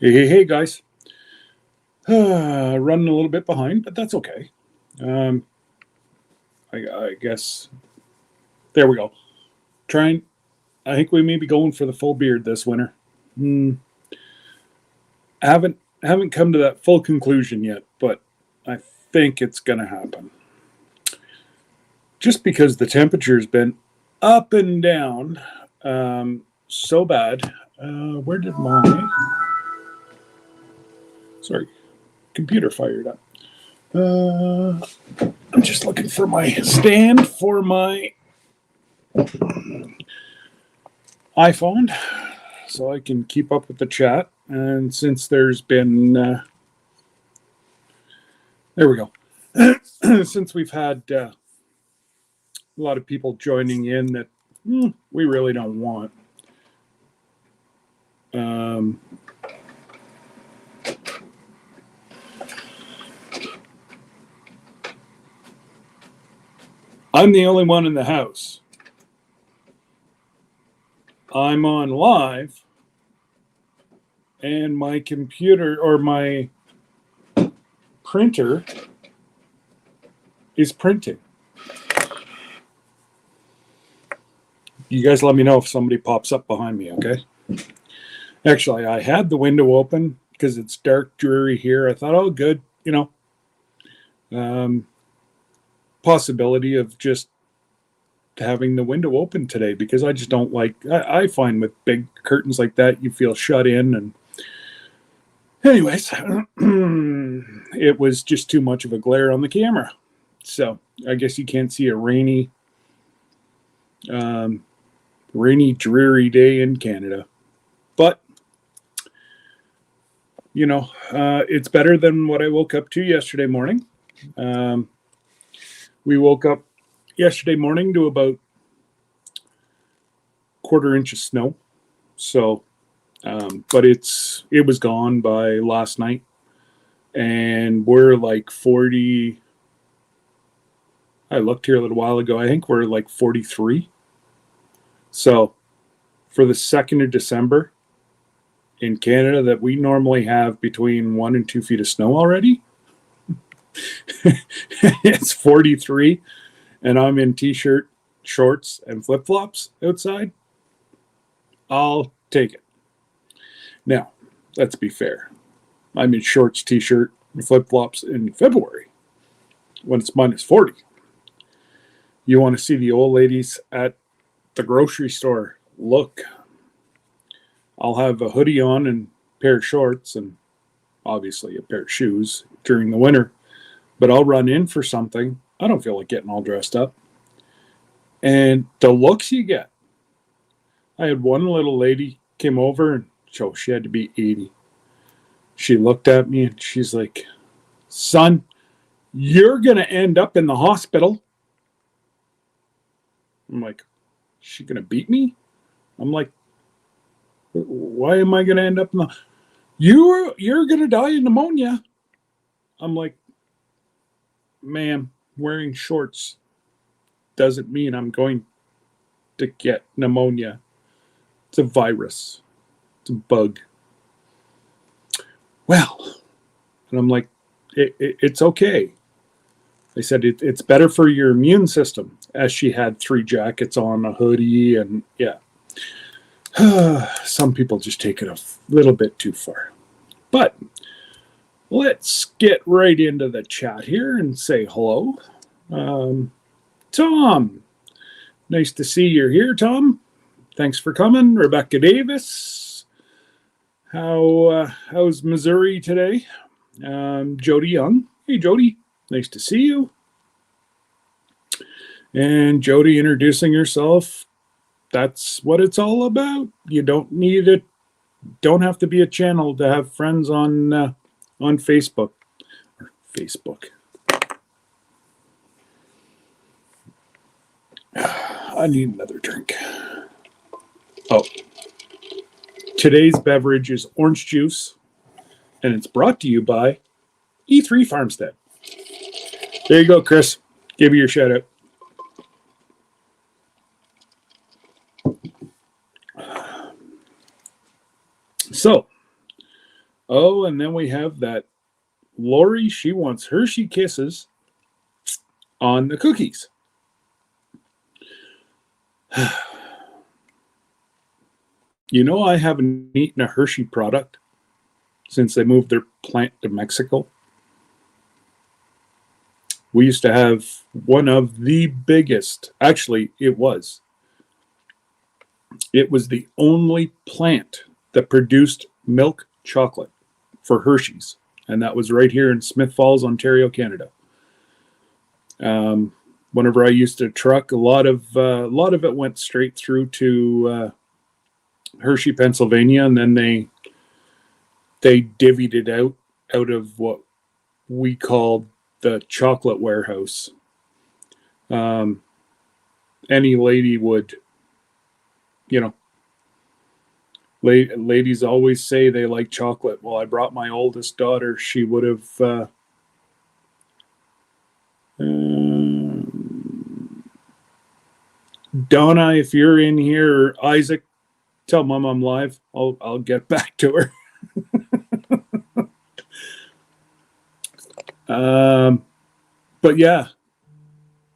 Hey, guys. Running a little bit behind, but that's okay. Um, I guess there we go. Trying. I think we may be going for the full beard this winter. Hmm. Haven't come to that full conclusion yet, but I think it's gonna happen. Just because the temperature's been up and down so bad. Where did my sorry computer fired up? I'm just looking for my stand for my iPhone so I can keep up with the chat. And since there's been, there we go. Since we've had a lot of people joining in that we really don't want. I'm the only one in the house. I'm on live, and my computer or my printer is printing. You guys let me know if somebody pops up behind me, okay? Actually, I had the window open because it's dark, dreary here. I thought, oh, good, possibility of just having the window open today because I just don't like, I find with big curtains like that, you feel shut in. And anyways, it was just too much of a glare on the camera. So I guess you can't see a rainy, dreary day in Canada. But, it's better than what I woke up to yesterday morning. We woke up yesterday morning to about quarter-inch of snow. So, but it was gone by last night. And we're like 40. I looked here a little while ago. I think we're like 43. So for the 2nd of December in Canada that we normally have between 1 and 2 feet of snow already, it's 43 and I'm in t-shirt, shorts, and flip-flops outside. I'll take it. Now, let's be fair. I'm in shorts, t-shirt, and flip-flops in February when it's minus 40. You want to see the old ladies at the grocery store? Look. I'll have a hoodie on and a pair of shorts and obviously a pair of shoes during the winter. But I'll run in for something. I don't feel like getting all dressed up. And the looks you get. I had one little lady came over and she had to be 80. She looked at me and she's like, "Son, you're going to end up in the hospital." I'm like, "Is she going to beat me?" I'm like, "Why am I going to end up in the... You're going to die of pneumonia." I'm like, "Ma'am, wearing shorts doesn't mean I'm going to get pneumonia. It's a virus. It's a bug." Well, and I'm like, it's okay. They said it's better for your immune system, as she had 3 jackets on, a hoodie, and yeah. Some people just take it a little bit too far. But let's get right into the chat here and say hello. Tom, nice to see you're here, Tom. Thanks for coming. Rebecca Davis. How's Missouri today? Jody Young. Hey, Jody. Nice to see you. And Jody introducing herself. That's what it's all about. You don't need it. Don't have to be a channel to have friends on Facebook. Or Facebook. I need another drink. Oh. Today's beverage is orange juice, and it's brought to you by E3 Farmstead. There you go, Chris. Give me your shout out. So, Oh, and then we have that Lori. She wants Hershey Kisses on the cookies. You know, I haven't eaten a Hershey product since they moved their plant to Mexico. We used to have one of the biggest, actually, it was the only plant that produced milk chocolate for Hershey's. And that was right here in Smith Falls, Ontario, Canada. Whenever I used to truck, a lot of it went straight through to Hershey, Pennsylvania, and then they divvied it out of what we called the chocolate warehouse. Any lady would, ladies always say they like chocolate. Well, I brought my oldest daughter. She would have. Donna, if you're in here, or Isaac, tell Mom I'm live. I'll get back to her. But yeah,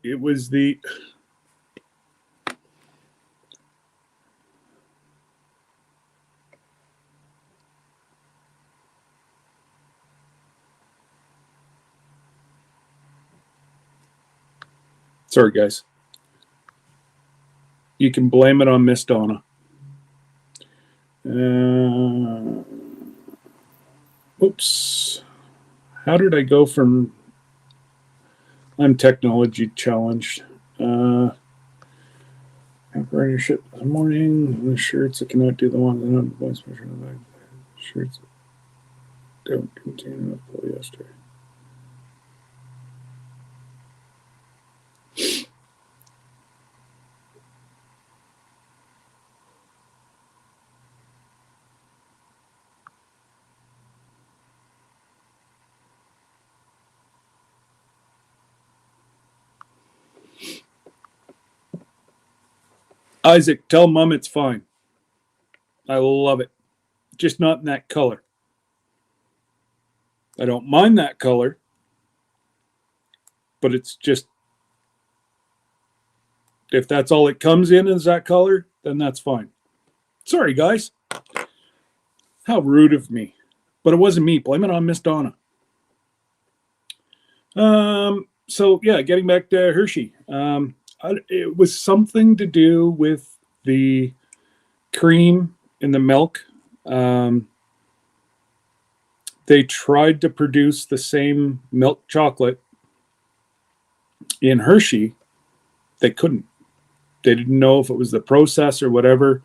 it was the. Sorry, guys. You can blame it on Miss Donna. Oops. How did I go from... I'm technology challenged. Shit this morning. The shirts, I cannot do the one that on the voice measure. Shirts don't contain enough polyester. Isaac, tell Mom it's fine. I love it. Just not in that color. I don't mind that color, but it's just, if that's all it comes in is that color, then that's fine. Sorry, guys. How rude of me. But it wasn't me. Blame it on Miss Donna. So yeah, getting back to Hershey. It was something to do with the cream in the milk. They tried to produce the same milk chocolate in Hershey. They couldn't. They didn't know if it was the process or whatever.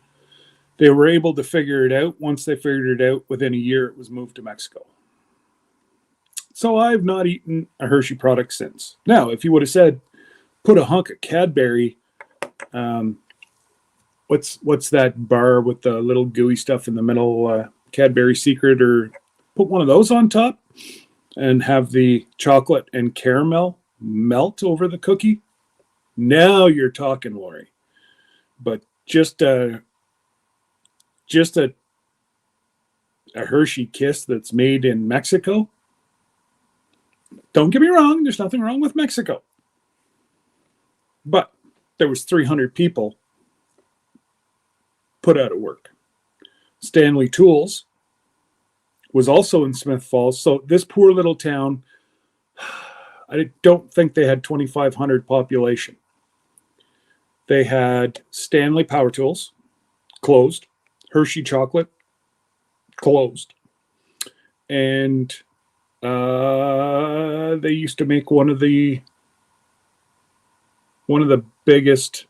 They were able to figure it out. Once they figured it out, within a year, it was moved to Mexico. So I've not eaten a Hershey product since. Now, if you would have said, put a hunk of Cadbury, what's that bar with the little gooey stuff in the middle, Cadbury Secret, or put one of those on top and have the chocolate and caramel melt over the cookie. Now you're talking, Lori. But just a Hershey Kiss that's made in Mexico. Don't get me wrong, there's nothing wrong with Mexico. But there was 300 people put out of work. Stanley Tools was also in Smith Falls. So this poor little town, I don't think they had 2,500 population. They had Stanley Power Tools, closed. Hershey Chocolate, closed. And they used to make one of the biggest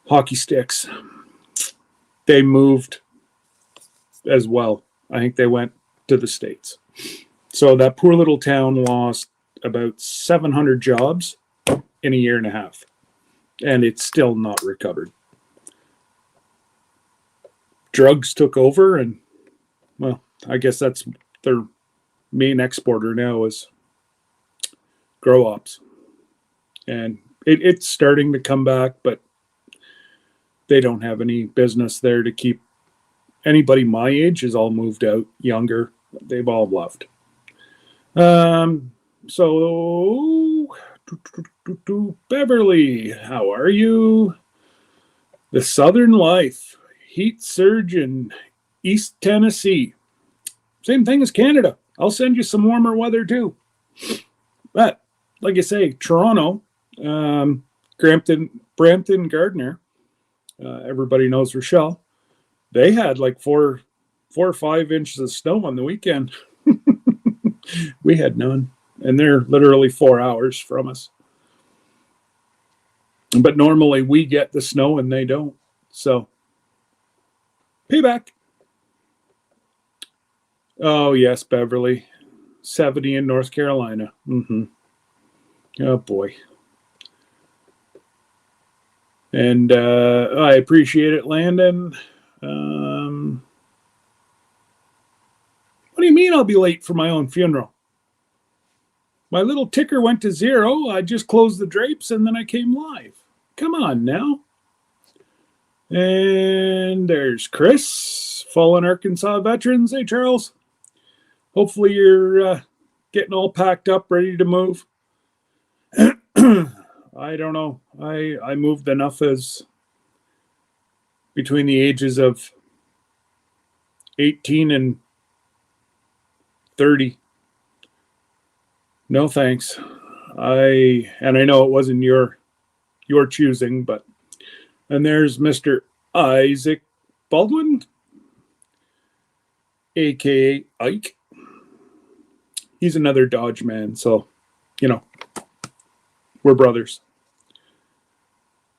hockey sticks. They moved as well. I think they went to the States. So that poor little town lost about 700 jobs in a year and a half. And it's still not recovered. Drugs took over, and, well, I guess that's their main exporter now is grow ops. And it's starting to come back, but they don't have any business there to keep anybody my age has all moved out. Younger, they've all left. So Beverly, how are you? The Southern Life, heat surge in East Tennessee. Same thing as Canada. I'll send you some warmer weather too. But like I say, Toronto, Brampton, Gardner, everybody knows Rochelle. They had like 4 or 5 inches of snow on the weekend. We had none, and they're literally 4 hours from us. But normally we get the snow and they don't. So, payback. Oh, yes, Beverly. 70 in North Carolina. Mm-hmm. Oh, boy. And I appreciate it, Landon. What do you mean I'll be late for my own funeral? My little ticker went to 0. I just closed the drapes and then I came live. Come on now. And there's Chris, Fallen Arkansas Veterans. Hey, Charles. Hopefully you're getting all packed up, ready to move. I don't know. I moved enough as between the ages of 18 and 30. No thanks. I know it wasn't your choosing, but and there's Mr. Isaac Baldwin, aka Ike. He's another Dodge man, so we're brothers.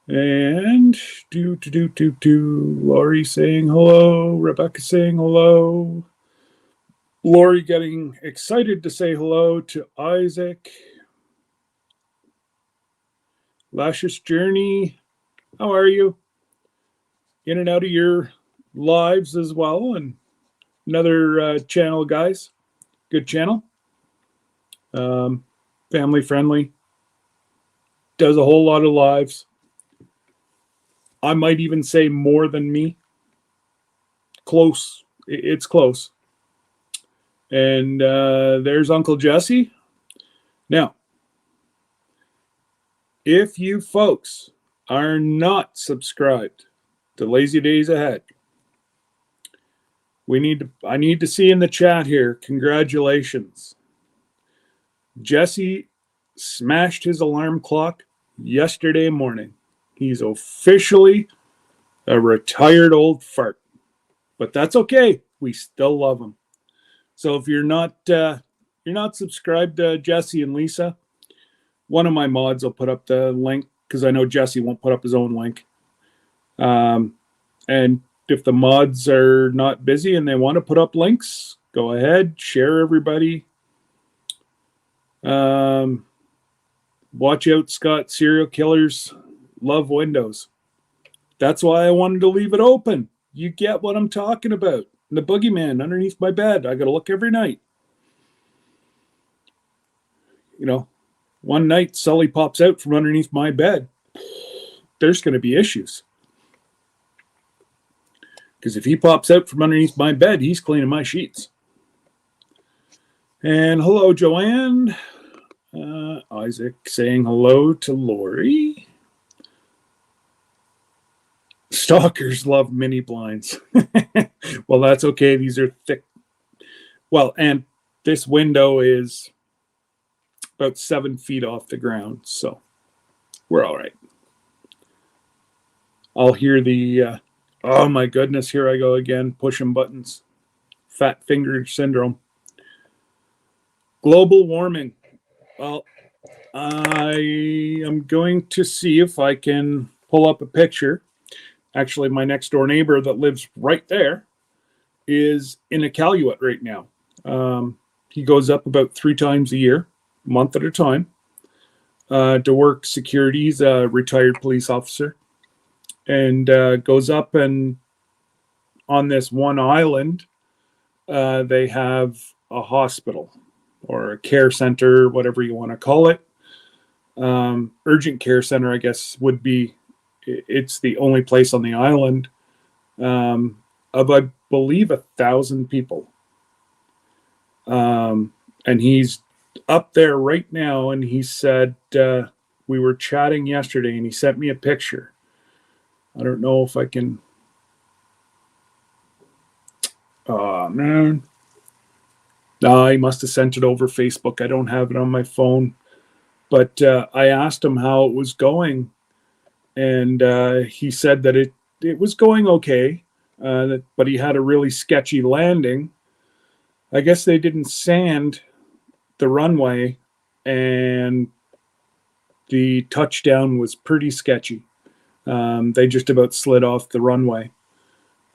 And Lori saying hello, Rebecca saying hello, Lori getting excited to say hello to Isaac. Lascious Journey, how are you? In and out of your lives as well, and another channel, guys. Good channel. Family friendly. Does a whole lot of lives. I might even say more than me. Close. It's close. And there's Uncle Jesse. Now, if you folks are not subscribed to Lazy Days Ahead, I need to see in the chat here, congratulations. Jesse smashed his alarm clock yesterday morning. He's officially a retired old fart. But that's okay. We still love him. So if you're not subscribed to Jesse and Lisa, one of my mods will put up the link because I know Jesse won't put up his own link. And if the mods are not busy and they want to put up links, go ahead, share everybody. Watch out, Scott. Serial killers love windows. That's why I wanted to leave it open. You get what I'm talking about. The boogeyman underneath my bed. I got to look every night. One night Sully pops out from underneath my bed. There's going to be issues. Because if he pops out from underneath my bed, he's cleaning my sheets. And hello, Joanne. Isaac saying hello to Lori. Stalkers love mini blinds. Well, that's okay. These are thick. Well, and this window is about 7 feet off the ground, so we're all right. I'll hear the, oh my goodness, here I go again, pushing buttons. Fat finger syndrome. Global warming. Well, I am going to see if I can pull up a picture. Actually, my next door neighbor that lives right there is in Iqaluit right now. He goes up about 3 times a year, a month at a time, to work security. He's a retired police officer, and goes up, and on this one island, they have a hospital or a care center, whatever you want to call it. Urgent care center, I guess, would be. It's the only place on the island of, I believe 1,000 people. And he's up there right now. And he said, we were chatting yesterday and he sent me a picture. I don't know if I can. Oh, man. No, he must have sent it over Facebook. I don't have it on my phone. But I asked him how it was going. And he said that it was going okay. But he had a really sketchy landing. I guess they didn't sand the runway, and the touchdown was pretty sketchy. They just about slid off the runway.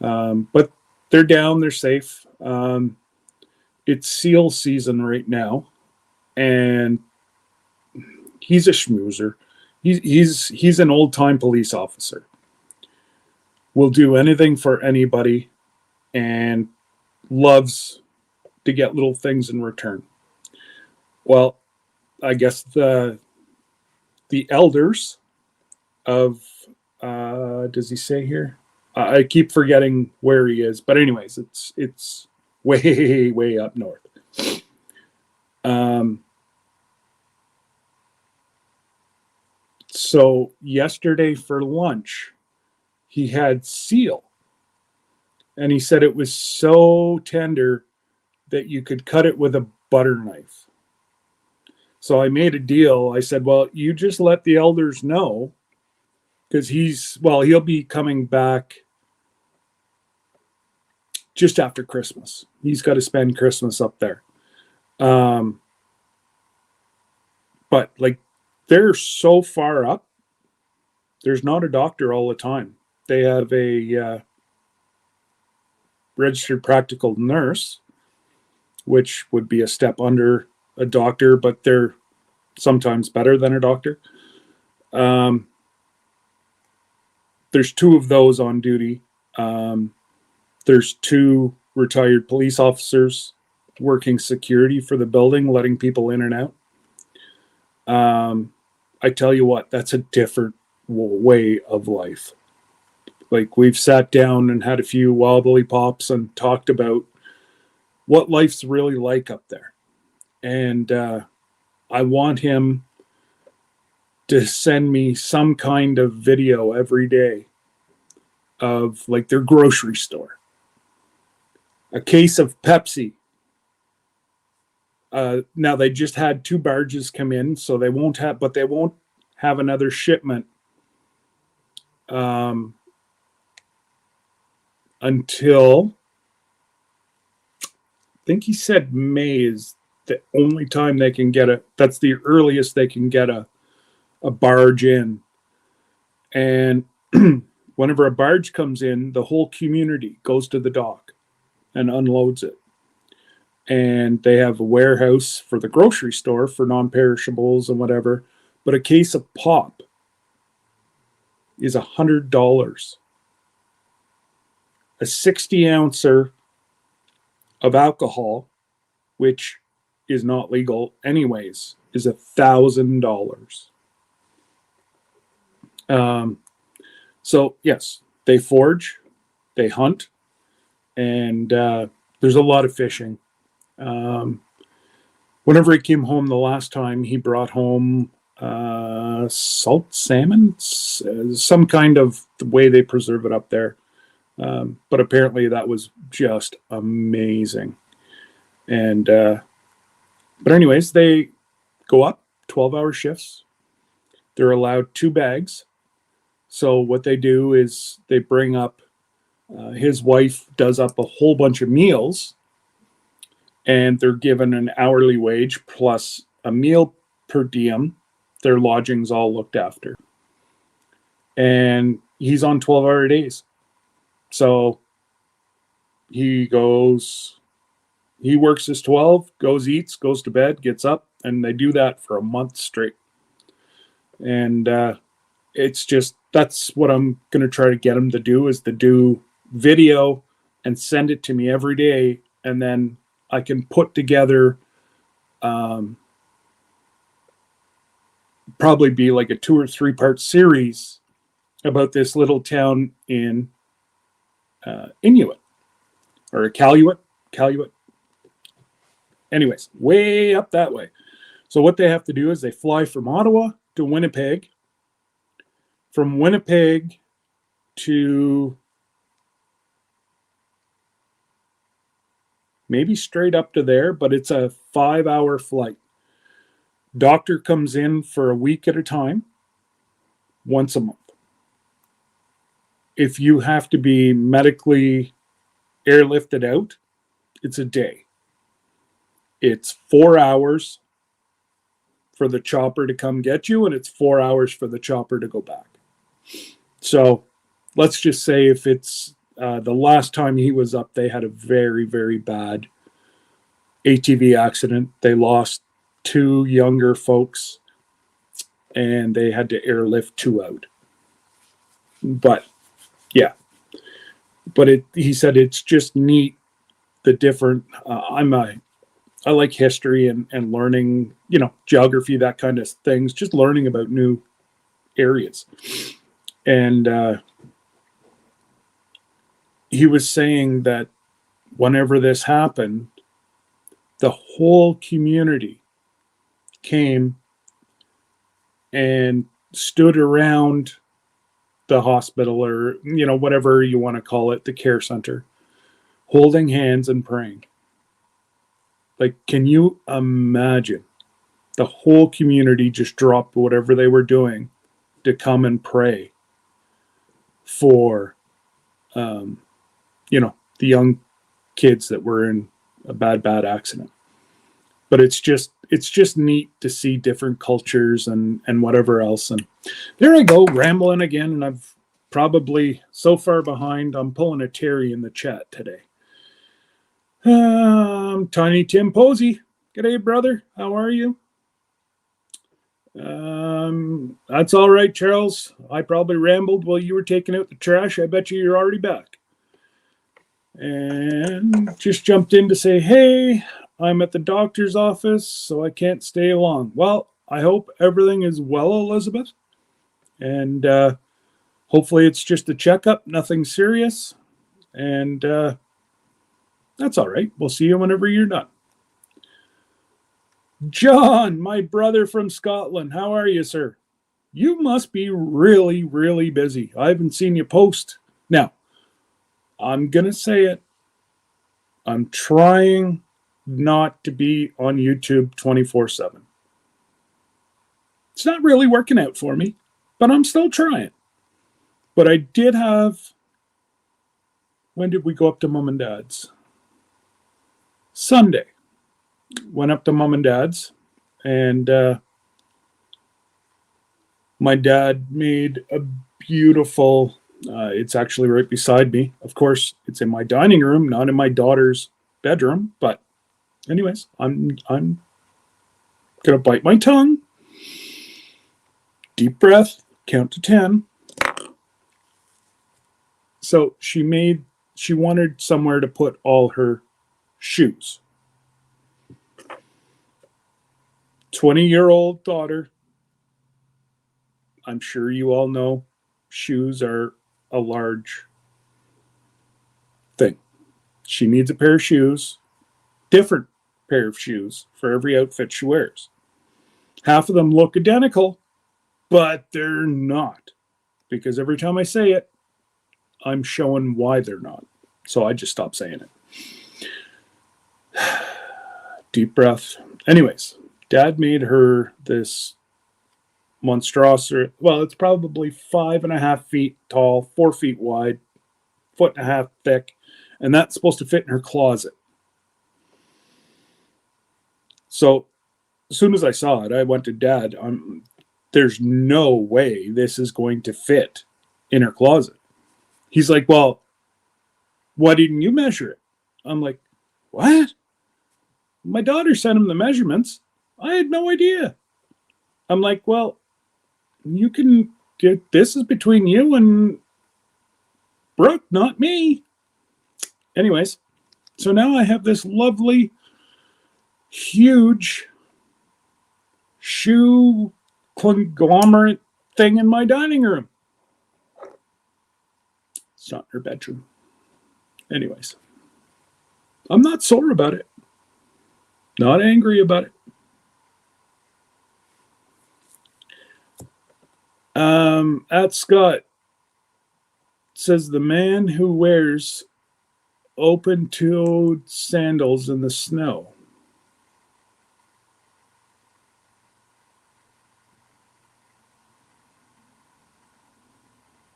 But they're down, they're safe. It's seal season right now, and he's a schmoozer. He's an old-time police officer. Will do anything for anybody and loves to get little things in return. Well, I guess the elders of does he say here? I keep forgetting where he is, but anyways, it's way up north. So yesterday for lunch, he had seal, and he said it was so tender that you could cut it with a butter knife. So I made a deal. I said, well, you just let the elders know, because he'll be coming back just after Christmas. He's got to spend Christmas up there. But like, they're so far up, there's not a doctor all the time. They have a registered practical nurse, which would be a step under a doctor, but they're sometimes better than a doctor. There's 2 of those on duty. There's 2 retired police officers working security for the building, letting people in and out. I tell you what, that's a different way of life. Like, we've sat down and had a few wobbly pops and talked about what life's really like up there. And I want him to send me some kind of video every day of like their grocery store. A case of Pepsi. Now they just had 2 barges come in, so they won't have another shipment until, I think he said May is the only time they can get that's the earliest they can get a barge in. And whenever a barge comes in, the whole community goes to the dock and unloads it. And they have a warehouse for the grocery store for non-perishables and whatever. But a case of pop is $100. A 60-ouncer of alcohol, which is not legal anyways, is $1,000. So yes, they forage, they hunt, and there's a lot of fishing. Whenever he came home the last time, he brought home salt salmon, some kind of the way they preserve it up there. But apparently that was just amazing. And but anyways, they go up 12-hour shifts. They're allowed 2 bags. So what they do is they bring up, his wife does up a whole bunch of meals, and they're given an hourly wage plus a meal per diem. Their lodging's all looked after. And he's on 12-hour days. So he works his 12, eats, goes to bed, gets up, and they do that for a month straight. And it's just, that's what I'm going to try to get him to do, is to do video and send it to me every day. And then I can put together, probably be like a 2 or 3 part series about this little town in Inuit. or Calumet. Anyways, way up that way. So what they have to do is they fly from Ottawa to Winnipeg, from Winnipeg to maybe straight up to there, but it's a 5-hour flight. Doctor comes in for a week at a time, once a month. If you have to be medically airlifted out, it's a day. It's 4 hours for the chopper to come get you, and it's 4 hours for the chopper to go back. So let's just say if it's the last time he was up, they had a very, very bad ATV accident. They lost 2 younger folks, and they had to airlift 2 out. But yeah, but he said it's just neat, the different. I like history and learning, geography, that kind of things. Just learning about new areas, and he was saying that whenever this happened, the whole community came and stood around the hospital, or whatever you want to call it, the care center, holding hands and praying. Like, can you imagine the whole community just dropped whatever they were doing to come and pray for the young kids that were in a bad accident? But it's just neat to see different cultures and whatever else. And there I go, rambling again, and I've probably so far behind. I'm pulling a Terry in the chat today. Tiny Tim Posey, g'day brother, how are you? That's all right, Charles. I probably rambled while you were taking out the trash. I bet you're already back. And just jumped in to say, hey, I'm at the doctor's office, so I can't stay long. Well, I hope everything is well, Elizabeth. And hopefully it's just a checkup, nothing serious. And that's all right. We'll see you whenever you're done. John, my brother from Scotland, how are you, sir? You must be really, really busy. I haven't seen you post. Now, I'm going to say it. I'm trying not to be on YouTube 24/7. It's not really working out for me, but I'm still trying. But I did have... When did we go up to Mom and Dad's? Sunday. Went up to Mom and Dad's, and my dad made a beautiful... it's actually right beside me. Of course, it's in my dining room, not in my daughter's bedroom. But anyways, I'm gonna bite my tongue. Deep breath, count to 10. So she wanted somewhere to put all her shoes. 20-year-old daughter. I'm sure you all know shoes are a large thing. She needs a pair of shoes, different pair of shoes for every outfit she wears. Half of them look identical, but they're not. Because every time I say it, I'm showing why they're not. So I just stopped saying it. Deep breath. Anyways, Dad made her this monstrosity. Well, it's probably 5.5 feet tall, 4 feet wide, 1.5 feet thick, and that's supposed to fit in her closet. So as soon as I saw it, I went to Dad. There's no way this is going to fit in her closet. He's like, well, why didn't you measure it? I'm like, what? My daughter sent him the measurements. I had no idea. I'm like, well, you can get... This is between you and Brooke, not me. Anyways, so now I have this lovely, huge shoe conglomerate thing in my dining room. It's not in her bedroom. Anyways, I'm not sore about it. Not angry about it. At Scott says the man who wears open-toed sandals in the snow.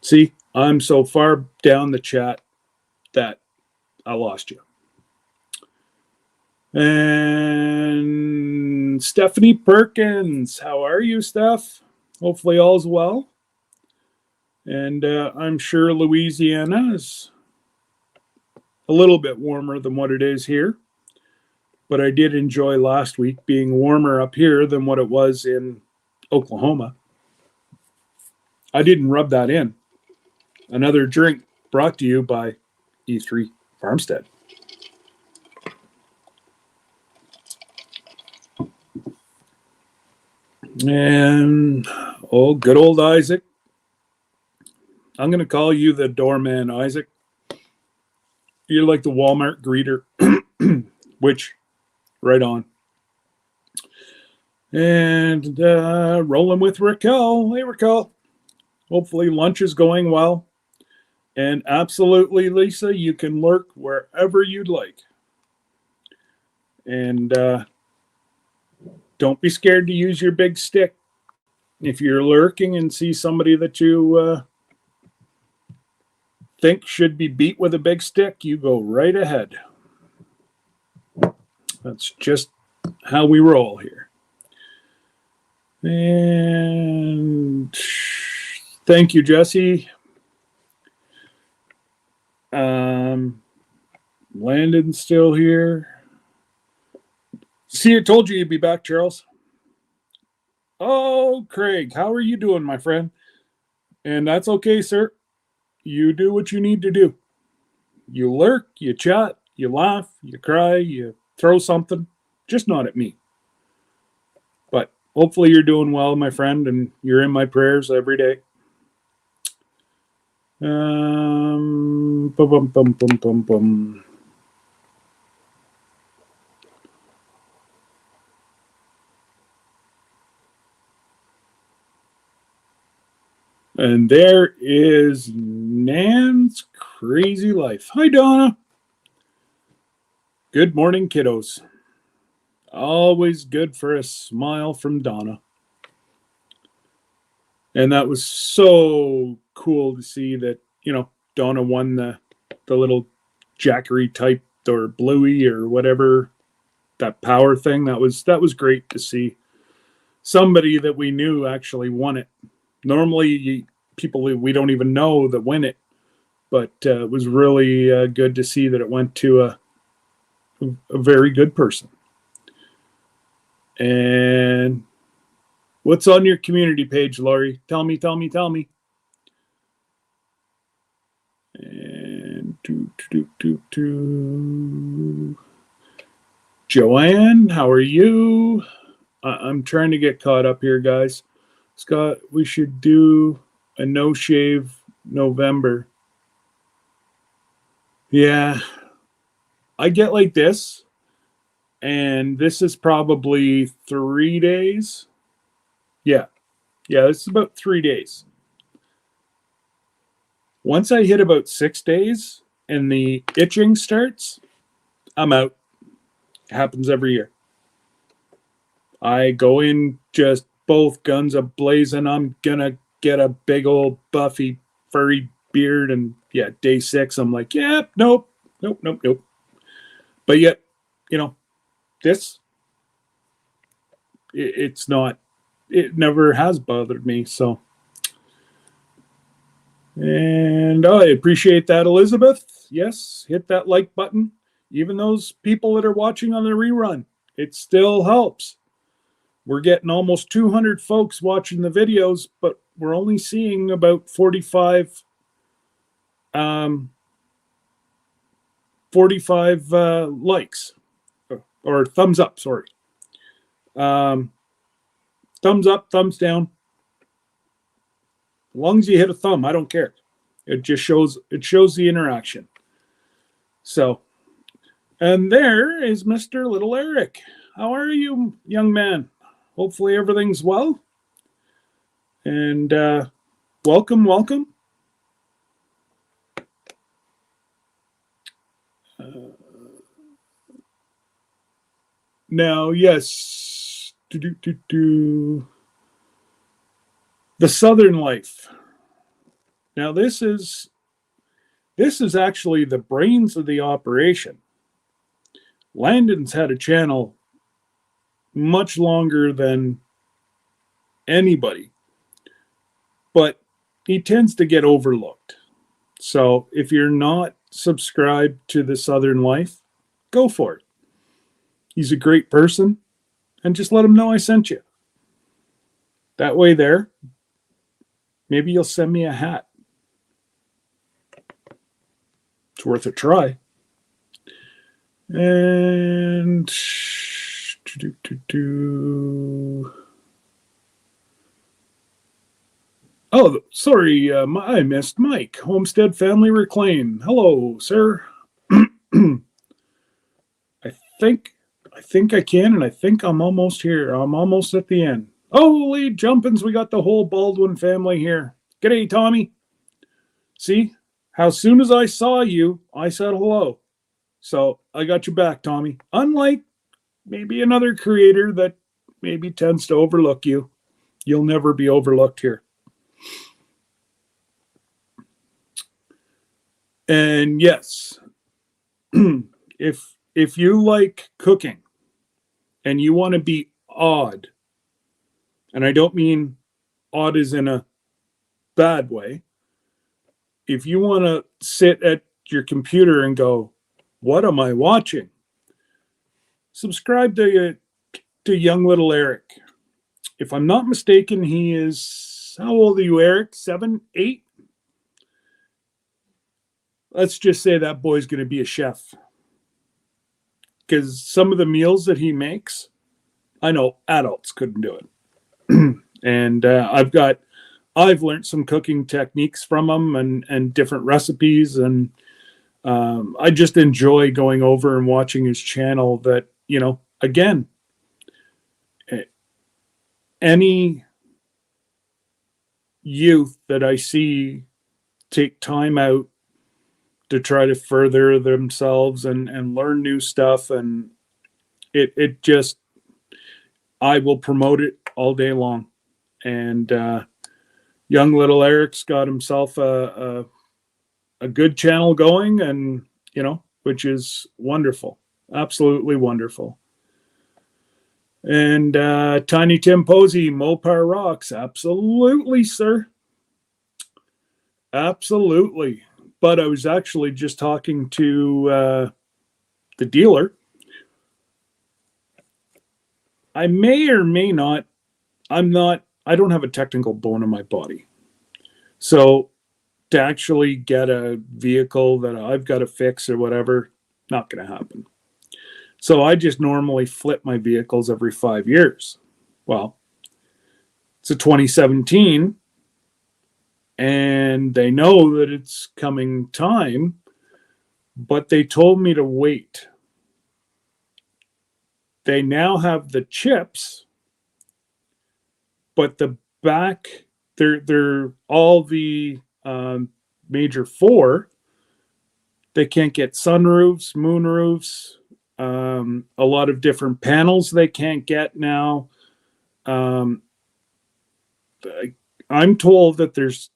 See, I'm so far down the chat that I lost you. And Stephanie Perkins, how are you, Steph? Hopefully all's well. And I'm sure Louisiana is a little bit warmer than what it is here. But I did enjoy last week being warmer up here than what it was in Oklahoma. I didn't rub that in. Another drink brought to you by E3 Farmstead. And, oh, good old Isaac. I'm going to call you the doorman, Isaac. You're like the Walmart greeter, which, right on. And rolling with Raquel. Hey, Raquel. Hopefully lunch is going well. And absolutely, Lisa, you can lurk wherever you'd like. And don't be scared to use your big stick. If you're lurking and see somebody that you think should be beat with a big stick, you go right ahead. That's just how we roll here. And thank you, Jesse. Landon's still here. See, I told you you'd be back, Charles. Oh, Craig, how are you doing, my friend? And that's okay, sir. You do what you need to do. You lurk, you chat, you laugh, you cry, you throw something, just not at me. But hopefully you're doing well, my friend, and you're in my prayers every day. Bum, bum, bum, bum, bum, bum. And there is Nan's Crazy Life. Hi, Donna. Good morning, kiddos. Always good for a smile from Donna. And that was so cool to see that, Donna won the little Jackery type or Bluey or whatever, that power thing. That was great to see. Somebody that we knew actually won it. Normally, people we don't even know that win it. But it was really good to see that it went to a very good person. And what's on your community page, Laurie? Tell me. And Joanne, how are you? I'm trying to get caught up here, guys. Scott, we should do a no-shave November. Yeah. I get like this, and this is probably 3 days. Yeah, this is about 3 days. Once I hit about 6 days and the itching starts, I'm out. It happens every year. I go in just both guns a-blazing. I'm going to get a big old buffy, furry beard. And yeah, day 6, I'm like, yeah, nope. But yet, this, it's not, it never has bothered me. So, and I appreciate that, Elizabeth. Yes, hit that like button. Even those people that are watching on the rerun, it still helps. We're getting almost 200 folks watching the videos, but we're only seeing about 45 likes or thumbs up, sorry. Thumbs up, thumbs down. As long as you hit a thumb, I don't care. It just shows the interaction. So, And there is Mr. Little Eric. How are you, young man? Hopefully everything's well. And welcome, welcome. Now, yes, the Southern Life. Now, this is actually the brains of the operation. Landon's had a channel much longer than anybody, but he tends to get overlooked. So if you're not subscribed to the Southern Life, go for it. He's a great person, and just let him know I sent you. That way there, maybe you'll send me a hat. It's worth a try. And oh, sorry, I missed Mike. Homestead Family Reclaim. Hello, sir. I think I can, and I think I'm almost here. I'm almost at the end. Holy jumpins, we got the whole Baldwin family here. G'day, Tommy. See, how soon as I saw you, I said hello. So I got you back, Tommy. Unlike maybe another creator that maybe tends to overlook you, you'll never be overlooked here. And yes, if you like cooking and you want to be odd, and I don't mean odd as in a bad way, if you want to sit at your computer and go, what am I watching? Subscribe to young little Eric. If I'm not mistaken, he is, how old are you, Eric? 7, 8? Let's just say that boy's going to be a chef. Because some of the meals that he makes, I know adults couldn't do it. And I've learned some cooking techniques from him and different recipes. And I just enjoy going over and watching his channel that, you know, again, any youth that I see take time out to try to further themselves and learn new stuff, and it just, I will promote it all day long. And young little Eric's got himself a good channel going, and you know, which is wonderful, absolutely wonderful. And Tiny Tim Posey, Mopar rocks. Absolutely, sir. Absolutely. But I was actually just talking to the dealer. I may or may not, I don't have a technical bone in my body. So to actually get a vehicle that I've got to fix or whatever, not going to happen. So I just normally flip my vehicles every 5 years. Well, it's a 2017, and they know that it's coming time, but they told me to wait. They now have the chips, but the back, they're all the major 4. They can't get sunroofs, moonroofs, a lot of different panels they can't get now. I'm told that there's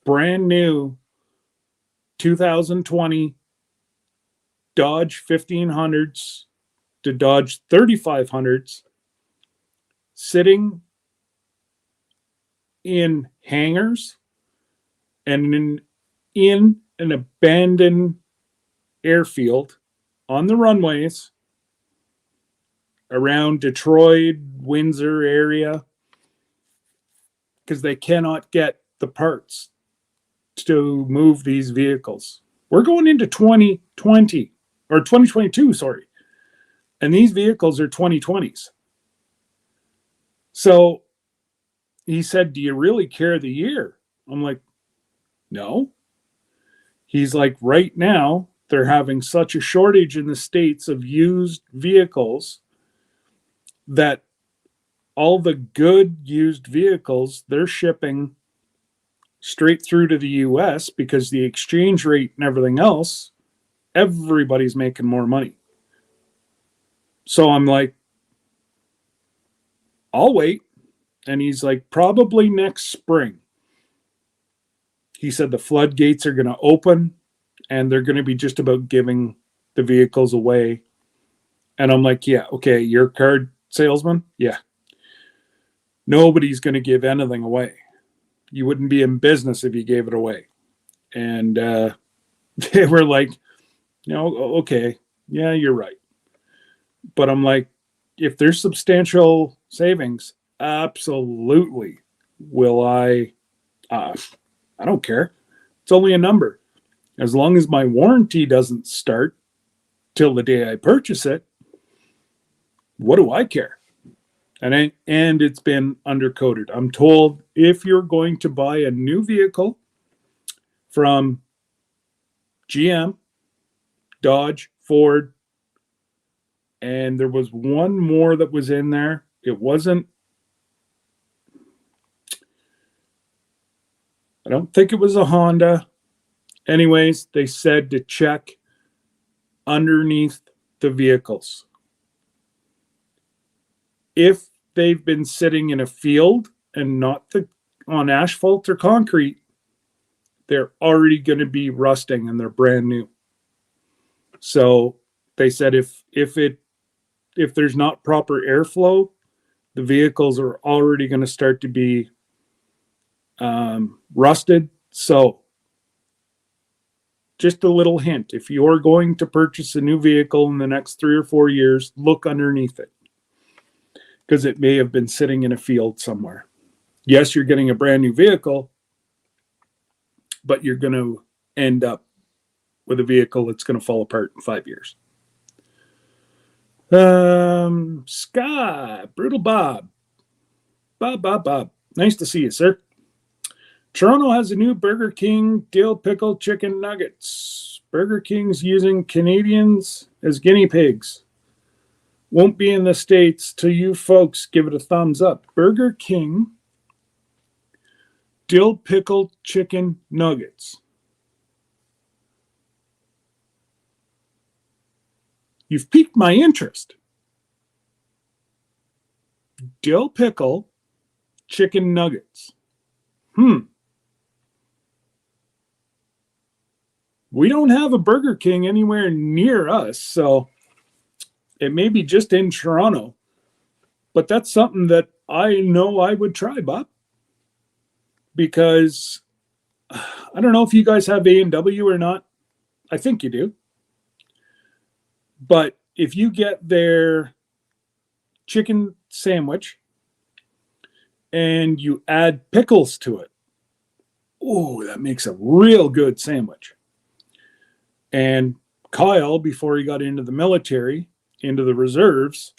brand new 2020 Dodge 1500s to Dodge 3500s sitting in hangars and in an abandoned airfield on the runways around Detroit, Windsor area, because they cannot get the parts to move these vehicles. We're going into 2020 or 2022, sorry. And these vehicles are 2020s. So he said, do you really care the year? I'm like, no. He's like, right now, they're having such a shortage in the States of used vehicles that all the good used vehicles they're shipping straight through to the US because the exchange rate and everything else, everybody's making more money. So I'm like, I'll wait. And he's like, probably next spring. He said the floodgates are going to open and they're going to be just about giving the vehicles away. And I'm like, yeah, okay, you're a car salesman? Yeah. Nobody's going to give anything away. You wouldn't be in business if you gave it away. And they were like, okay, yeah, you're right. But I'm like, if there's substantial savings, absolutely will I don't care. It's only a number. As long as my warranty doesn't start till the day I purchase it, what do I care? And it's been undercoated. I'm told if you're going to buy a new vehicle from GM, Dodge, Ford, and there was one more that was in there. It wasn't, I don't think it was a Honda. Anyways, they said to check underneath the vehicles. If they've been sitting in a field and not on asphalt or concrete, they're already going to be rusting and they're brand new. So they said if there's not proper airflow, the vehicles are already going to start to be rusted. So just a little hint, if you're going to purchase a new vehicle in the next 3 or 4 years, look underneath it, because it may have been sitting in a field somewhere. Yes, you're getting a brand new vehicle, but you're going to end up with a vehicle that's going to fall apart in 5 years. Scott, Brutal Bob. Bob. Nice to see you, sir. Toronto has a new Burger King dill pickle chicken nuggets. Burger King's using Canadians as guinea pigs. Won't be in the States till you folks give it a thumbs up. Burger King dill pickle chicken nuggets. You've piqued my interest. Dill pickle chicken nuggets. We don't have a Burger King anywhere near us, so it may be just in Toronto. But that's something that I know I would try, Bob. Because I don't know if you guys have A&W or not. I think you do. But if you get their chicken sandwich and you add pickles to it, oh, that makes a real good sandwich. And Kyle, before he got into the military, into the reserves,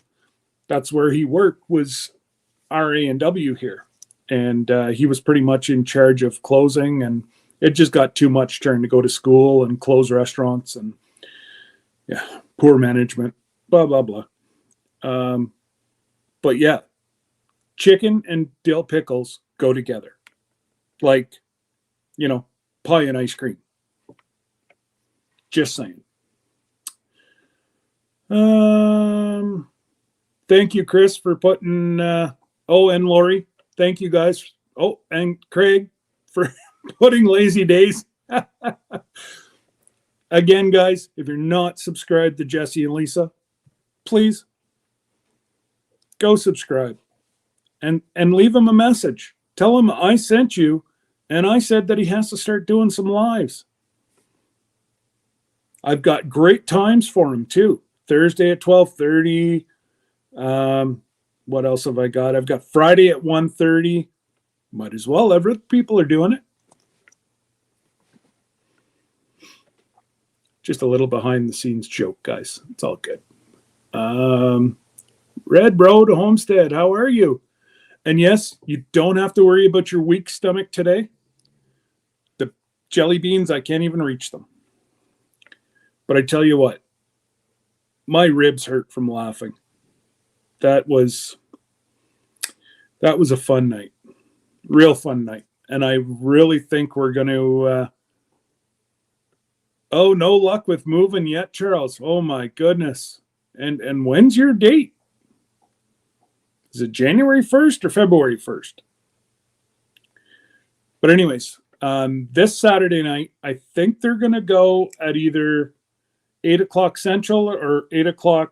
that's where he worked, was our A&W here. And he was pretty much in charge of closing, and it just got too much trying to go to school and close restaurants and poor management, blah, blah, blah. But yeah, chicken and dill pickles go together. Like, pie and ice cream. Just saying. Thank you, Chris, for putting, and Lori. Thank you guys. Oh, and Craig for putting Lazy Dayz. Again, guys, if you're not subscribed to Jesse and Lisa, please go subscribe and leave him a message. Tell him I sent you, and I said that he has to start doing some lives. I've got great times for him too. Thursday at 12:30. What else have I got? I've got Friday at 1:30. Might as well. Other people are doing it. Just a little behind the scenes joke, guys. It's all good. Red Bro to Homestead, how are you? And yes, you don't have to worry about your weak stomach today. The jelly beans, I can't even reach them. But I tell you what, my ribs hurt from laughing. That was a fun night, real fun night. And I really think we're going to, oh, no luck with moving yet, Charles. Oh my goodness. And when's your date? Is it January 1st or February 1st? But anyways, this Saturday night, I think they're going to go at either 8 o'clock Central or 8 o'clock.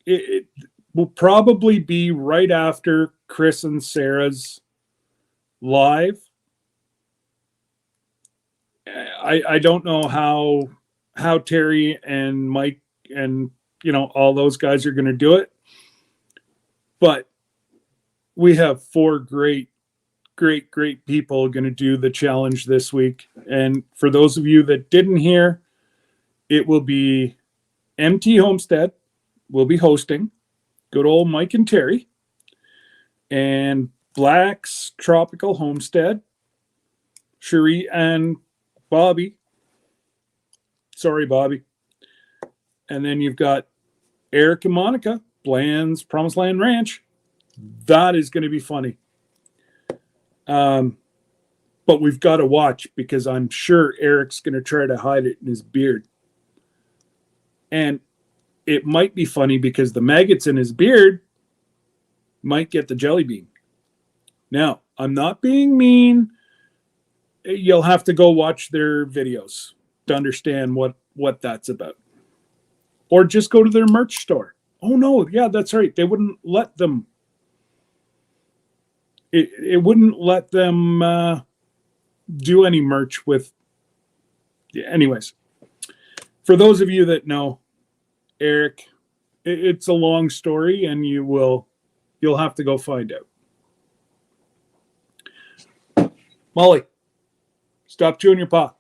It will probably be right after Chris and Sarah's live. I don't know how Terry and Mike and all those guys are going to do it, but we have 4 great people going to do the challenge this week. And for those of you that didn't hear, it will be MT Homestead will be hosting, good old Mike and Terry, and Black's Tropical Homestead, Cherie and Bobby. Sorry, Bobby. And then you've got Eric and Monica, Bland's Promised Land Ranch. That is going to be funny. But we've got to watch, because I'm sure Eric's going to try to hide it in his beard. And it might be funny because the maggots in his beard might get the jelly bean. Now, I'm not being mean. You'll have to go watch their videos to understand what that's about. Or just go to their merch store. Oh, no. Yeah, that's right. They wouldn't let them. It wouldn't let them do any merch with. Anyways, for those of you that know Eric, it's a long story, and you'll have to go find out. Molly, stop chewing your paw.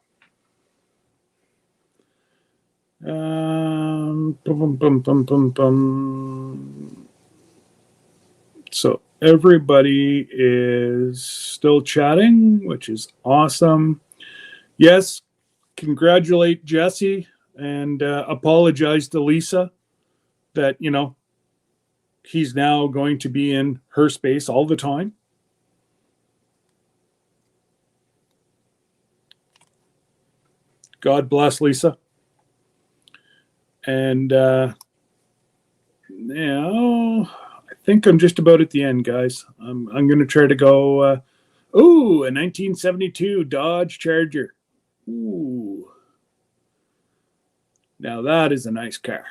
So everybody is still chatting, which is awesome. Yes, congratulate Jesse and apologize to Lisa that, he's now going to be in her space all the time. God bless Lisa. And, I think I'm just about at the end, guys. I'm going to try to go, a 1972 Dodge Charger. Ooh. Now that is a nice car.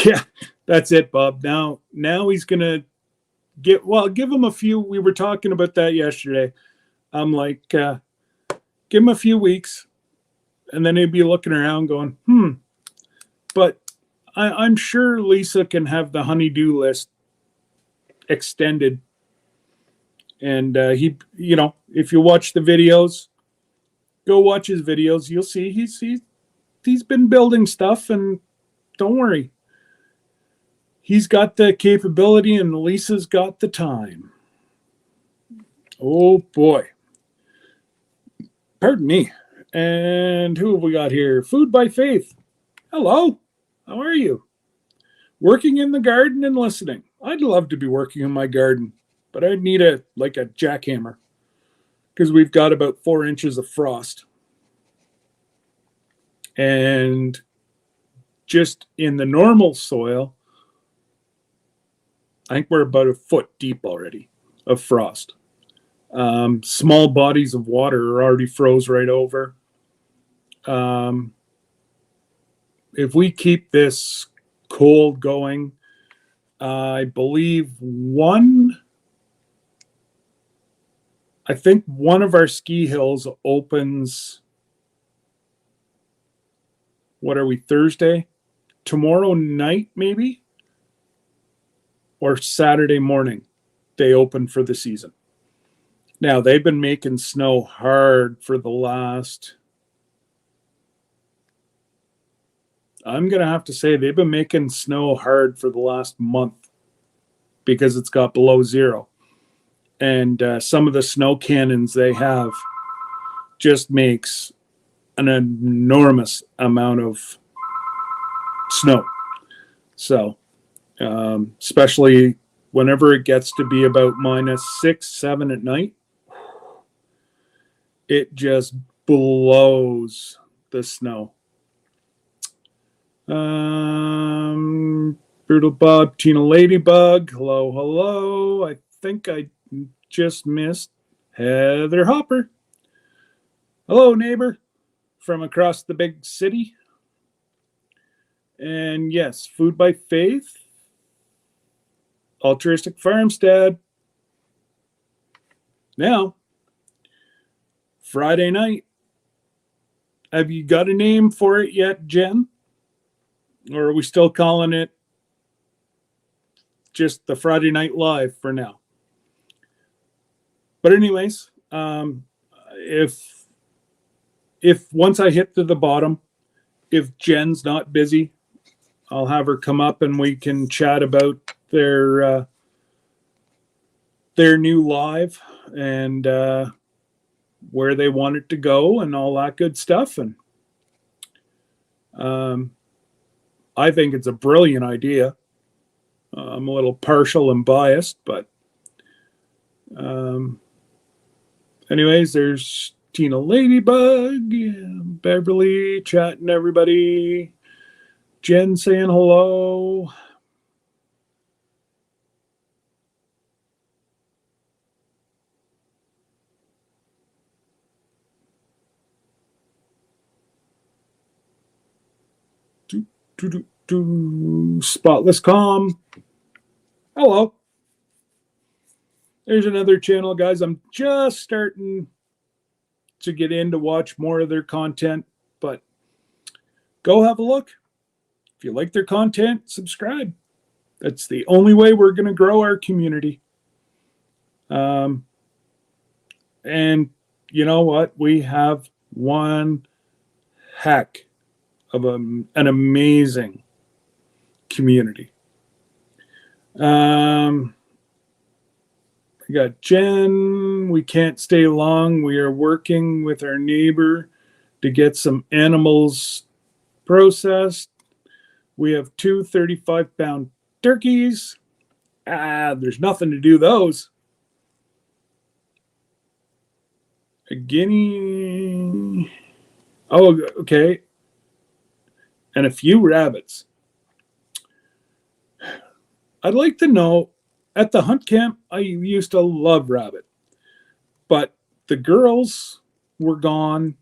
Yeah, that's it, Bob. Now he's going to give him a few. We were talking about that yesterday. I'm like, give him a few weeks, and then he'd be looking around going, But I'm sure Lisa can have the honey-do list extended. And he, if you watch the videos, go watch his videos. You'll see he's been building stuff, and don't worry. He's got the capability, and Lisa's got the time. Oh, boy. Pardon me. And who have we got here? Food by Faith. Hello. How are you? Working in the garden and listening. I'd love to be working in my garden, but I'd need a jackhammer, because we've got about 4 inches of frost. And just in the normal soil, I think we're about a foot deep already of frost. Small bodies of water are already froze right over. If we keep this cold going, I believe one of our ski hills opens, what are we, Thursday? Tomorrow night, maybe? Or Saturday morning, they open for the season. Now, they've been making snow hard for the last, I'm going to have to say they've been making snow hard for the last month, because it's got below zero. And some of the snow cannons they have just makes an enormous amount of snow. So, especially whenever it gets to be about -6, 7 at night, it just blows the snow. Brutal Bob, Tina Ladybug, hello, hello. I think I just missed Heather Hopper. Hello, neighbor from across the big city. And yes, Food by Faith, Altruistic Farmstead. Now, Friday night. Have you got a name for it yet, Jen? Or are we still calling it just the Friday Night Live for now? But anyways, if once I hit to the bottom, if Jen's not busy, I'll have her come up and we can chat about their new live and where they want it to go and all that good stuff. And I think it's a brilliant idea. I'm a little partial and biased, but anyways, there's Tina Ladybug, Beverly chatting everybody, Jen saying hello. Spotless Calm. Hello. There's another channel, guys. I'm just starting to get in to watch more of their content, but go have a look. If you like their content, subscribe. That's the only way we're going to grow our community. And you know what? We have one heck of an amazing community. I got Jen. We can't stay long. We are working with our neighbor to get some animals processed. We have 2 35-pound turkeys. There's nothing to do those. A guinea. Oh, okay. And a few rabbits. I'd like to know, at the hunt camp, I used to love rabbit, but the girls were gone.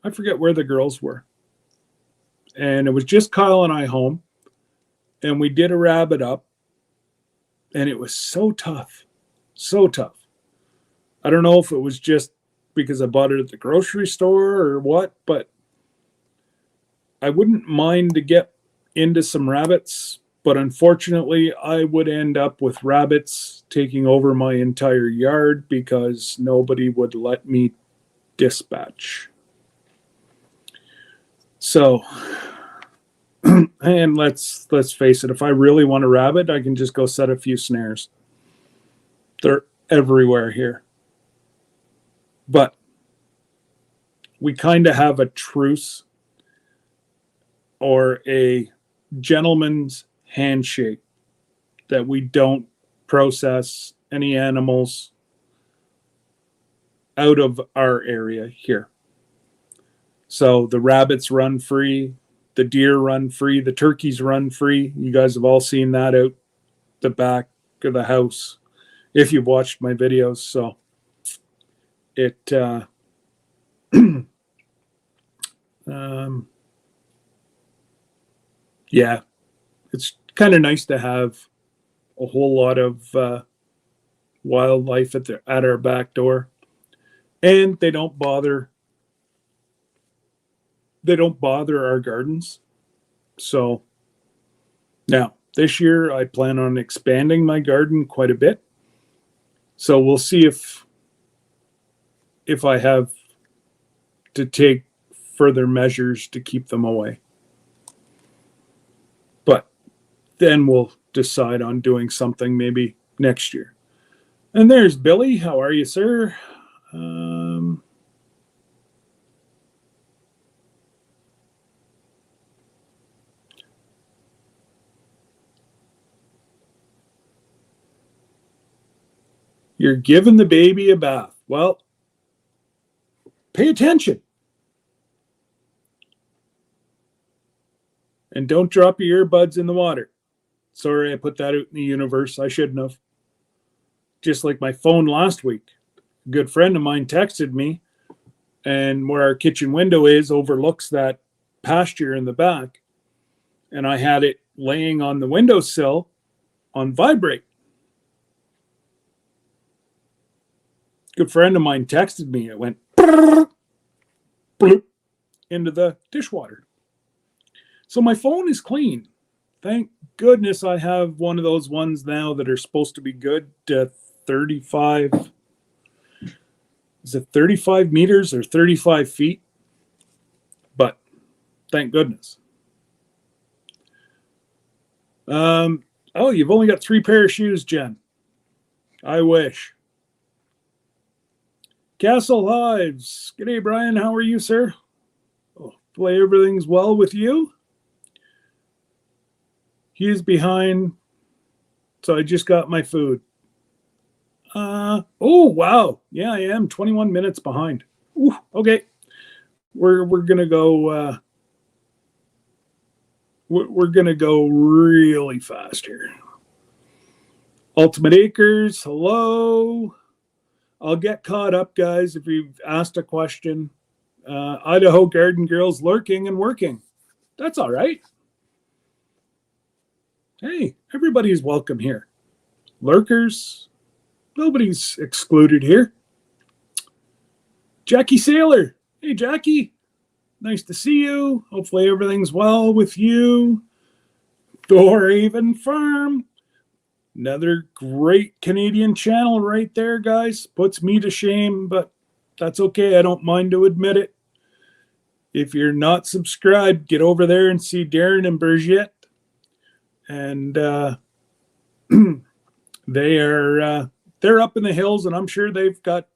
I forget where the girls were. And it was just Kyle and I home, and we did a rabbit up, and it was so tough, so tough. I don't know if it was just because I bought it at the grocery store or what, but I wouldn't mind to get into some rabbits, but unfortunately I would end up with rabbits taking over my entire yard because nobody would let me dispatch. So, and let's face it, if I really want a rabbit, I can just go set a few snares. They're everywhere here. But we kind of have a truce or a gentleman's handshake that we don't process any animals out of our area here. So the rabbits run free, the deer run free, the turkeys run free. You guys have all seen that out the back of the house if you've watched my videos. So it yeah, it's kind of nice to have a whole lot of wildlife at our back door, and they don't bother our gardens. So now this year I plan on expanding my garden quite a bit, so we'll see if I have to take further measures to keep them away. But then we'll decide on doing something maybe next year. And there's Billy. How are you, sir? You're giving the baby a bath. Well, pay attention. And don't drop your earbuds in the water. Sorry, I put that out in the universe. I shouldn't have. Just like my phone last week. A good friend of mine texted me, and where our kitchen window is overlooks that pasture in the back. And I had it laying on the windowsill on vibrate. Good friend of mine texted me. It went bloop into the dishwater. So my phone is clean. Thank goodness I have one of those ones now that are supposed to be good 35. Is it 35 meters or 35 feet? But thank goodness. Oh, you've only got 3 pair of shoes, Jen. I wish. Castle Hives. G'day, Brian. How are you, sir? Hopefully everything's well with you. He's behind, so I just got my food. Oh, wow. Yeah, I am 21 minutes behind. Ooh, okay. We're going to go we're going to go really fast here. Ultimate Acres, hello. I'll get caught up, guys, if you've asked a question. Idaho Garden Girls lurking and working. That's all right. Hey, everybody's welcome here. Lurkers, nobody's excluded here. Jackie Saylor. Hey, Jackie. Nice to see you. Hopefully everything's well with you. Thorhaven Farm. Another great Canadian channel right there, guys. Puts me to shame, but that's okay. I don't mind to admit it. If you're not subscribed, get over there and see Darren and Brigitte. And they're up in the hills, and I'm sure they've got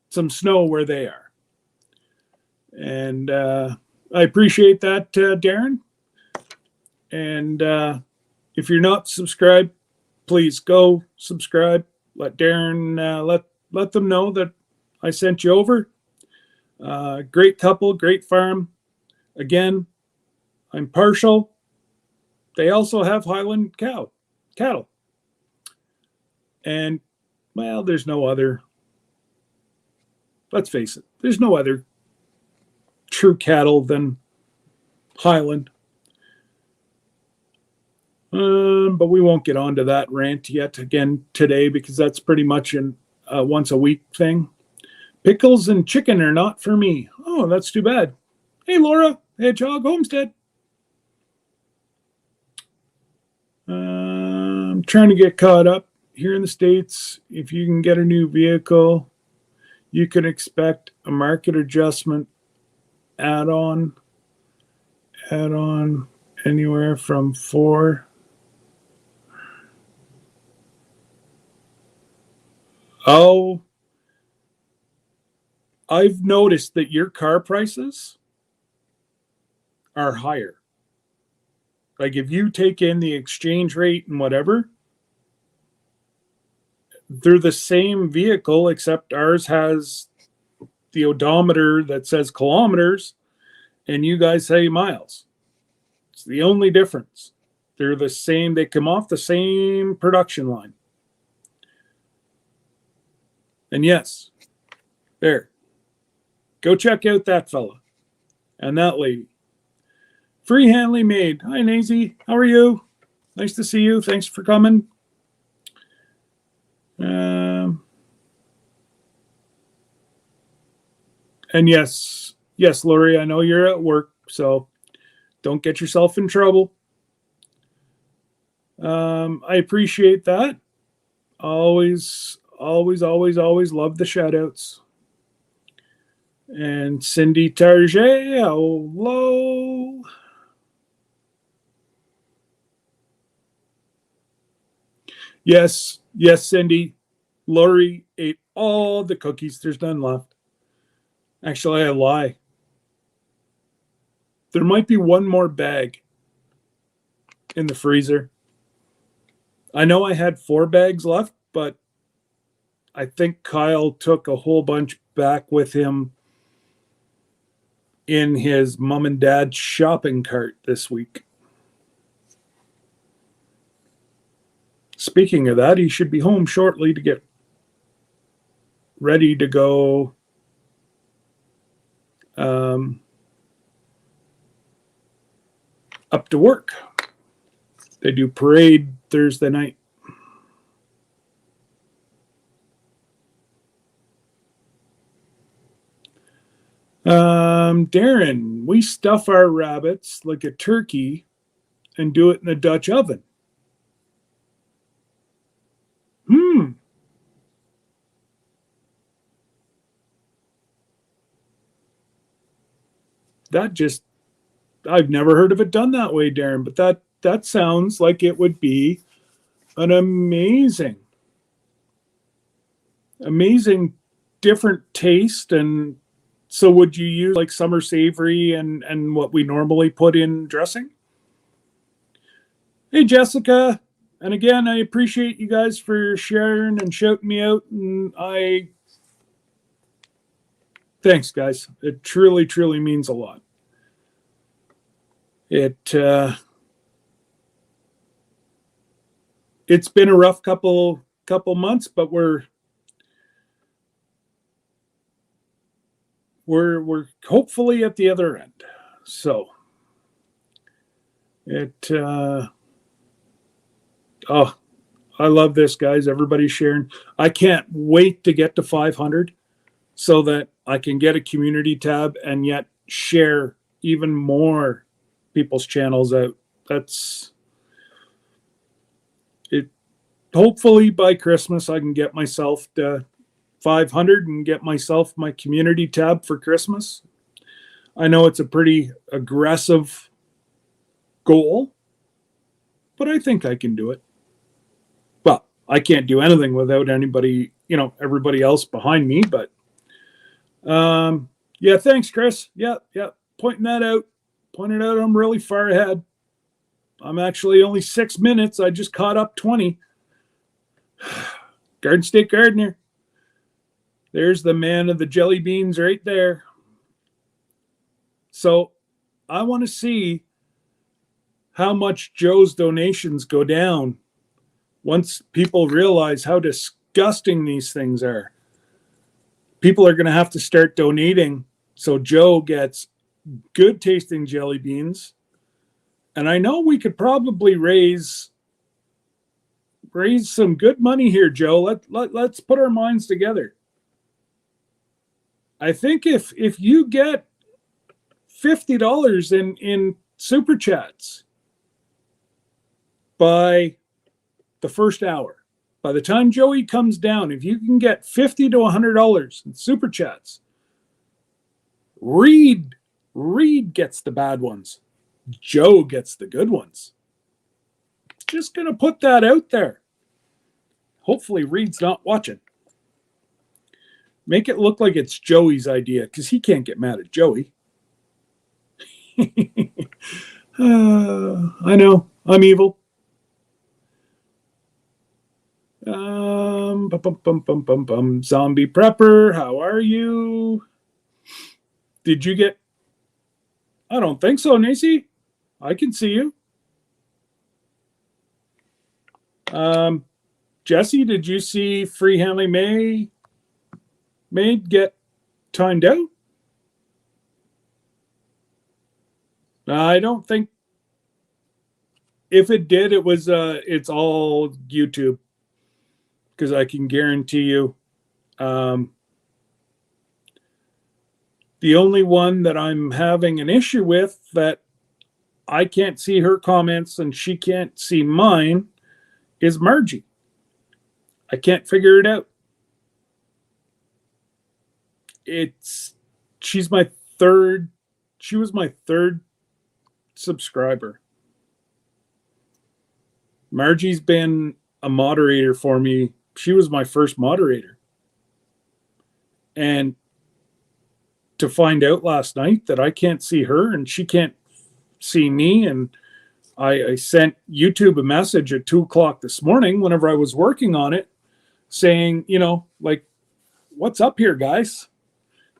some snow where they are. And I appreciate that, Darren. And if you're not subscribed, please go subscribe. Let Darren let them know that I sent you over. Great couple, great farm. Again, I'm partial. They also have Highland cattle. And, well, there's no other, let's face it, there's no other true cattle than Highland. But we won't get onto that rant yet again today because that's pretty much a once a week thing. Pickles and chicken are not for me. Oh, that's too bad. Hey, Laura, Hedgehog Homestead. I'm trying to get caught up here in the States. If you can get a new vehicle, you can expect a market adjustment add-on anywhere from 4. Oh, I've noticed that your car prices are higher. Like if you take in the exchange rate and whatever, they're the same vehicle, except ours has the odometer that says kilometers and you guys say miles. It's the only difference. They're the same. They come off the same production line. And yes, there. Go check out that fella and that lady. Freehandly made. Hi, Nazy. How are you? Nice to see you. Thanks for coming. And yes, Lori, I know you're at work, so don't get yourself in trouble. I appreciate that. Always love the shout outs. And Cindy Target, hello. Yes, Cindy. Lori ate all the cookies. There's none left. Actually, I lie. There might be one more bag in the freezer. I know I had 4 bags left, but I think Kyle took a whole bunch back with him in his mom and dad's shopping cart this week. Speaking of that, he should be home shortly to get ready to go up to work. They do parade Thursday night. Darren, we stuff our rabbits like a turkey and do it in a Dutch oven. That just, I've never heard of it done that way, Darren, but that sounds like it would be an amazing different taste. And so would you use like summer savory and what we normally put in dressing? Hey, Jessica. And again, I appreciate you guys for sharing and shouting me out. And thanks, guys. It truly, truly means a lot. It's been a rough couple months, but we're hopefully at the other end. So I love this, guys. Everybody's sharing. I can't wait to get to 500 so that I can get a community tab and yet share even more people's channels out. That's it. Hopefully by Christmas I can get myself to 500 and get myself my community tab for Christmas. I know it's a pretty aggressive goal, but I think I can do it. Well, I can't do anything without anybody, everybody else behind me, but yeah, thanks, Chris. Yeah. Pointing out I'm really far ahead. I'm actually only 6 minutes. I just caught up 20. Garden State Gardener. There's the man of the jelly beans right there. So I want to see how much Joe's donations go down once people realize how disgusting these things are. People are going to have to start donating so Joe gets good tasting jelly beans. And I know we could probably raise some good money here, Joe. Let's put our minds together. I think if you get $50 in super chats by the first hour, by the time Joey comes down, if you can get $50 to $100 in super chats, Reed gets the bad ones. Joe gets the good ones. Just going to put that out there. Hopefully Reed's not watching. Make it look like it's Joey's idea, because he can't get mad at Joey. I know. I'm evil. Zombie Prepper, how are you? Did you get... I don't think so, Nacy. I can see you. Jesse, did you see Free Hanley Maid get timed out? I don't think. If it did, it was it's all YouTube, because I can guarantee you the only one that I'm having an issue with, that I can't see her comments and she can't see mine, is Margie. I can't figure it out. She was my third subscriber. Margie's been a moderator for me. She was my first moderator. And to find out last night that I can't see her and she can't see me, and I sent YouTube a message at 2:00 this morning whenever I was working on it saying, like, what's up here, guys?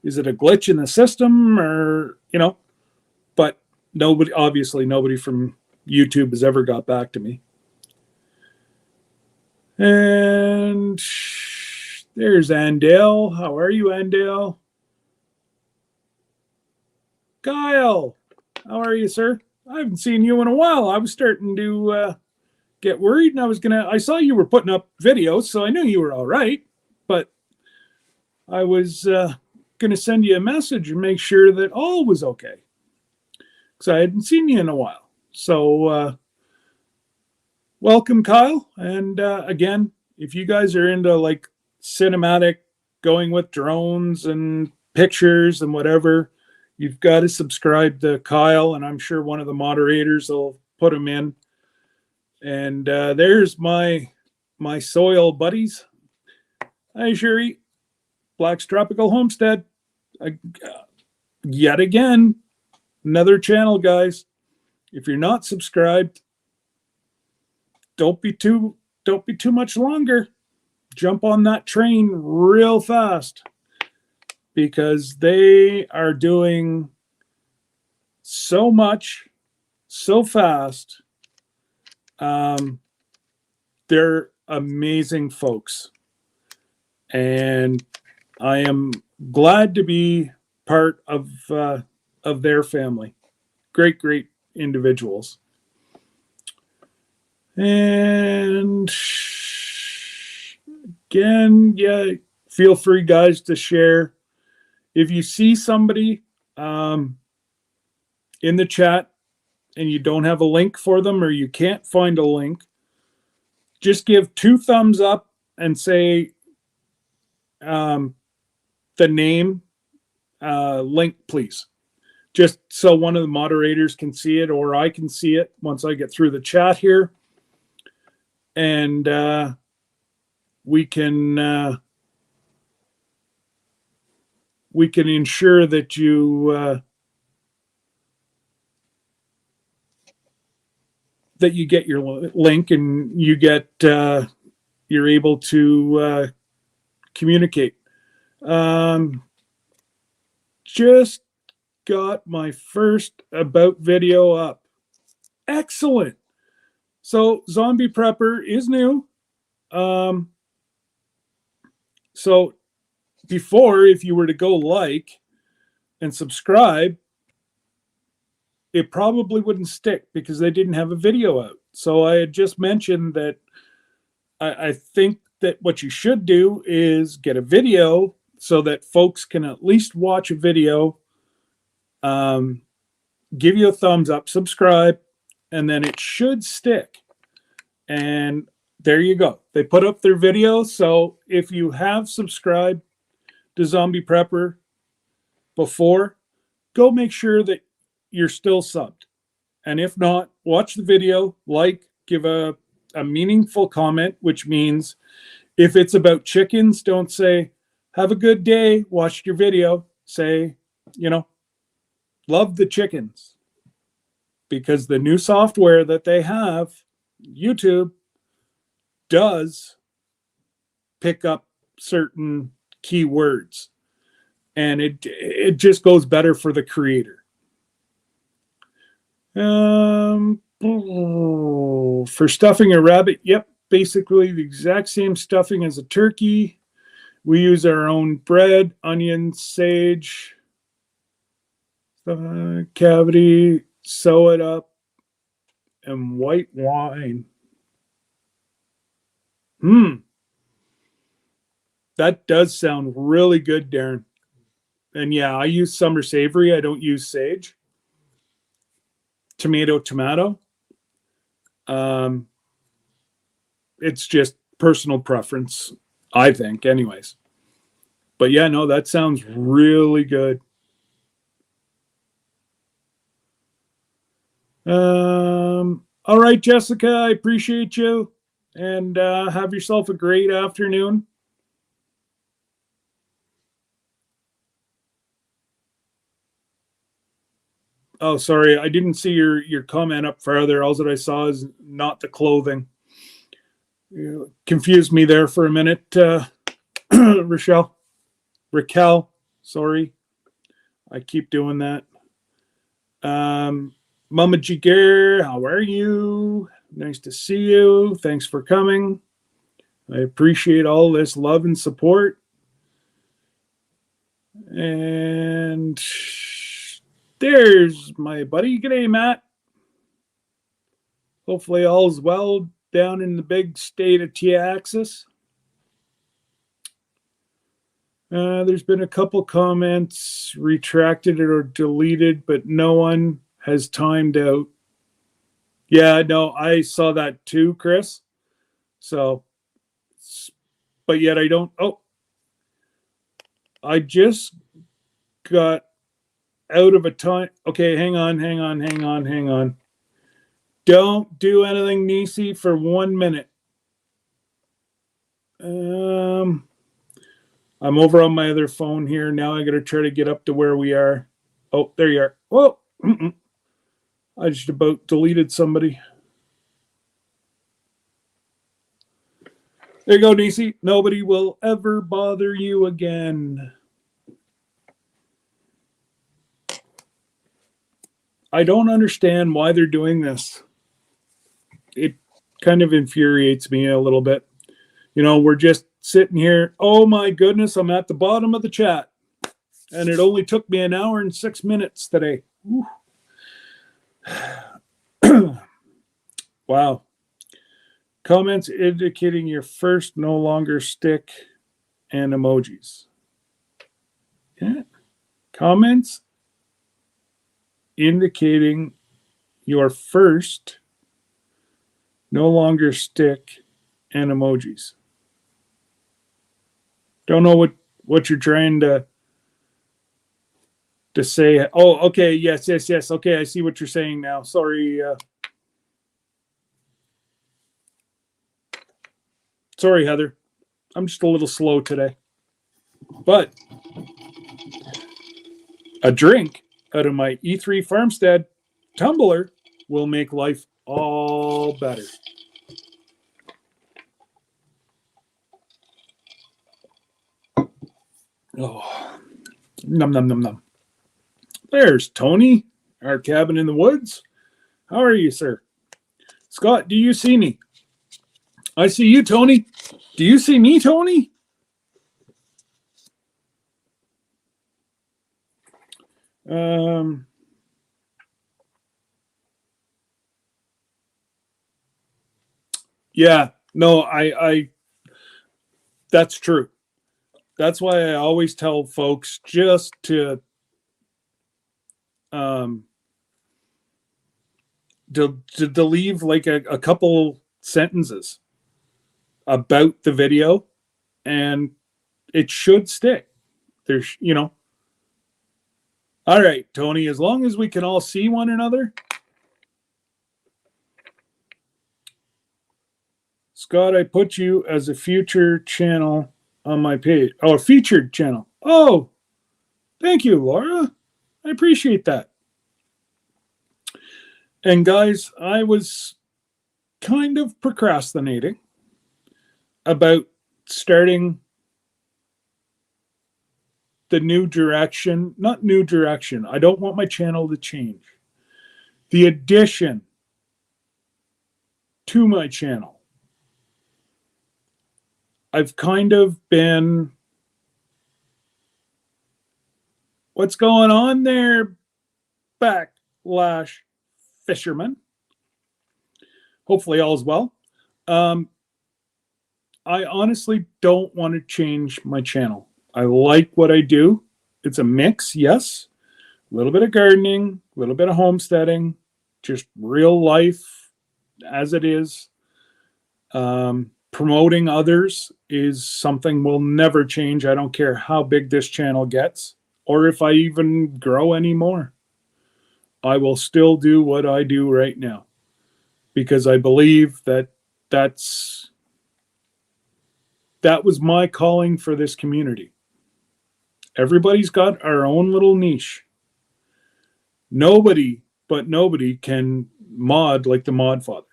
Is it a glitch in the system or, but nobody from YouTube has ever got back to me. And there's Andale. How are you, Andale? Kyle, how are you, sir? I haven't seen you in a while. I was starting to get worried, and I saw you were putting up videos, so I knew you were all right, but I was going to send you a message and make sure that all was okay, because I hadn't seen you in a while. So welcome, Kyle. And again, if you guys are into like cinematic, going with drones and pictures and whatever, you've got to subscribe to Kyle, and I'm sure one of the moderators will put him in. And there's my soil buddies. Hi, Sherry. Black's Tropical Homestead. Yet again, another channel, guys. If you're not subscribed, don't be too much longer. Jump on that train real fast, because they are doing so much so fast. They're amazing folks, and I am glad to be part of their family. Great individuals. And again, yeah, feel free, guys, to share. If you see somebody in the chat and you don't have a link for them, or you can't find a link, just give 2 thumbs up and say the name link, please. Just so one of the moderators can see it, or I can see it once I get through the chat here. And we can ensure that you get your link, and you get you're able to communicate. Just got my first about video up. Excellent. So Zombie Prepper is new. So before, if you were to go like and subscribe, it probably wouldn't stick because they didn't have a video out. So I had just mentioned that I think that what you should do is get a video so that folks can at least watch a video, give you a thumbs up, subscribe, and then it should stick. And there you go. They put up their video. So if you have subscribed to Zombie Prepper before, go make sure that you're still subbed. And if not, watch the video, give a meaningful comment, which means if it's about chickens, don't say, have a good day, watched your video. Say, love the chickens. Because the new software that they have, YouTube, does pick up certain keywords. And it just goes better for the creator. For stuffing a rabbit, yep, basically the exact same stuffing as a turkey. We use our own bread, onion, sage, cavity, sew it up, and white wine. That does sound really good, Darren. And yeah, I use summer savory. I don't use sage. Tomato. It's just personal preference, I think, anyways. But yeah, no, that sounds really good. All right, Jessica, I appreciate you. and have yourself a great afternoon. Oh, sorry, I didn't see your comment up further. All that I saw is not the clothing. You confused me there for a minute, Raquel. Sorry, I keep doing that. Mama Jigger, how are you? Nice to see you. Thanks for coming. I appreciate all this love and support. And there's my buddy. G'day, Matt. Hopefully all's well down in the big state of Texas. There's been a couple comments retracted or deleted, but no one has timed out. Yeah, no, I saw that too, Chris. So, but yet I don't. Oh, I just got out of a time. Okay, hang on. Don't do anything, Nisi, for 1 minute. I'm over on my other phone here. Now I got to try to get up to where we are. Oh, there you are. Whoa. I just about deleted somebody. There you go, Nisi. Nobody will ever bother you again. I don't understand why they're doing this. It kind of infuriates me a little bit. You know, we're just sitting here. Oh my goodness, I'm at the bottom of the chat. And it only took me 1 hour and 6 minutes today. Wow. Comments indicating your first no longer stick and emojis. Yeah. Comments indicating your first no longer stick and emojis. Don't know what you're trying to say. Oh, okay. Yes. Okay, I see what you're saying now. Sorry. Sorry, Heather. I'm just a little slow today. But a drink out of my E3 Farmstead tumbler will make life all better. Oh, nom. There's Tony, our cabin in the woods. How are you, sir? Scott, do you see me? I see you, Tony. Do you see me, Tony? Yeah, no, I that's true. That's why I always tell folks just to leave like a couple sentences about the video, and it should stick. There's, all right, Tony, as long as we can all see one another. Scott, I put you as a future channel on my page. Oh, a featured channel. Oh, thank you, Laura. I appreciate that. And guys, I was kind of procrastinating about starting the new direction. Not new direction. I don't want my channel to change. The addition to my channel. I've kind of been, what's going on there, Backlash Fisherman? Hopefully all's well. I honestly don't want to change my channel. I like what I do. It's a mix, yes. A little bit of gardening, a little bit of homesteading, just real life as it is. Promoting others is something will never change. I don't care how big this channel gets or if I even grow anymore. I will still do what I do right now because I believe that that was my calling for this community. Everybody's got our own little niche. Nobody can mod like the mod father.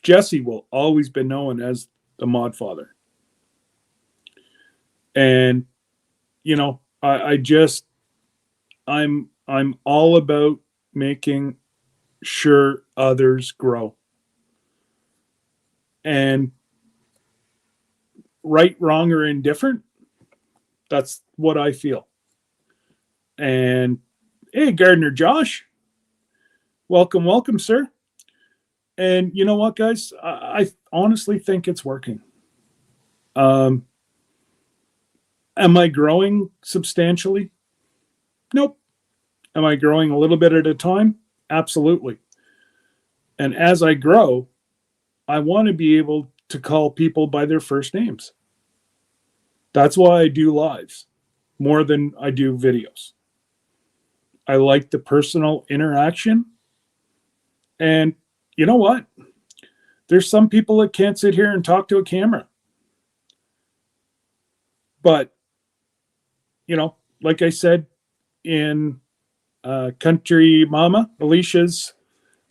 Jesse will always be known as the mod father. And, you know, I'm all about making sure others grow. And right, wrong, or indifferent, that's what I feel. And hey, Gardener Josh, welcome, sir. And you know what, guys? I honestly think it's working. Am I growing substantially? Nope. Am I growing a little bit at a time? Absolutely. And as I grow, I want to be able to call people by their first names. That's why I do lives more than I do videos. I like the personal interaction. And you know what? There's some people that can't sit here and talk to a camera. But, you know, like I said in Country Mama, Alicia's,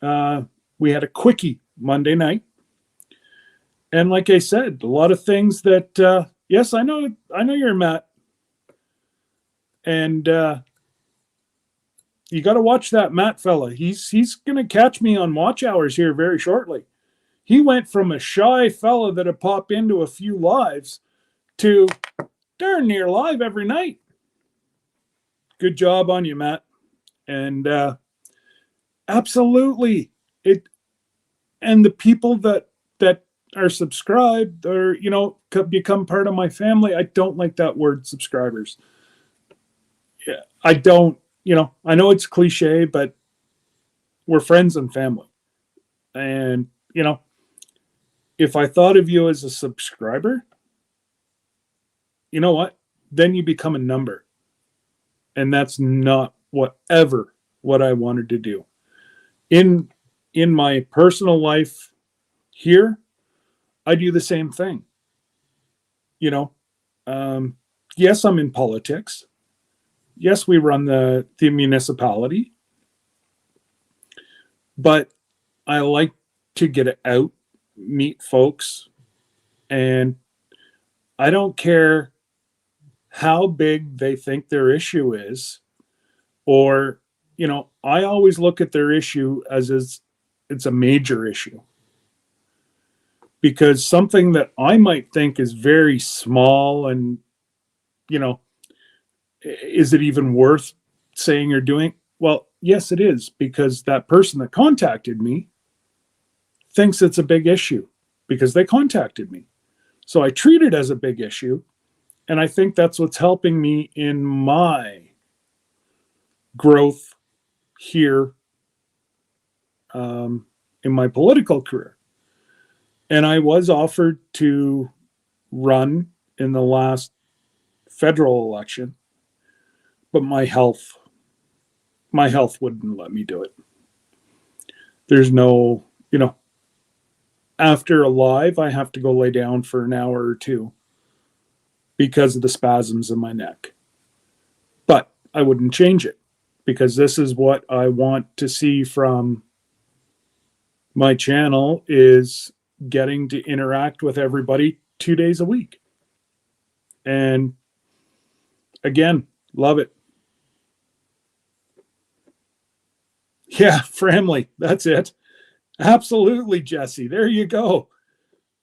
we had a quickie Monday night. And like I said, a lot of things that, yes, I know you're Matt. And you got to watch that Matt fella. He's going to catch me on watch hours here very shortly. He went from a shy fella that had popped into a few lives to darn near live every night. Good job on you, Matt. And absolutely, and the people that are subscribed or, you know, become part of my family. I don't like that word subscribers. Yeah, I don't, you know, I know it's cliche, but we're friends and family. And, you know, if I thought of you as a subscriber, you know what? Then you become a number. And that's not what I wanted to do. In my personal life here, I do the same thing. You know, yes, I'm in politics. Yes, we run the municipality. But I like to get it out, meet folks, and I don't care how big they think their issue is, or, you know, I always look at their issue as it's a major issue. Because something that I might think is very small and, you know, is it even worth saying or doing? Well, yes, it is, because that person that contacted me thinks it's a big issue because they contacted me. So I treat it as a big issue. And I think that's what's helping me in my growth here in my political career. And I was offered to run in the last federal election, but my health wouldn't let me do it. There's no, you know, after a live, I have to go lay down for an hour or two because of the spasms in my neck. But I wouldn't change it because this is what I want to see from my channel, is getting to interact with everybody 2 days a week. And again, love it. Yeah, family. That's it. Absolutely, Jesse. There you go.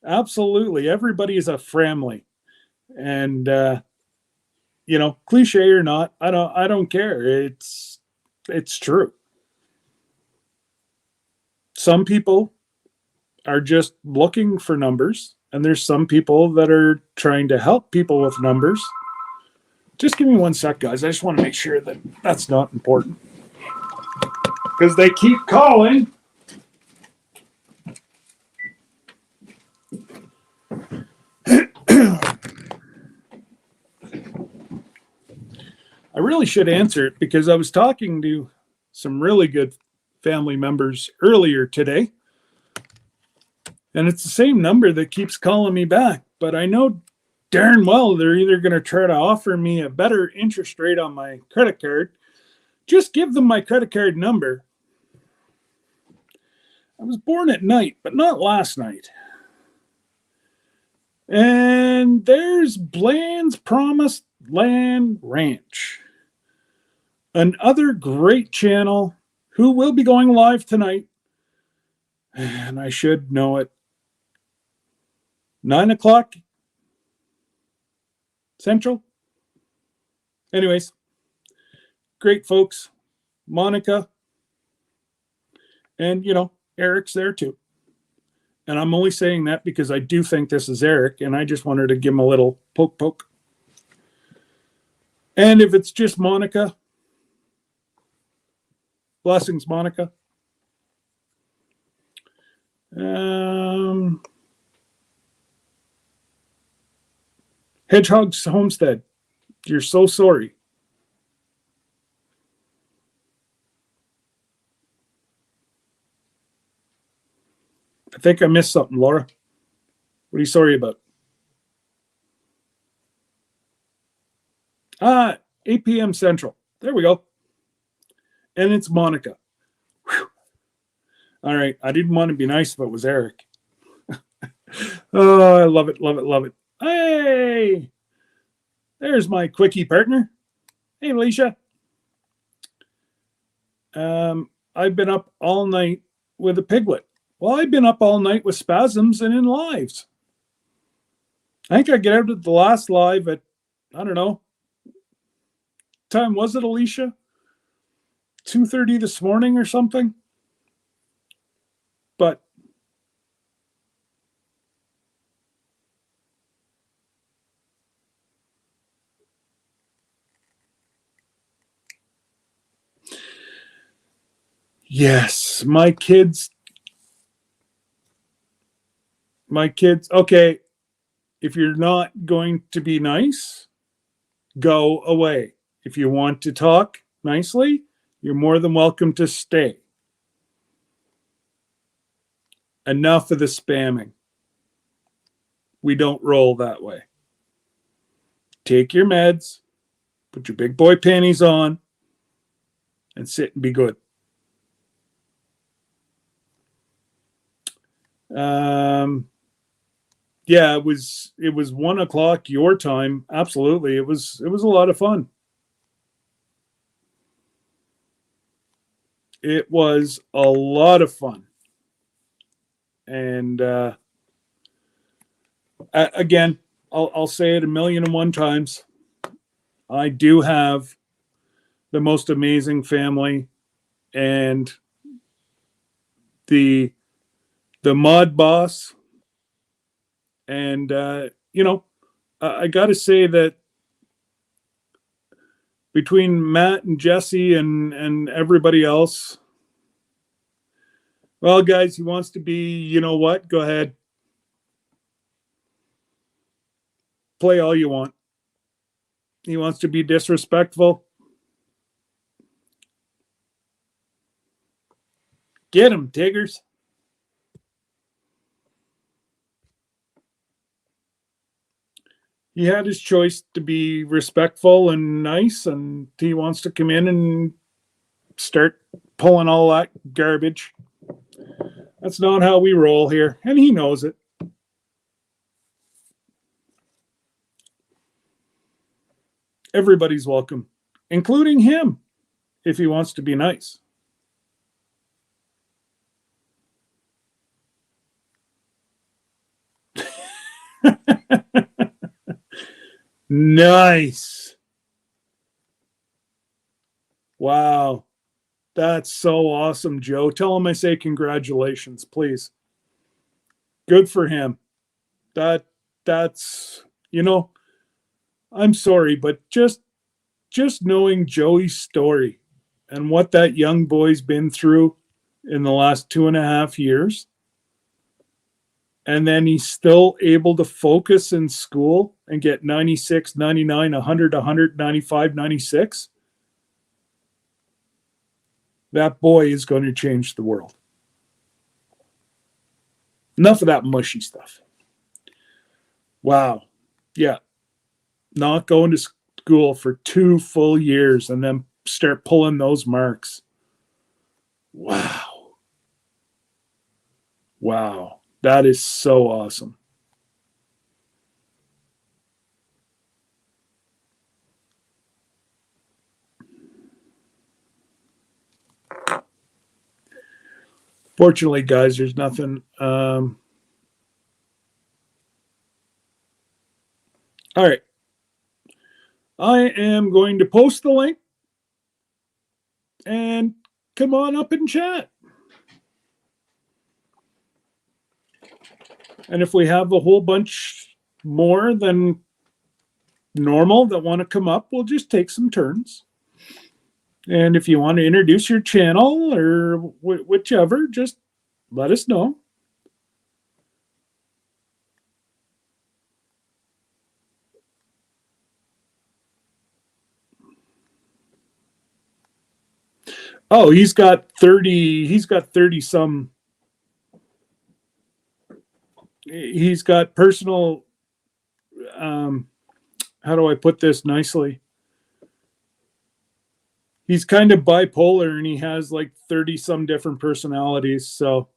Absolutely. Everybody is a family. And you know, cliche or not, I don't care. It's true. Some people are just looking for numbers, and there's some people that are trying to help people with numbers. Just give me 1 sec, guys. I just want to make sure that that's not important, because they keep calling. I really should answer it because I was talking to some really good family members earlier today. And it's the same number that keeps calling me back. But I know darn well they're either going to try to offer me a better interest rate on my credit card. Just give them my credit card number. I was born at night, but not last night. And there's Bland's Promised Land Ranch, another great channel who will be going live tonight. And I should know it. 9 o'clock Central. Anyways, great folks. Monica. And, Eric's there too. And I'm only saying that because I do think this is Eric, and I just wanted to give him a little poke. And if it's just Monica, blessings, Monica. Hedgehog's Homestead, you're so sorry. I think I missed something, Laura. What are you sorry about? 8 p.m. Central. There we go. And it's Monica. Whew. All right. I didn't want to be nice if it was Eric. Oh, I love it, love it, love it. Hey, there's my quickie partner. Hey, Alicia. I've been up all night with a piglet. Well, I've been up all night with spasms and in lives. I think I get out of the last live at, I don't know, time was it, Alicia? 2:30 this morning or something? But yes, my kids, okay, if you're not going to be nice, go away. If you want to talk nicely, you're more than welcome to stay. Enough of the spamming. We don't roll that way. Take your meds, put your big boy panties on, and sit and be good. Yeah, it was 1 o'clock your time. Absolutely. It was a lot of fun. It was a lot of fun. And again, I'll say it 1,000,001 times. I do have the most amazing family, and the mod boss. And, I got to say that between Matt and Jesse and everybody else, well, guys, he wants to be, you know what? Go ahead. Play all you want. He wants to be disrespectful. Get him, Tiggers. He had his choice to be respectful and nice, and he wants to come in and start pulling all that garbage. That's not how we roll here, and he knows it. Everybody's welcome, including him, if he wants to be nice. Nice. Wow. That's so awesome, Joe. Tell him I say congratulations, please. Good for him. That's, I'm sorry, but just knowing Joey's story and what that young boy's been through in the last 2.5 years, and then he's still able to focus in school and get 96, 99, 100, 195, 96. That boy is going to change the world. Enough of that mushy stuff. Wow. Yeah. Not going to school for 2 full years and then start pulling those marks. Wow. Wow. That is so awesome. Fortunately, guys, there's nothing. All right. I am going to post the link and come on up and chat. And if we have a whole bunch more than normal that want to come up, we'll just take some turns. And if you want to introduce your channel or whichever, just let us know. Oh, he's got 30 some. He's got personal, how do I put this nicely? He's kind of bipolar and he has like 30 some different personalities. So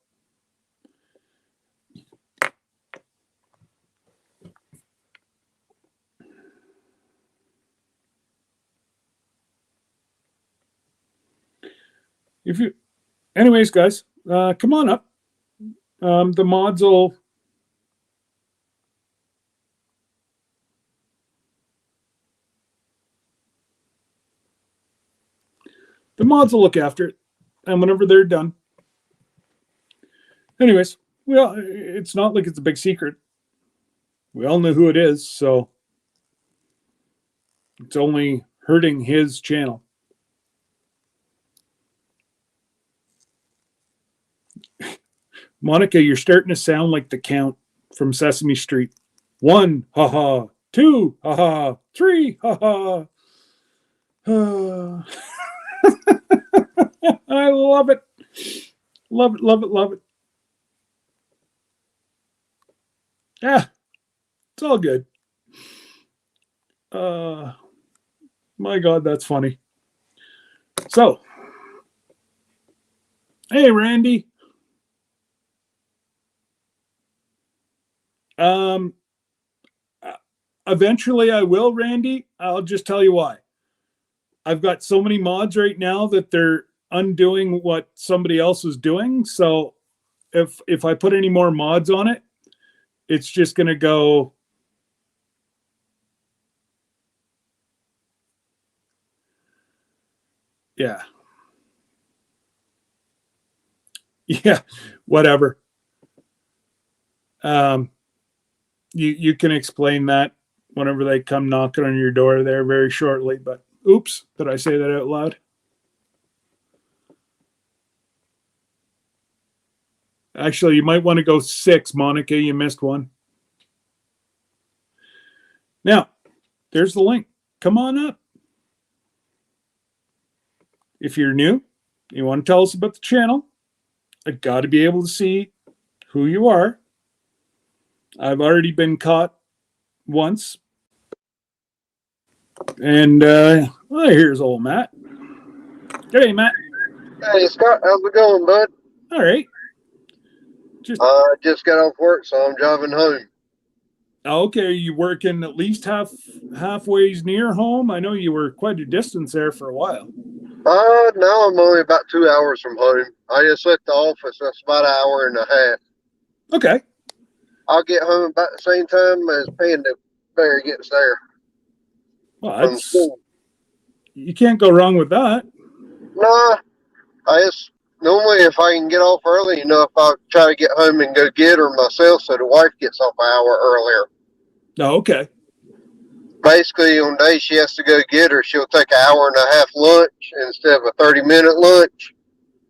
anyways, guys, come on up. The mods will look after it, and whenever they're done. Anyways, well, it's not like it's a big secret. We all know who it is, so it's only hurting his channel. Monica, you're starting to sound like the Count from Sesame Street. 1, haha. 2, haha. 3, haha. I love it. Love it, love it, love it. Yeah, it's all good. My God, that's funny. So, hey, Randy. Eventually I will, Randy. I'll just tell you why. I've got so many mods right now that they're undoing what somebody else is doing. So if I put any more mods on it, it's just going to go. Yeah. Yeah. Whatever. You can explain that whenever they come knocking on your door there very shortly. But oops, did I say that out loud? Actually, you might want to go 6, Monica. You missed one. Now, there's the link. Come on up. If you're new, you want to tell us about the channel, I got to be able to see who you are. I've already been caught once. And here's old Matt. Hey, Matt. Hey, Scott, how's it going, bud? All right. Just got off work, so I'm driving home. Okay, are you working at least halfway near home? I know you were quite a distance there for a while. Now I'm only about 2 hours from home. I just left the office. That's about an hour and a half. Okay. I'll get home about the same time as Panda Bear gets there. Well, that's school. You can't go wrong with that. Nah, normally if I can get off early, if I'll try to get home and go get her myself so the wife gets off an hour earlier. Oh, okay. Basically, on days she has to go get her, she'll take an hour and a half lunch instead of a 30-minute lunch,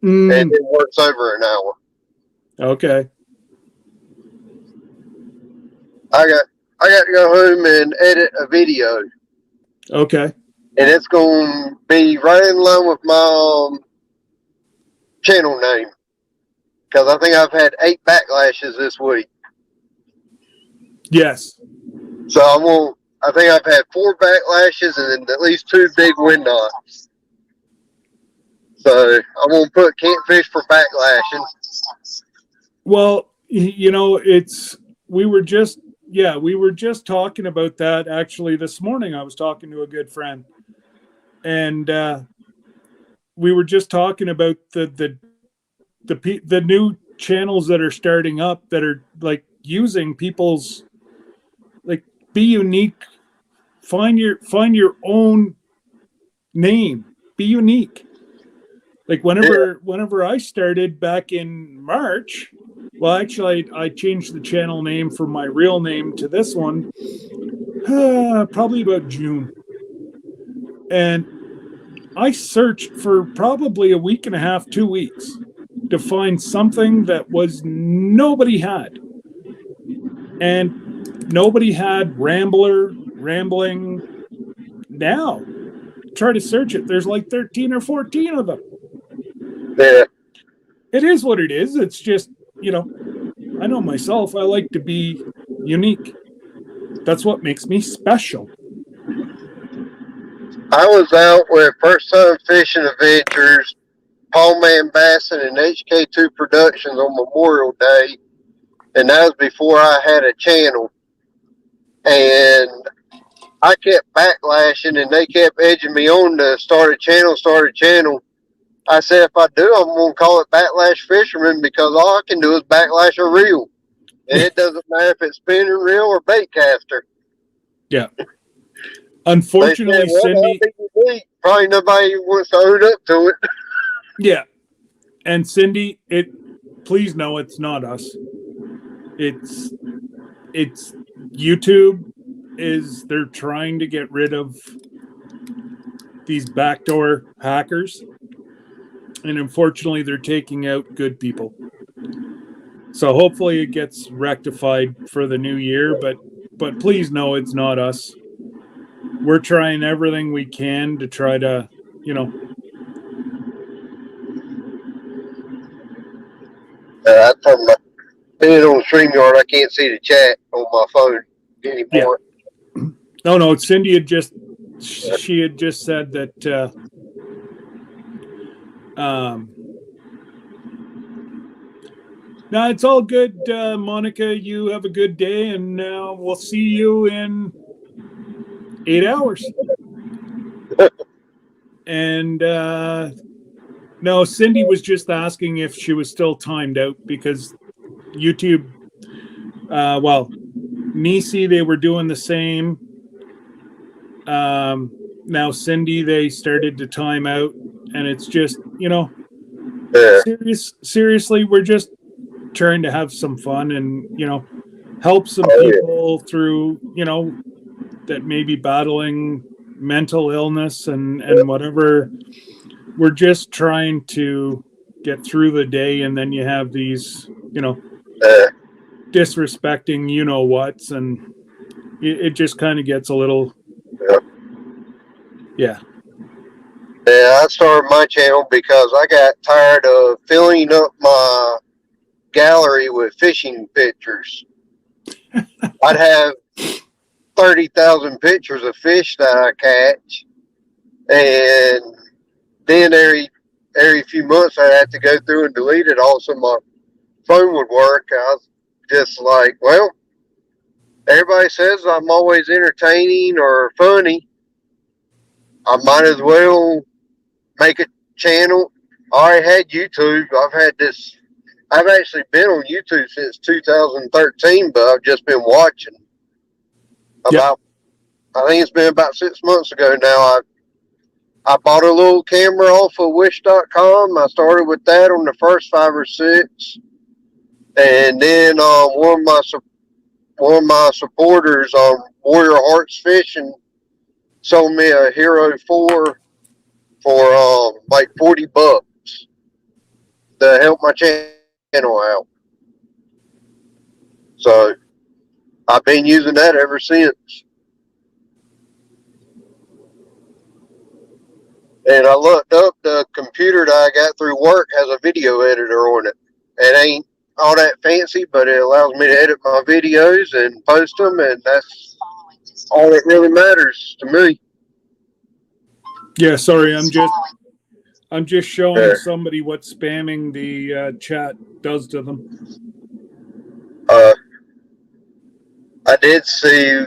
and it works over an hour. Okay. I got to go home and edit a video. Okay. And it's going to be right in line with my channel name. because I think I've had 8 backlashes this week. Yes. So I think I've had 4 backlashes and then at least 2 big wind knocks. So I'm going to put can't fish for backlashing. Well, we were just talking about that actually this morning. I was talking to a good friend, and we were just talking about the new channels that are starting up that are like using people's, like, be unique, find your own name, be unique. Like whenever I started back in March, well, actually, I changed the channel name from my real name to this one probably about June. And I searched for probably a week and a half, 2 weeks to find something that nobody had. And nobody had rambling. Now, try to search it. There's like 13 or 14 of them. Yeah. It is what it is. It's just, I know myself, I like to be unique. That's what makes me special. I was out with First Time Fishing Adventures, Paul Man Basson, and HK2 Productions on Memorial Day, and that was before I had a channel. And I kept backlashing, and they kept edging me on to start a channel. I said, if I do, I'm going to call it Backlash Fisherman, because all I can do is backlash a reel. And it doesn't matter if it's spinning reel or bait caster. Yeah. Unfortunately, said, Cindy. Probably nobody wants to own up to it. Yeah. And Cindy, please know it's not us. It's YouTube they're trying to get rid of these backdoor hackers. And unfortunately, they're taking out good people. So hopefully it gets rectified for the new year, but please know it's not us. We're trying everything we can to try to, From being on StreamYard, I can't see the chat on my phone anymore. Yeah. No, Cindy had just said that no, it's all good, Monica. You have a good day, and we'll see you in 8 hours. And no, Cindy was just asking if she was still timed out, because YouTube, Nisi, they were doing the same. Now Cindy, they started to time out, and it's just, seriously, we're just trying to have some fun and, help some people through, that may be battling mental illness and whatever. We're just trying to get through the day, and then you have these, disrespecting whats, and it just kind of gets a little. Yeah. I started my channel because I got tired of filling up my gallery with fishing pictures. I'd have 30,000 pictures of fish that I catch, and then every few months I'd have to go through and delete it all so my phone would work. I was just like, well, everybody says I'm always entertaining or funny. I might as well make a channel. I already had YouTube. I've actually been on YouTube since 2013, but I've just been watching. I think it's been about 6 months ago now. I bought a little camera off of wish.com. I started with that on the first 5 or 6. And then one of my supporters on Warrior Hearts Fishing sold me a Hero 4 for like $40 to help my channel out. So I've been using that ever since. And I looked up, the computer that I got through work has a video editor on it. It ain't all that fancy, but it allows me to edit my videos and post them, and that's all that really matters to me. Yeah, sorry, I'm just showing Yeah. somebody what spamming the chat does to them. I did see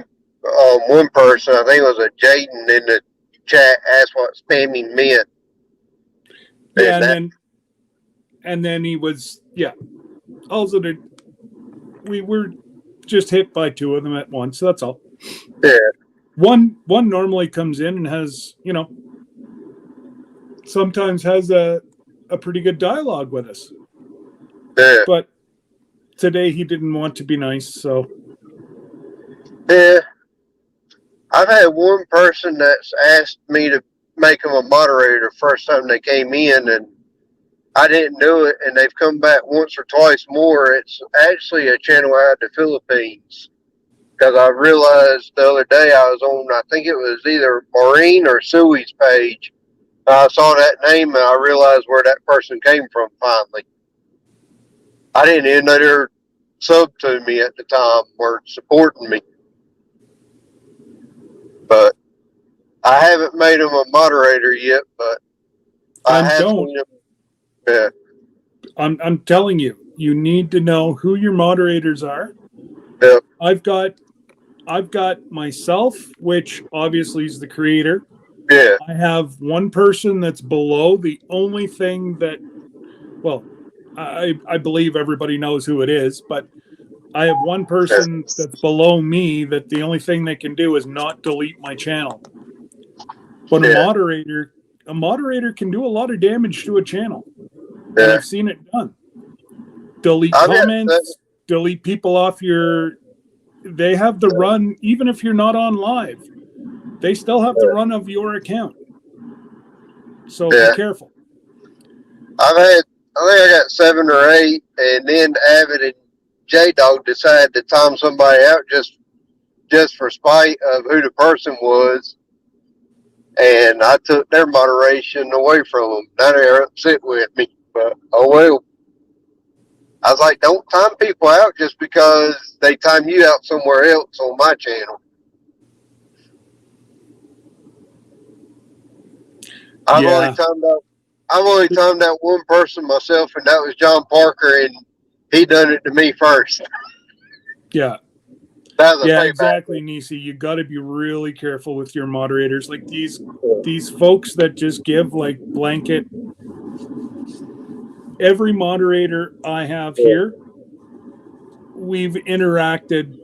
one person, I think it was a Jaden in the chat, asked what spamming meant. Yeah, and then he was, yeah. Also, we were just hit by two of them at once. So that's all. Yeah. One normally comes in and has, you know, sometimes has a pretty good dialogue with us. Yeah. But today he didn't want to be nice, so. Yeah. I've had one person that's asked me to make them a moderator the first time they came in, and I didn't do it, and they've come back once or twice more. It's actually a channel out of the Philippines. Because I realized the other day I was on, I think it was either Maureen or Suey's page. I saw that name and I realized where that person came from finally. I didn't even know they were sub to me at the time or supporting me. But I haven't made them a moderator yet, but I have seen them. Yeah. I'm telling you, you need to know who your moderators are. Yeah. I've got myself, which obviously is the creator. Yeah. I have one person that's below. The only thing that, well, I believe everybody knows who it is, but I have one person that's below me that the only thing they can do is not delete my channel. But Yeah. a moderator can do a lot of damage to a channel. Yeah. And I've seen it done. Delete comments, delete people off your, they have the run, even if you're not on live, they still have the run of your account. So be careful. I think I got 7 or 8, and then Avid and J-Dog decided to time somebody out just for spite of who the person was, and I took their moderation away from them. Now they're upset with me, but oh well. I was like, don't time people out just because they time you out somewhere else on my channel. I've only timed out one person myself, and that was John Parker, and he done it to me first. Yeah. Yeah, exactly, Nisi. You got to be really careful with your moderators. Like these folks that just give like blanket. Every moderator I have here, we've interacted.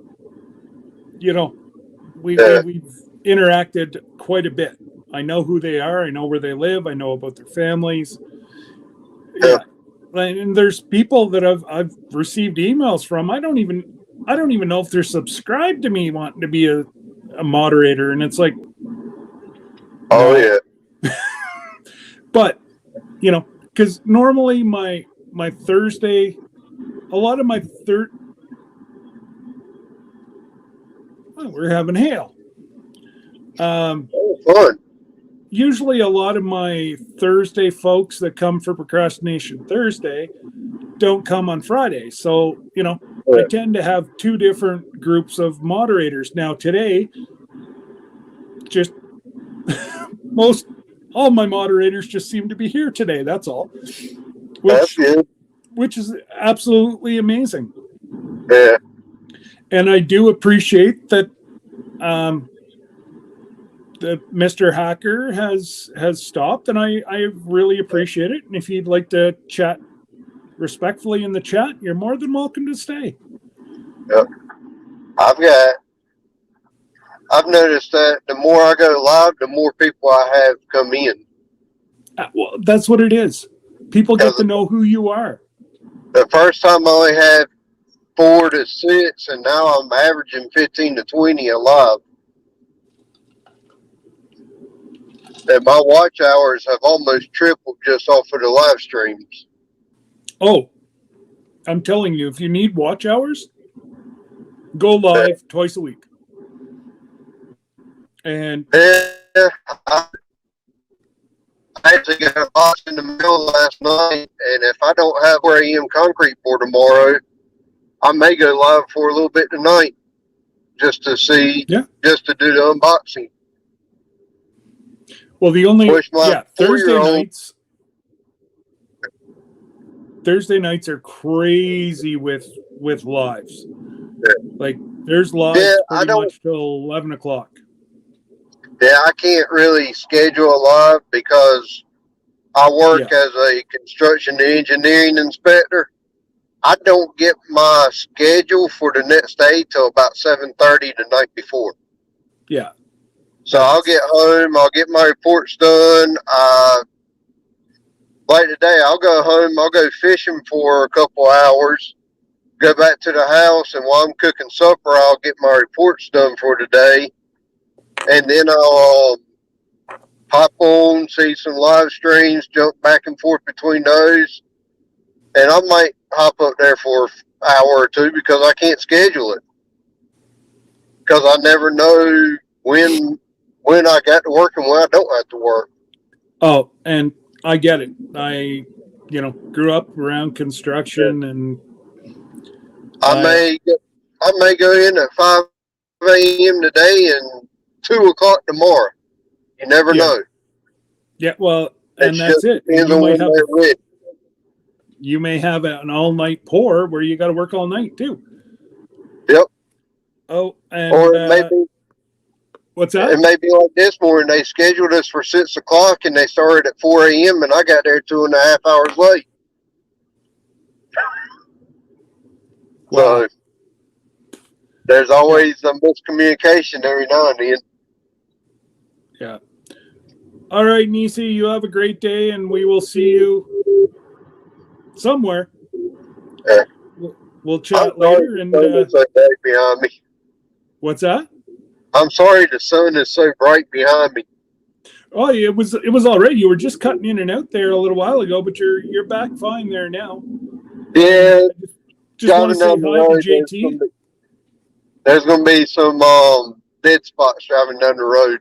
You know, we've interacted quite a bit. I know who they are. I know where they live. I know about their families. Yeah, and there's people that I've received emails from. I don't even know if they're subscribed to me wanting to be a moderator, and it's like, oh no. Yeah. But you know, because normally my Thursday, a lot of my we're having hail. Fun. Usually, a lot of my Thursday folks that come for Procrastination Thursday don't come on Friday, so you know. I tend to have two different groups of moderators. Now today, just all my moderators just seem to be here today. That's all. That's good. Which is absolutely amazing. Yeah. And I do appreciate that the Mr. Hacker has stopped, and I really appreciate it. And if you'd like to chat respectfully in the chat, you're more than welcome to stay. Yep. I've noticed that the more I go live, the more people I have come in. Well, that's what it is. People get to know who you are. The first time I only had 4 to 6, and now I'm averaging 15 to 20 alive. And my watch hours have almost tripled just off of the live streams. Oh, I'm telling you, if you need watch hours, go live twice a week. And I I actually got a box in the mail last night, and if I don't have 4 a.m. concrete for tomorrow, I may go live for a little bit tonight just to see, just to do the unboxing. Well, Thursday nights are crazy with lives. Yeah. Like there's lives pretty much till 11 o'clock. Yeah, I can't really schedule a live because I work as a construction engineering inspector. I don't get my schedule for the next day till about 7:30 the night before. Yeah. So I'll get home, I'll get my reports done. Like today, I'll go home, I'll go fishing for a couple hours, go back to the house, and while I'm cooking supper, I'll get my reports done for today. And then I'll hop on, see some live streams, jump back and forth between those. And I might hop up there for an hour or two because I can't schedule it. Because I never know when I got to work and when I don't have to work. Oh, and I get it. I grew up around construction, and I may go in at 5 a.m. today and 2 o'clock tomorrow. You never know. Yeah, well, and that's it. And you may have an all-night pour where you got to work all night too. Yep. Oh, and or it may be, what's that? It may be like this morning. They scheduled us for 6 o'clock and they started at 4 a.m. and I got there 2.5 hours late. Wow. So there's always some miscommunication every now and then. Yeah. All right, Nisi, you have a great day, and we will see you somewhere. Yeah. We'll chat later. And so bright behind me. What's that? I'm sorry, the sun is so bright behind me. Oh, it was all right. You were just cutting in and out there a little while ago, but you're back fine there now. Yeah. Just want to say hi to JT. There's going to be some dead spots driving down the road.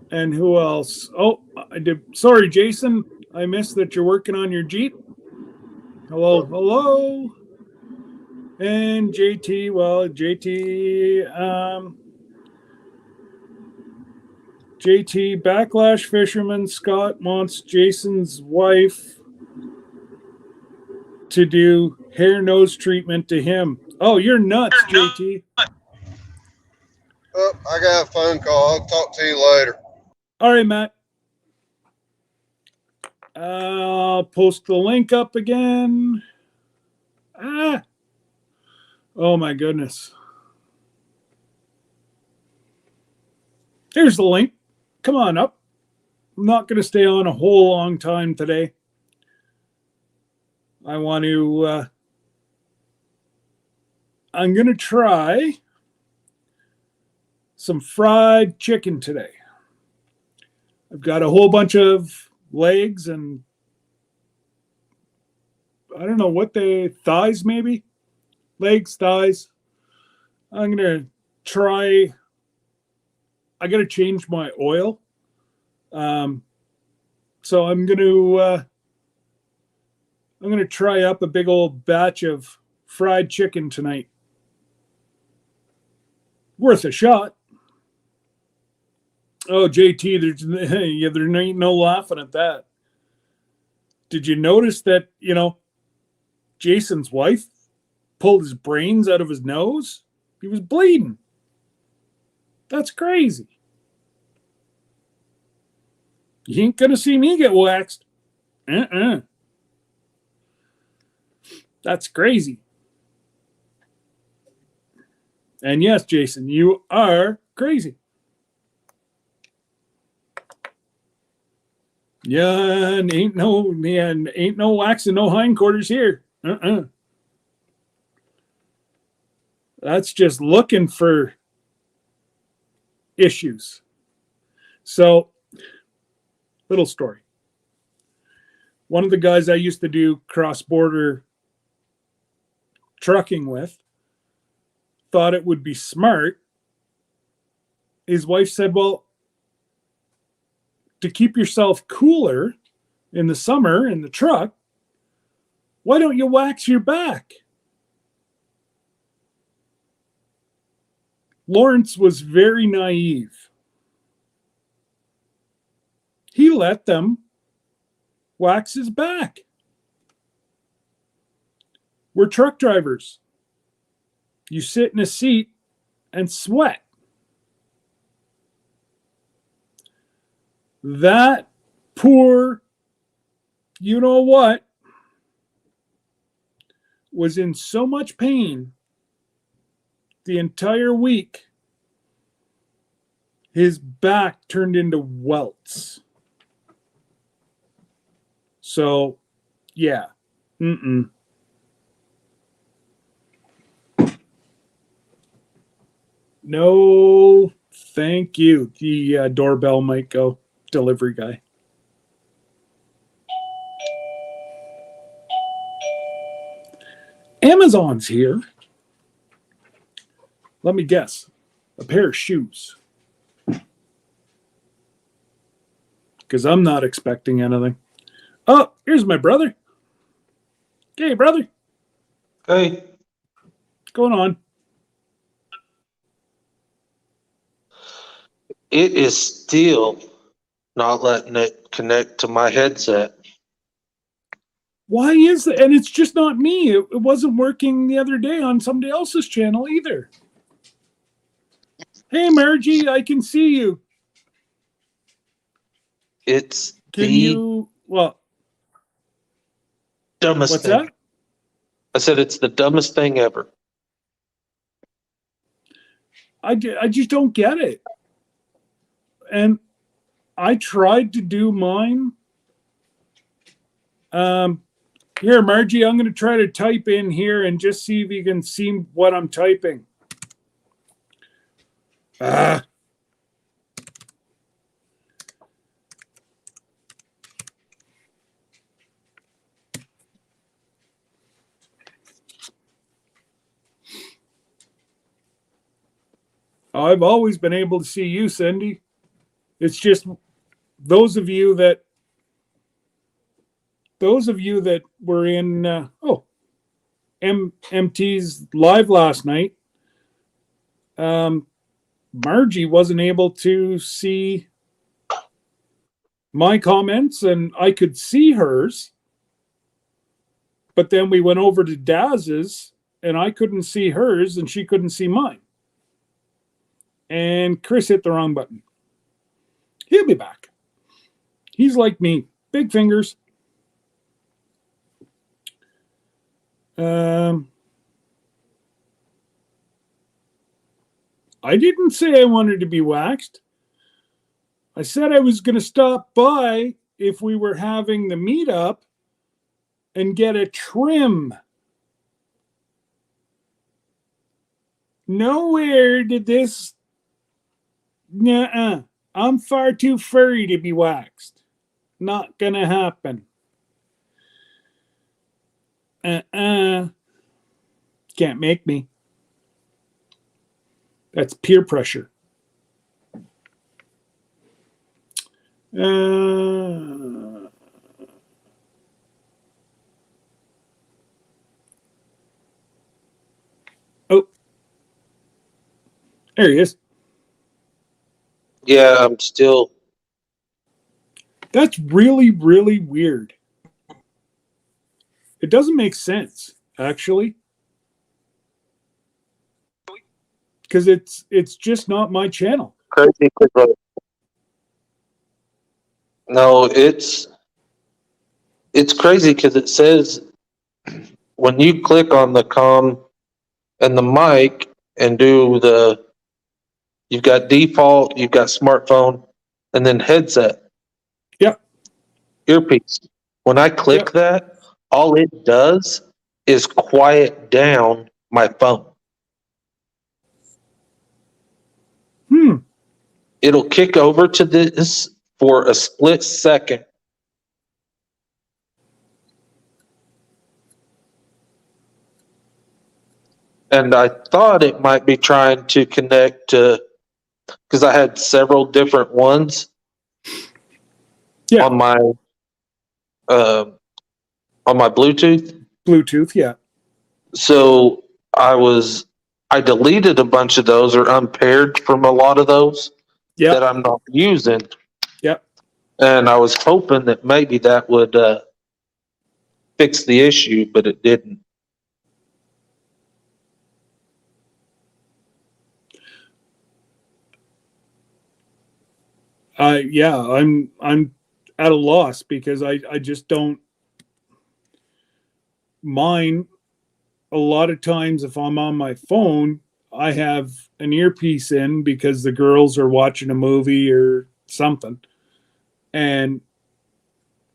And who else? Oh, I did. Sorry, Jason. I missed that you're working on your Jeep. Hello. And JT, JT Backlash Fisherman Scott wants Jason's wife to do hair nose treatment to him. Oh, you're nuts, JT. Oh, I got a phone call. I'll talk to you later. All right, Matt. I'll post the link up again. Oh my goodness. Here's the link. Come on up. I'm not going to stay on a whole long time today. I want to, I'm going to try some fried chicken today. I've got a whole bunch of legs and I don't know what thighs maybe? Legs, thighs. I'm going to try, I got to change my oil. So I'm going to try up a big old batch of fried chicken tonight. Worth a shot. Oh, JT, there ain't no laughing at that. Did you notice that, Jason's wife pulled his brains out of his nose? He was bleeding. That's crazy. You ain't going to see me get waxed. That's crazy. And yes, Jason, you are crazy. Yeah, and ain't no waxing, no hindquarters here. That's just looking for issues. So, little story. One of the guys I used to do cross-border trucking with thought it would be smart his wife said, well, to keep yourself cooler in the summer in the truck, why don't you wax your back? Lawrence was very naive. He let them wax his back. We're truck drivers. You sit in a seat and sweat. That poor, you know what, was in so much pain the entire week, his back turned into welts. So, yeah. No, thank you. The doorbell might go. Delivery guy. Amazon's here. Let me guess. A pair of shoes. Because I'm not expecting anything. Oh, here's my brother. Hey, brother. Hey, What's going on? it is still not letting it connect to my headset. Why is that? And it's just not me. It wasn't working the other day on somebody else's channel either. Hey, Margie, I can see you. It's Can the you? Well, dumbest what's thing. that? I said it's the dumbest thing ever. I just don't get it. And I tried to do mine. Here, Margie, I'm going to try to type in here and just see if you can see what I'm typing. Ah. I've always been able to see you, Cindy. It's just those of you that were in MT's live last night. Margie wasn't able to see my comments, and I could see hers. But then we went over to Daz's, and I couldn't see hers, and she couldn't see mine. And Chris hit the wrong button. He'll be back. He's like me, big fingers. I didn't say I wanted to be waxed. I said I was going to stop by if we were having the meetup and get a trim. Nowhere did this. Nuh-uh. I'm far too furry to be waxed. Not gonna happen. Can't make me. That's peer pressure. Oh, there he is. Yeah, I'm still. That's really, really weird. It doesn't make sense, actually. Because it's just not my channel. Crazy. No, it's crazy because it says when you click on the com and the mic and do you've got default, you've got smartphone, and then headset. Yep. Earpiece. When I click that, all it does is quiet down my phone. It'll kick over to this for a split second. And I thought it might be trying to connect to because I had several different ones Yeah. on my Bluetooth. Bluetooth, yeah. So I deleted a bunch of those or unpaired from a lot of those Yeah. that I'm not using. Yeah. And I was hoping that maybe that would fix the issue, but it didn't. Yeah, I'm at a loss because I just don't mind. A lot of times if I'm on my phone, I have an earpiece in because the girls are watching a movie or something. And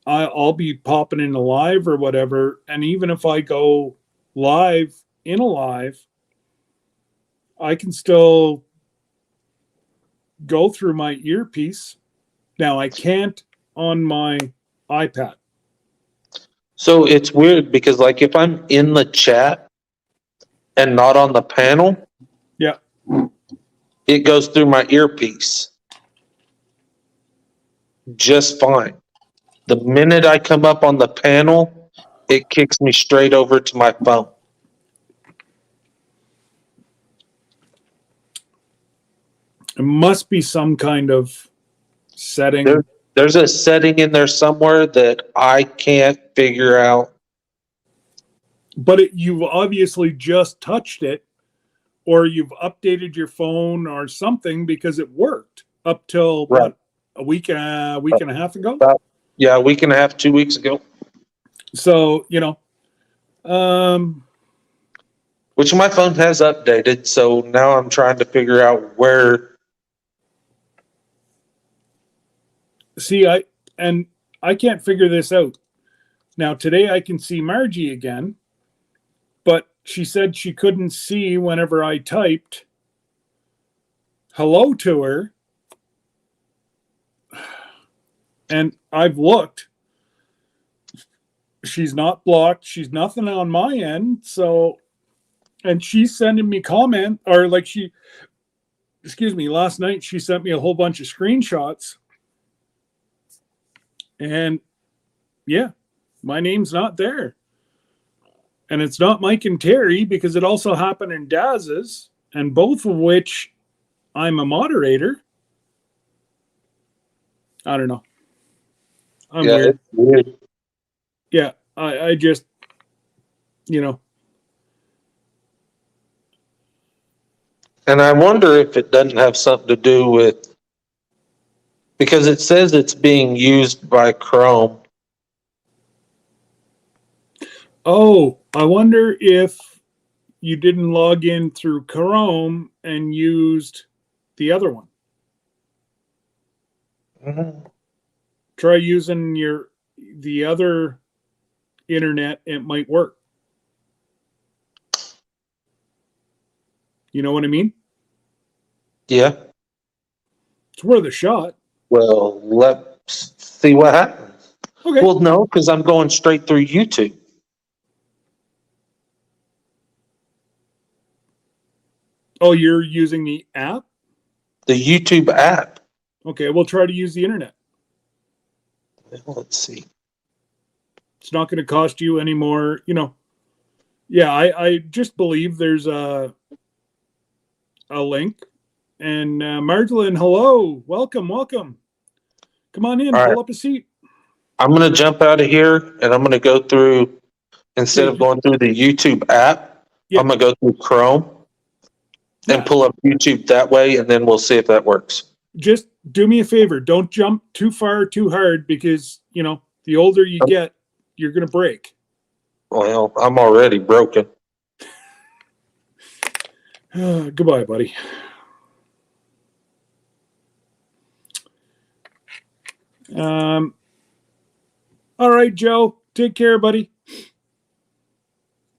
I'll be popping in a live or whatever. And even if I go live in a live, I can still go through my earpiece. Now I can't on my iPad. So it's weird because, like, if I'm in the chat and not on the panel, Yeah. it goes through my earpiece just fine. The minute I come up on the panel, it kicks me straight over to my phone. It must be some kind of setting. There's a setting in there somewhere that I can't figure out. But you've obviously just touched it, or you've updated your phone or something because it worked up till Right. what, a week and a half ago. Yeah, a week and a half, 2 weeks ago. So Which my phone has updated, so now I'm trying to figure out where. see, I can't figure this out. Now today I can see Margie again, but she said she couldn't see whenever I typed hello to her. And I've looked. She's not blocked. She's nothing on my end. So, and she's sending me comment, or like last night she sent me a whole bunch of screenshots. And yeah, my name's not there. And it's not Mike and Terry because it also happened in Daz's, and both of which I'm a moderator. I don't know. I'm Yeah, weird. it's weird. Yeah, I just, And I wonder if it doesn't have something to do with, because it says it's being used by Chrome. Oh, I wonder if you didn't log in through Chrome and used the other one. Mm-hmm. Try using the other internet. It might work. You know what I mean? Yeah. It's worth a shot. Well, let's see what happens. Okay. Well, no, because I'm going straight through YouTube. Oh, you're using the app? The YouTube app. Okay, we'll try to use the internet. Let's see. It's not going to cost you any more, Yeah, I just believe there's a link. And Marjolin, hello. Welcome. Come on in. All Pull right. up a seat. I'm going to jump out of here and I'm going to go through, instead of going through the YouTube app, I'm going to go through Chrome and pull up YouTube that way, and then we'll see if that works. Just do me a favor. Don't jump too far, too hard, because, the older you get, you're going to break. Well, I'm already broken. Goodbye, buddy. All right, Joe. Take care, buddy.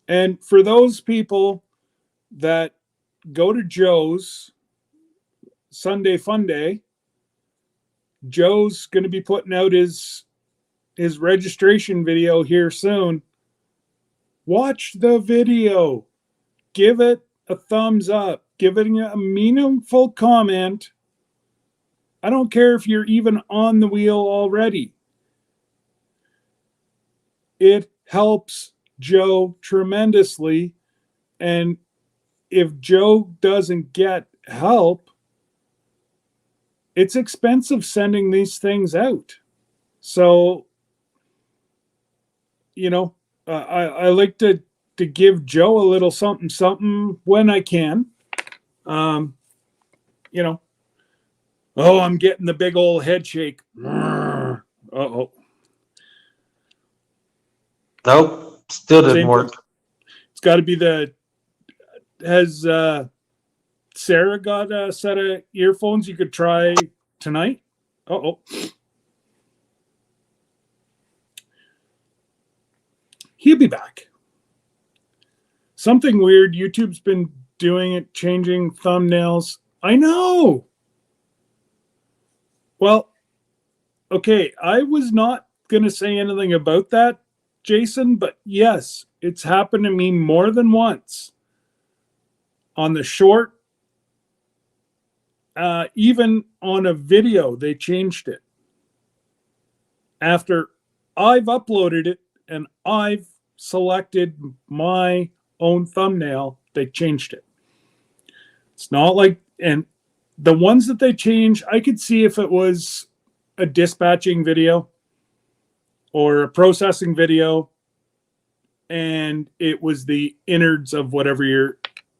And for those people that go to Joe's Sunday Fun Day, Joe's going to be putting out his registration video here soon. Watch the video. Give it a thumbs up. Give it a meaningful comment. I don't care if you're even on the wheel already. It helps Joe tremendously. And if Joe doesn't get help, it's expensive sending these things out. So, I like to give Joe a little something when I can. You know, oh, I'm getting the big old head shake. Uh-oh. Nope, still didn't Same work. thing. It's got to be has Sarah got a set of earphones you could try tonight? Uh-oh. He'll be back. Something weird. YouTube's been doing it, changing thumbnails. I know. Well, okay. I was not going to say anything about that, Jason, but yes, it's happened to me more than once. On the short, even on a video, they changed it. After I've uploaded it and I've selected my own thumbnail, they changed it. It's not like, and the ones that they changed, I could see if it was a dispatching video or a processing video and it was the innards of whatever you're,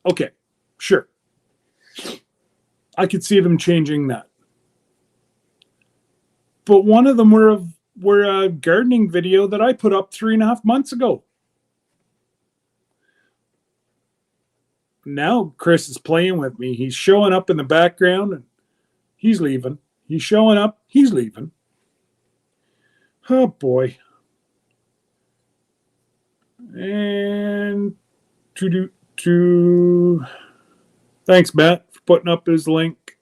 okay, sure. I could see them changing that. But one of them were a gardening video that I put up 3.5 months ago. Now Chris is playing with me. He's showing up in the background and he's leaving. He's showing up, he's leaving. Oh boy. And thanks, Matt, for putting up his link.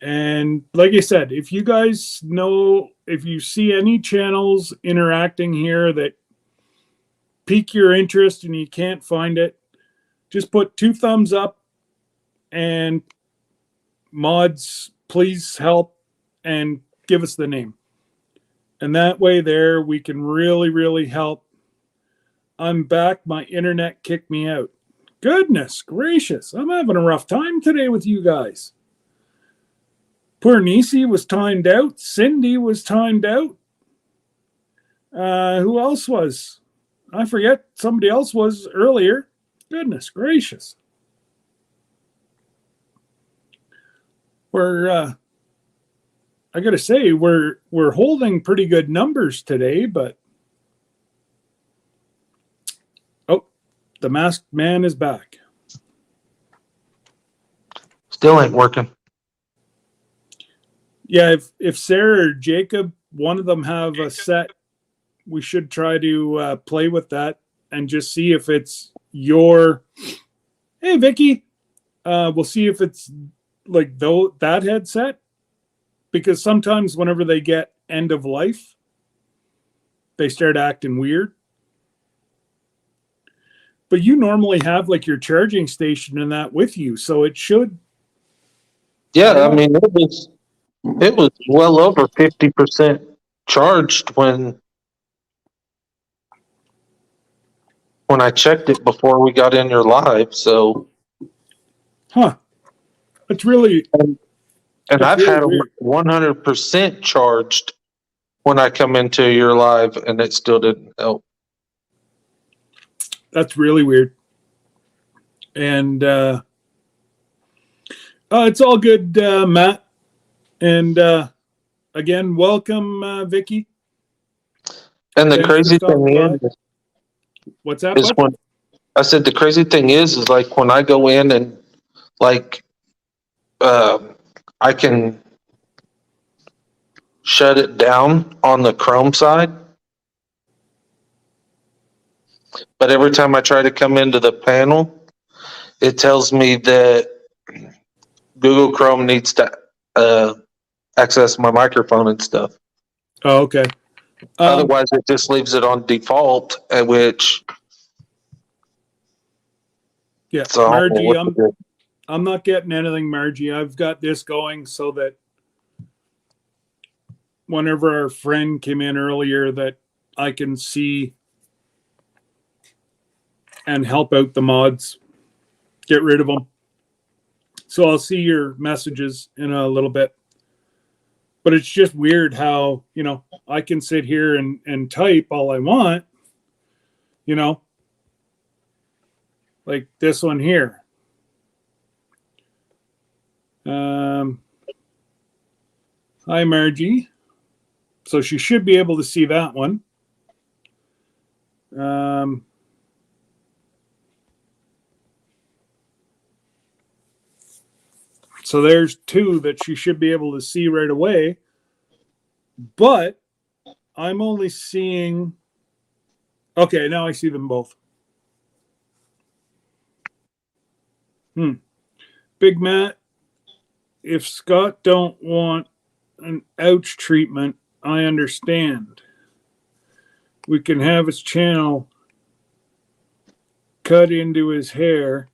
And like I said, if you guys know, if you see any channels interacting here that pique your interest and you can't find it, just put 2 thumbs up and mods, please help and give us the name. And that way there, we can really, really help. I'm back. My internet kicked me out. Goodness gracious. I'm having a rough time today with you guys. Poor Nisi was timed out. Cindy was timed out. Who else was? I forget. Somebody else was earlier. Goodness gracious. I gotta say, we're holding pretty good numbers today, but oh, the masked man is back. Still ain't working. Yeah, if Sarah or Jacob, one of them have a set, we should try to play with that and just see if it's your. Hey, Vicky, we'll see if it's like that headset, because sometimes whenever they get end of life, they start acting weird. But you normally have like your charging station and that with you, so it should. Yeah, I mean it was well over 50% charged when I checked it before we got in your live. So, Huh? It's really. and I've really had weird. 100% charged when I come into your live, and it still didn't help. That's really weird. And it's all good, Matt. And again, welcome, Vicky. And the Thanks crazy for stopping thing by. What's that? is when I said the crazy thing is like when I go in and like I can shut it down on the Chrome side, but every time I try to come into the panel, it tells me that Google Chrome needs to access my microphone and stuff. Oh, okay. Otherwise, it just leaves it on default, which Yeah, so I don't know Margie, what to do. I'm not getting anything, Margie. I've got this going so that whenever our friend came in earlier, that I can see and help out the mods, get rid of them. So I'll see your messages in a little bit. But it's just weird how, I can sit here and type all I want, like this one here. Hi, Margie. So she should be able to see that one. So there's two that she should be able to see right away. But I'm only seeing... Okay, now I see them both. Big Matt, if Scott don't want an ouch treatment, I understand. We can have his channel cut into his hair.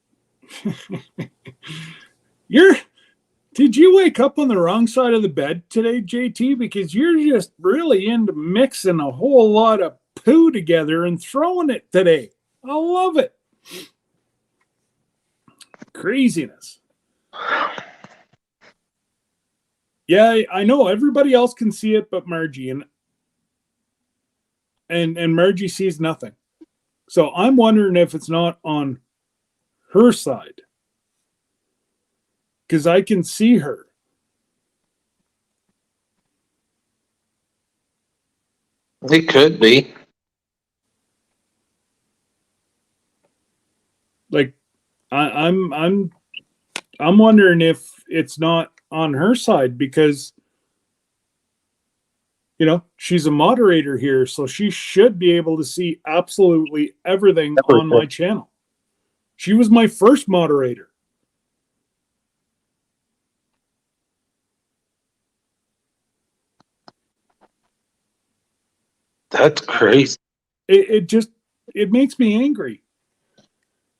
Did you wake up on the wrong side of the bed today, JT? Because you're just really into mixing a whole lot of poo together and throwing it today. I love it. Craziness. Yeah, I know everybody else can see it but Margie, and Margie sees nothing. So I'm wondering if it's not on her side, because I can see her. It could be. Like, I'm wondering if it's not on her side, because she's a moderator here, so she should be able to see absolutely everything on my channel. She was my first moderator. That's crazy. It makes me angry.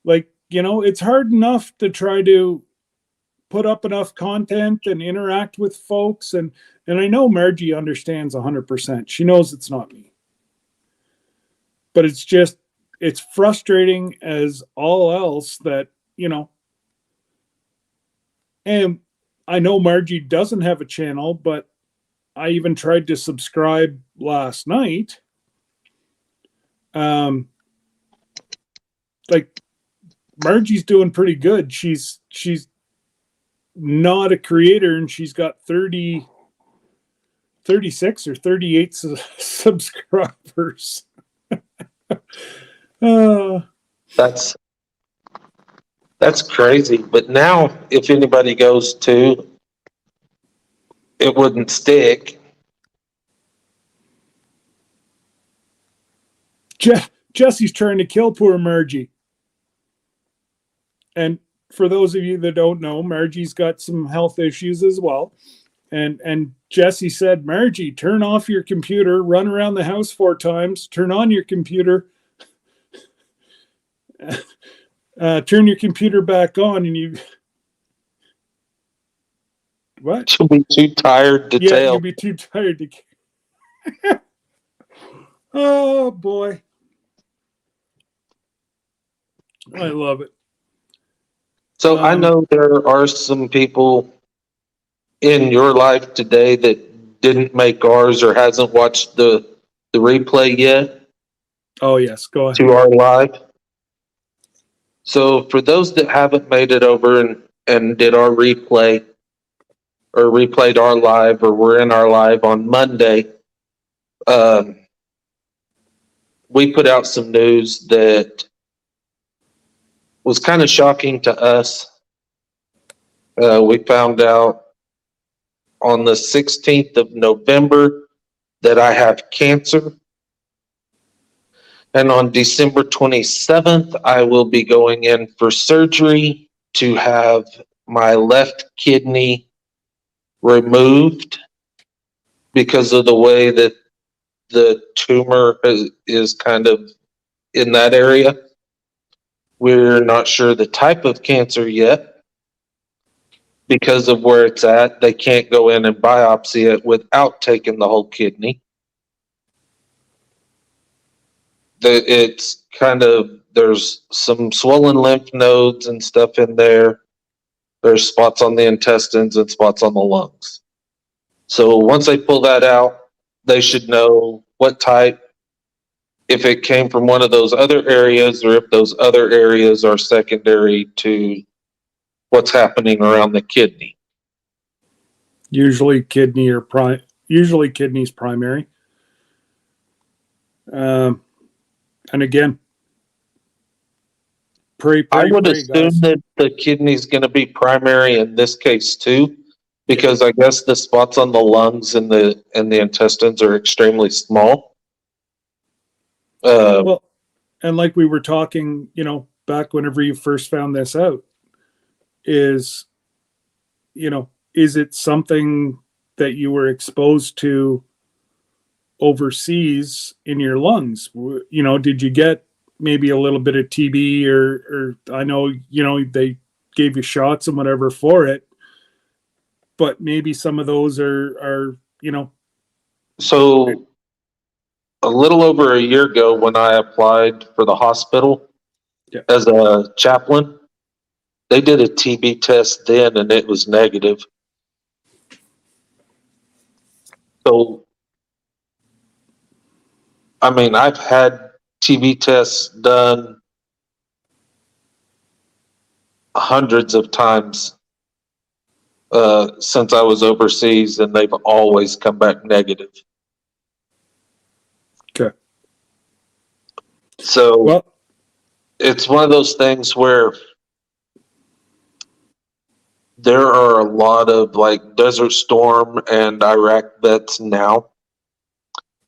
Like, it's hard enough to try to put up enough content and interact with folks. And I know Margie understands 100%. She knows it's not me. But it's frustrating as all else that, and I know Margie doesn't have a channel, but I even tried to subscribe last night. Like, Margie's doing pretty good. She's not a creator, and she's got 36 or 38 subscribers. That's crazy. But now, if anybody goes to, it wouldn't stick. Jesse's trying to kill poor Margie. And for those of you that don't know, Margie's got some health issues as well. And Jesse said, Margie, turn off your computer, run around the house 4 times, turn on your computer, turn your computer back on, and you... What? You'll be too tired to tell. You'll be too tired to... Oh, boy. I love it. So I know there are some people in your life today that didn't make ours or hasn't watched the replay yet. Oh, yes. Go ahead. To our live. So for those that haven't made it over and did our replay or replayed our live or were in our live on Monday, we put out some news that was kind of shocking to us. We found out on the 16th of November that I have cancer. And on December 27th, I will be going in for surgery to have my left kidney removed because of the way that the tumor is kind of in that area. We're not sure the type of cancer yet, because of where it's at, they can't go in and biopsy it without taking the whole kidney. It's kind of, there's some swollen lymph nodes and stuff in there. There's spots on the intestines and spots on the lungs. So once they pull that out, they should know what type, if it came from one of those other areas, or if those other areas are secondary to what's happening around the kidney. Usually kidney's primary. And again, pray, I would pray, assume guys. that the kidney's going to be primary in this case too, because I guess the spots on the lungs and the intestines are extremely small. Well, and like we were talking, back whenever you first found this out, is it something that you were exposed to overseas in your lungs? Did you get maybe a little bit of TB, or I know, they gave you shots and whatever for it, but maybe some of those are So a little over a year ago, when I applied for the hospital Yeah. as a chaplain, they did a TB test then and it was negative. So, I mean, I've had TB tests done hundreds of times since I was overseas, and they've always come back negative. okay. So Well, it's one of those things where there are a lot of like Desert Storm and Iraq vets now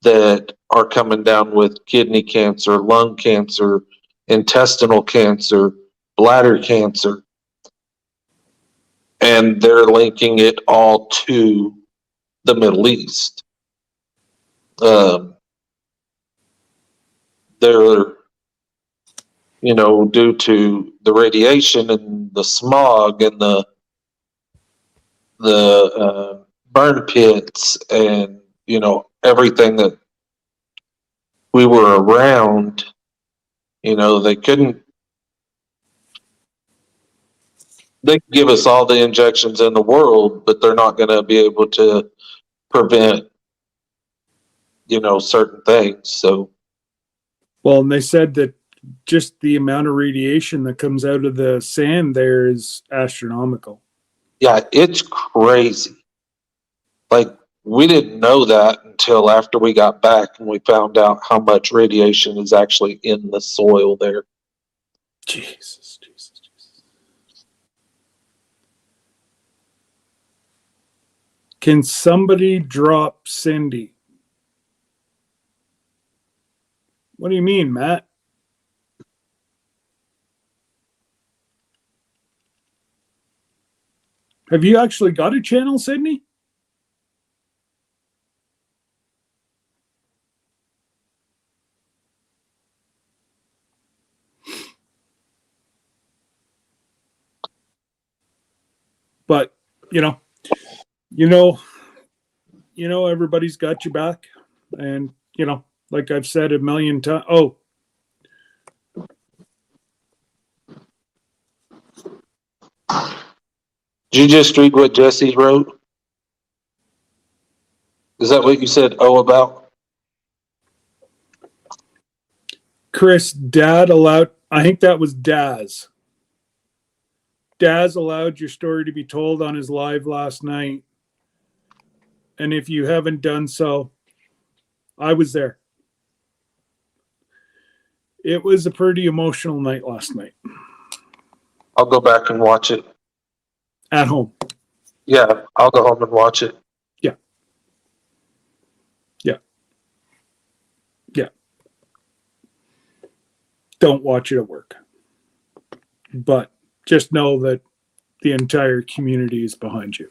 that are coming down with kidney cancer, lung cancer, intestinal cancer, bladder cancer, and they're linking it all to the Middle East. They're, due to the radiation and the smog and the burn pits and everything that we were around. They couldn't. They could give us all the injections in the world, but they're not going to be able to prevent certain things. So well, and they said that just the amount of radiation that comes out of the sand there is astronomical. yeah, it's crazy. Like, we didn't know that until after we got back and we found out how much radiation is actually in the soil there. Jesus. Can somebody drop Cindy? What do you mean, Matt? Have you actually got a channel, Sydney? But everybody's got your back, and like I've said a million times. Oh, Did you just read what Jesse wrote? Is that what you said? Oh, about? Chris, Dad allowed. I think that was Daz. Daz allowed your story to be told on his live last night. And if you haven't done so, I was there. It was a pretty emotional night last night. I'll go back and watch it. At home. Yeah, I'll go home and watch it. Yeah. Don't watch it at work. But just know that the entire community is behind you.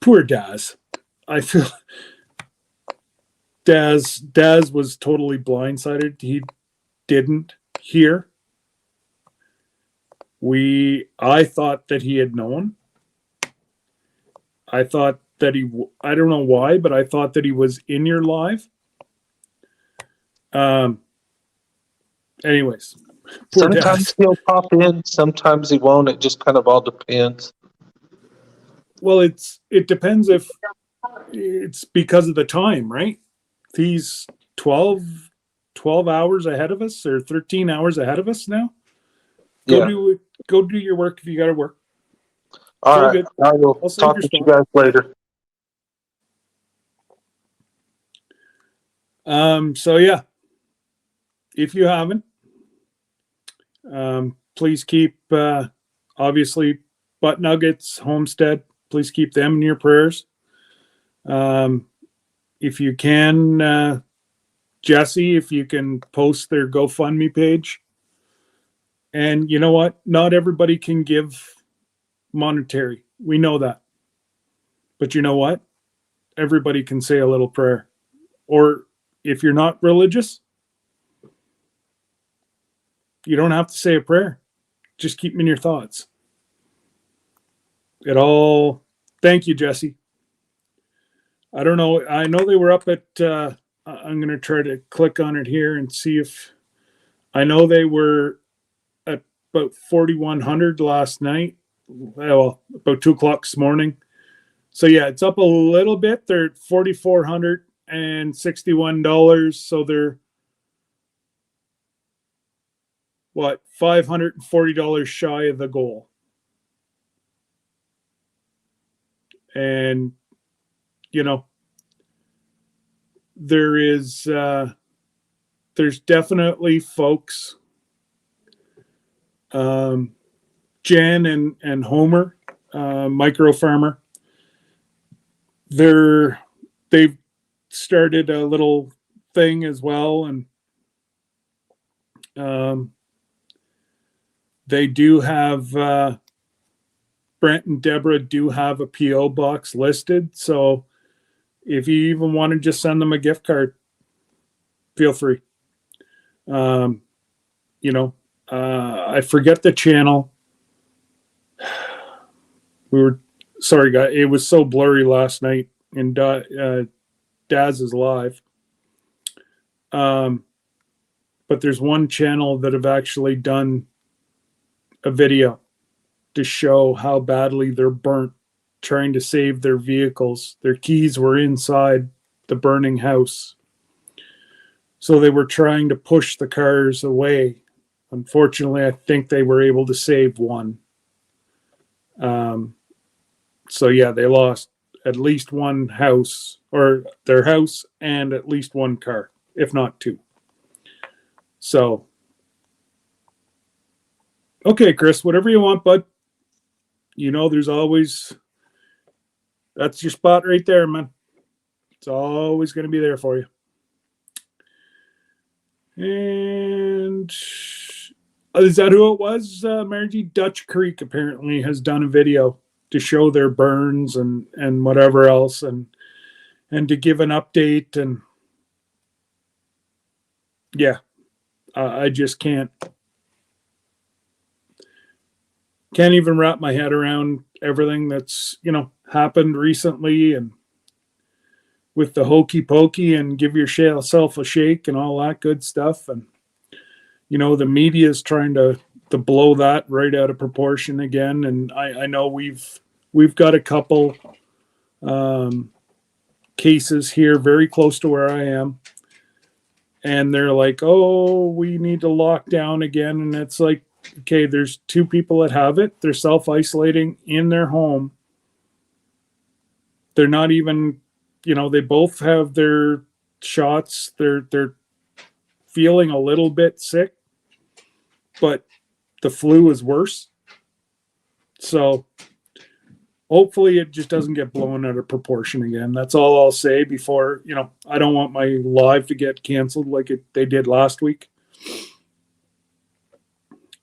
Poor Daz. I feel Daz was totally blindsided. He didn't hear. I thought that he had known. I thought that I don't know why, but I thought that he was in your live. Anyways, poor Sometimes Daz. he'll pop in, sometimes he won't. It just kind of all depends. Well, it depends if it's because of the time, right? He's 12 hours ahead of us, or 13 hours ahead of us now. Yeah. Go do your work if you got to work. All all right. good. I will I'll save talk your with you spot. guys later. So yeah, if you haven't, please keep obviously Butt Nuggets, Homestead. Please keep them in your prayers. If you can, Jesse, if you can post their GoFundMe page. And you know what? Not everybody can give monetary. We know that. But you know what? Everybody can say a little prayer. Or if you're not religious, you don't have to say a prayer. Just keep them in your thoughts. Thank you, Jesse. I don't know. I know they were up at, I'm going to try to click on it here and see if, I know they were at about 4,100 last night. Well, about 2 o'clock this morning. So yeah, it's up a little bit. They're at $4,461. So they're what, $540 shy of the goal. And you know, there's definitely folks, Jen and Homer, micro farmer. They've started a little thing as well, and they do have Brent and Deborah do have a PO box listed. So if you even want to just send them a gift card, feel free. I forget the channel. Sorry, guys. It was so blurry last night in Daz's live. But there's one channel that have actually done a video to show how badly they're burnt trying to save their vehicles. Their keys were inside the burning house. So they were trying to push the cars away. Unfortunately, I think they were able to save one. So yeah, they lost at least one house, or their house, and at least one car, if not two. So, okay, Chris, whatever you want, bud. You know, that's your spot right there, man. It's always going to be there for you. And is that who it was, Margie? Dutch Creek apparently has done a video to show their burns and whatever else, and to give an update. And yeah, I just can't even wrap my head around everything that's happened recently, and with the hokey pokey and give yourself a shake and all that good stuff. And the media is trying to blow that right out of proportion again. And I know we've got a couple cases here very close to where I am, and they're like, oh, we need to lock down again. And it's like, okay, there's two people that have it. They're self-isolating in their home. They're not even, they both have their shots. They're feeling a little bit sick, but the flu is worse. So hopefully it just doesn't get blown out of proportion again. That's all I'll say before, I don't want my live to get canceled like they did last week.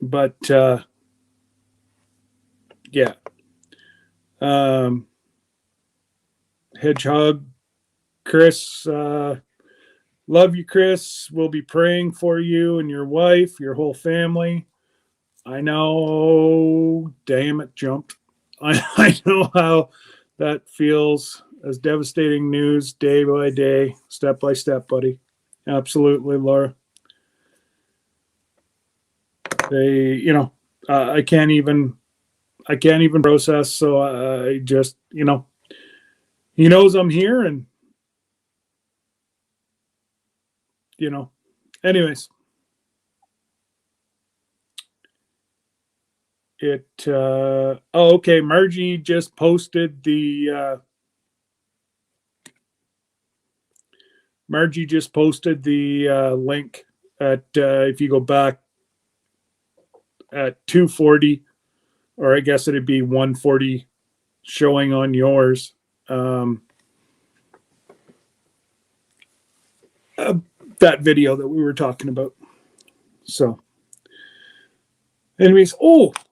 But yeah. Hedgehog, Chris, Love you, Chris. We'll be praying for you and your wife, your whole family. I know, damn it, jumped. I know how that feels as devastating news day by day, step by step, buddy. Absolutely, Laura. I can't even process. So I just, he knows I'm here, and anyways, okay. Margie just posted the link at if you go back at 2:40, or I guess it'd be 1:40 showing on yours. That video that we were talking about. So, anyways,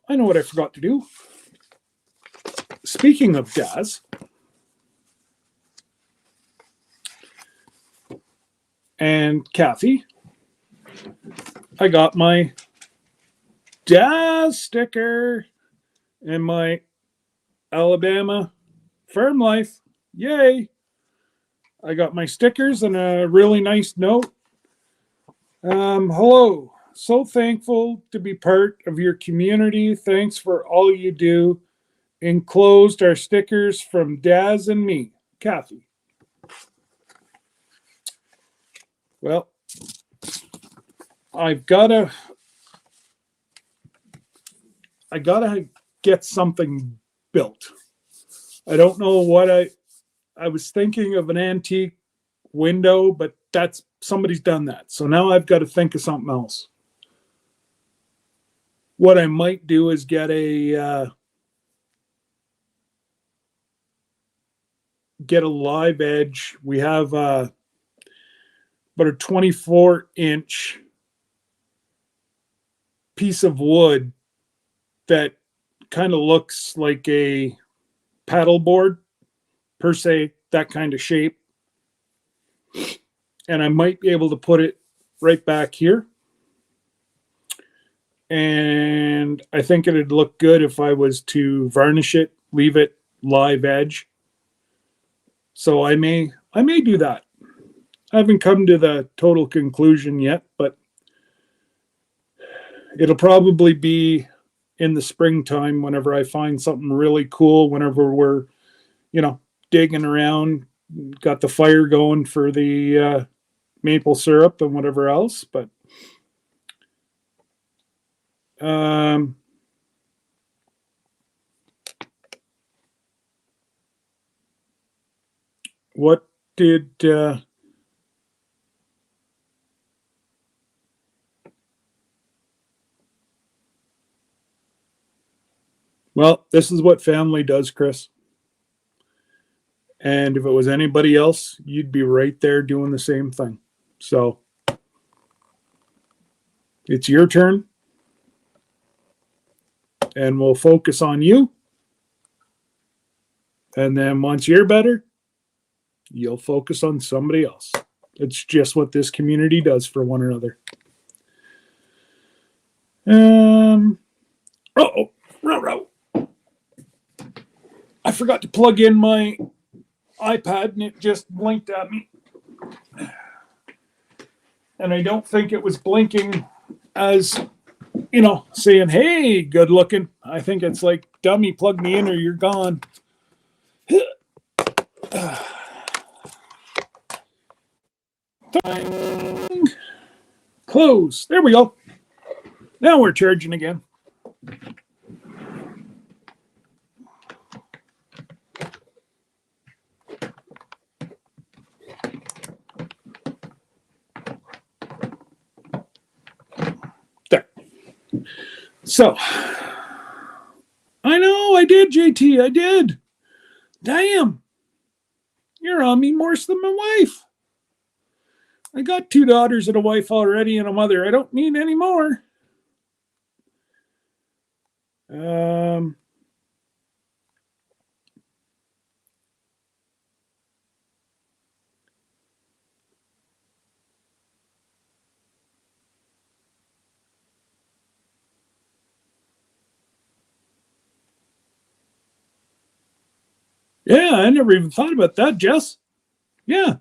I know what I forgot to do. Speaking of Daz and Kathy, I got my Daz sticker and my Alabama Farm Life. Yay! I got my stickers and a really nice note. Hello. So thankful to be part of your community. Thanks for all you do. Enclosed are stickers from Daz and me, Kathy. Well, I gotta get something built. I don't know what I was thinking of an antique window, but that's somebody's done that. So now I've got to think of something else. What I might do is get a live edge. We have about a 24-inch piece of wood that kind of looks like a paddle board per se, that kind of shape. And I might be able to put it right back here. And I think it'd look good if I was to varnish it, leave it live edge. So I may do that. I haven't come to the total conclusion yet, but it'll probably be in the springtime whenever I find something really cool, whenever we're, digging around, got the fire going for the maple syrup and whatever else. But what did well, this is what family does, Chris. And if it was anybody else, you'd be right there doing the same thing. So it's your turn, and we'll focus on you. And then once you're better, you'll focus on somebody else. It's just what this community does for one another. Row. I forgot to plug in my iPad and it just blinked at me. And I don't think it was blinking as, saying, hey, good looking. I think it's like, dummy, plug me in or you're gone. Close. There we go. Now we're charging again. There. So, I know I did, JT. I did. Damn. You're on me more than my wife. I got 2 daughters and a wife already and a mother. I don't need any more. Yeah, I never even thought about that, Jess. Yeah.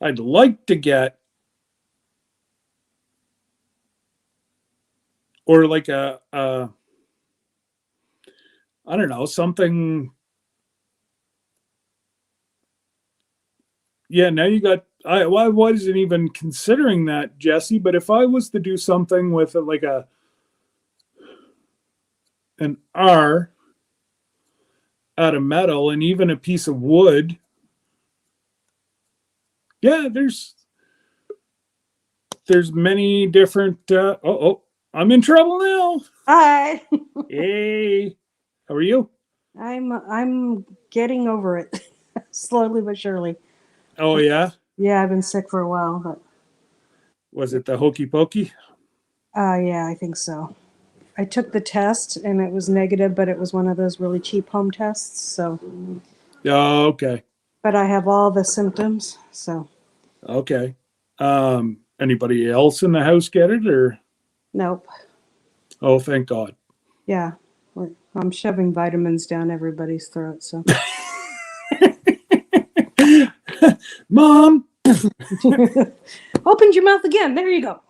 I'd like to get, or like I don't know, something. Yeah, now you got, I wasn't even considering that, Jesse, but if I was to do something with like an R out of metal and even a piece of wood, yeah, there's many different, I'm in trouble now. Hi. Hey, how are you? I'm getting over it slowly but surely. Oh, yeah? Yeah, I've been sick for a while, but Was it the hokey pokey? yeah, I think so. I took the test and it was negative, but it was one of those really cheap home tests. So, Oh, okay. but I have all the symptoms. So, Okay. Anybody else in the house get it, or? nope. Oh, thank God. Yeah, I'm shoving vitamins down everybody's throat. So, Mom. opened your mouth again. There you go.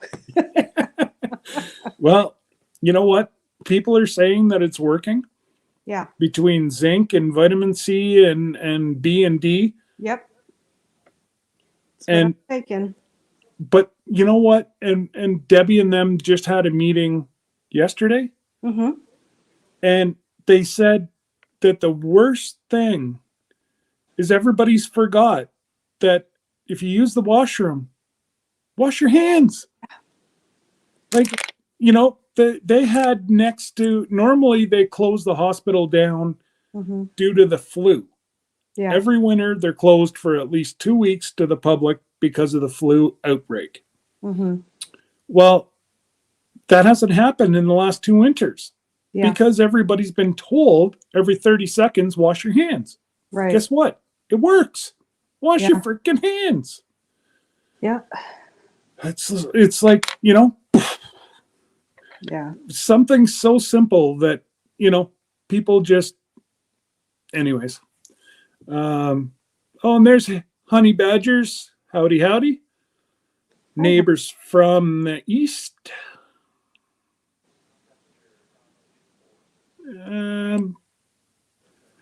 Well, you know what? People are saying that it's working Yeah. between zinc and vitamin C and B and D. Yep. That's what And I'm taking. but you know what? And Debbie and them just had a meeting yesterday, Mm-hmm. and they said that the worst thing is everybody's forgot that if you use the washroom, wash your hands. Like, they had next to, normally they close the hospital down Mm-hmm. due to the flu. Yeah. Every winter, they're closed for at least 2 weeks to the public because of the flu outbreak. Mm-hmm. Well, that hasn't happened in the last 2 winters Yeah. because everybody's been told every 30 seconds, wash your hands. Right. Guess what? It works. Wash Yeah. your freaking hands. Yeah. It's like, Yeah. something so simple that, people just, anyways. Oh, and there's honey badgers. Howdy, howdy. Neighbors from the east.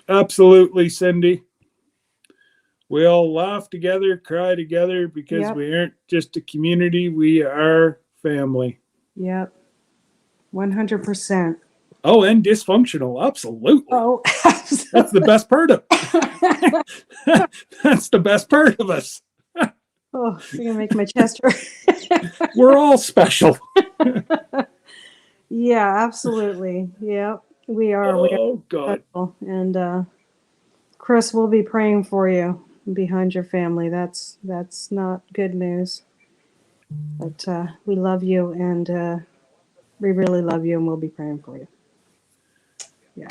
Absolutely, Cindy. We all laugh together, cry together because Yep. we aren't just a community, we are family. Yep. 100%. Oh, and dysfunctional. Absolutely. Oh, That's the best part of That's the best part of us. oh, you're gonna make my chest hurt. We're all special. Yeah, absolutely. Yeah, we are. Oh, God. Special. And Chris will be praying for you behind your family. That's not good news. But we love you, and we really love you, and we'll be praying for you. Yeah.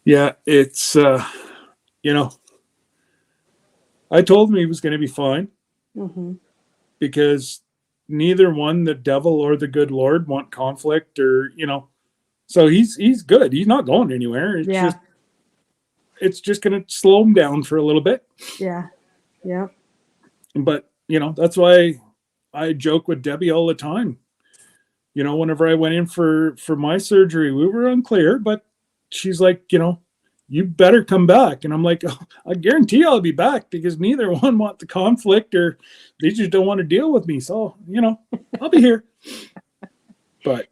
Yeah, it's, I told him he was going to be fine Mm-hmm. because neither one, the devil or the good Lord, want conflict or, so he's good. He's not going anywhere. Yeah. It's just going to slow him down for a little bit. Yeah. Yeah. But, that's why I joke with Debbie all the time. Whenever I went in for my surgery, we were unclear, but she's like, you better come back. And I'm like, oh, I guarantee I'll be back because neither one want the conflict or they just don't want to deal with me. So, I'll be here. But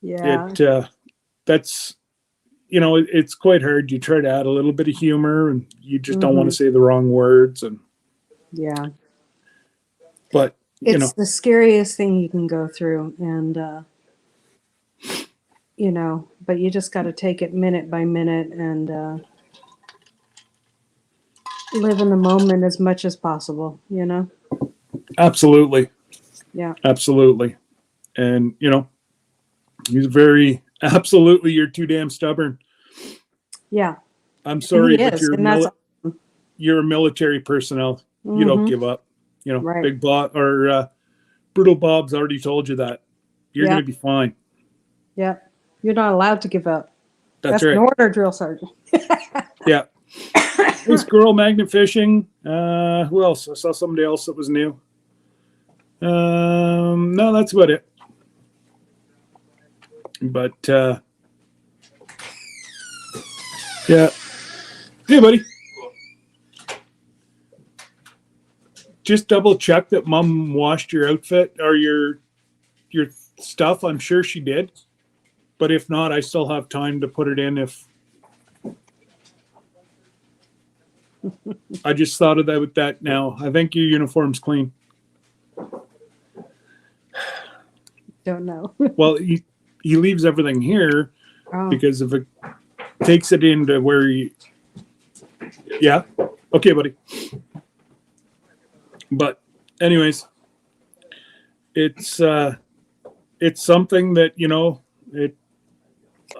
Yeah. that's, it's quite hard. You try to add a little bit of humor and you just don't want to say the wrong words. And Yeah. but It's the scariest thing you can go through, and but you just got to take it minute by minute and live in the moment as much as possible. absolutely. Yeah. Absolutely. And he's very absolutely, you're too damn stubborn. Yeah. I'm sorry, He but is, and that's you're a military personnel. You don't give up. Right. Big Bob or Brutal Bob's already told you that. You're Yeah. going to be fine. Yeah. You're not allowed to give up. That's An right. order, drill sergeant. Yeah. Hey, squirrel magnet fishing. Who else? I saw somebody else that was new. No, that's about it. But yeah. Hey, buddy. Just double check that Mom washed your outfit or your stuff. I'm sure she did. But if not, I still have time to put it in if I just thought of that with that now. I think your uniform's clean. Don't know. Well, he leaves everything here Oh, because if it takes it into where he, yeah, okay, buddy. But anyways, it's something that it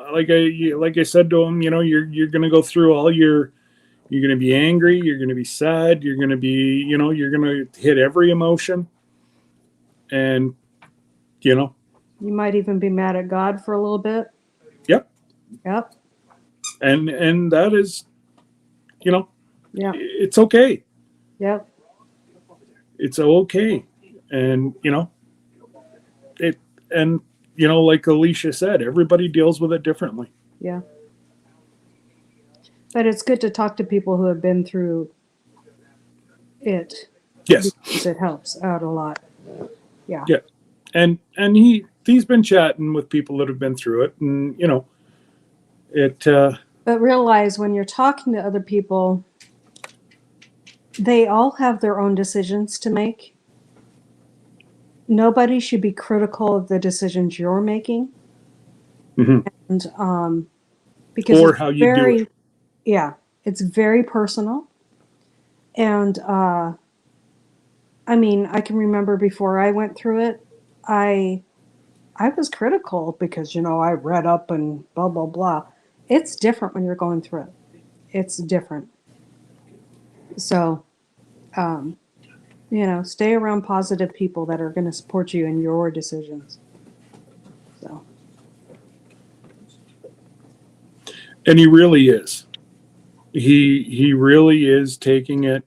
like I said to him, you're gonna go through all you're gonna be angry, you're gonna be sad, you're gonna be you're gonna hit every emotion, and you might even be mad at God for a little bit. yep. Yep. And that is, Yeah. it's okay. Yep. It's okay. And, it, and, like Alicia said, everybody deals with it differently. Yeah. But it's good to talk to people who have been through it. Yes. Because it helps out a lot. Yeah. Yeah. And he's been chatting with people that have been through it, and, it, But realize when you're talking to other people, they all have their own decisions to make. Nobody should be critical of the decisions you're making. mhm. And because Or it's how you do it. Yeah, it's very personal. And I mean, I can remember before I went through it, I was critical because I read up and blah blah blah. It's different when you're going through it. It's different. So, stay around positive people that are going to support you in your decisions. So, And he really is. He really is taking it.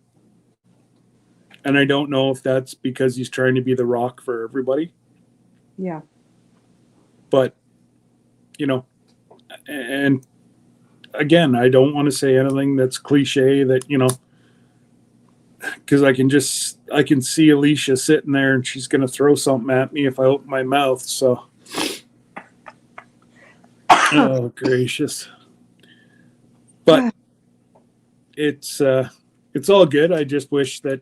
And I don't know if that's because he's trying to be the rock for everybody. yeah. But, and again, I don't want to say anything that's cliche that, because I can see Alicia sitting there and she's going to throw something at me if I open my mouth. So, oh, gracious. But it's all good. I just wish that,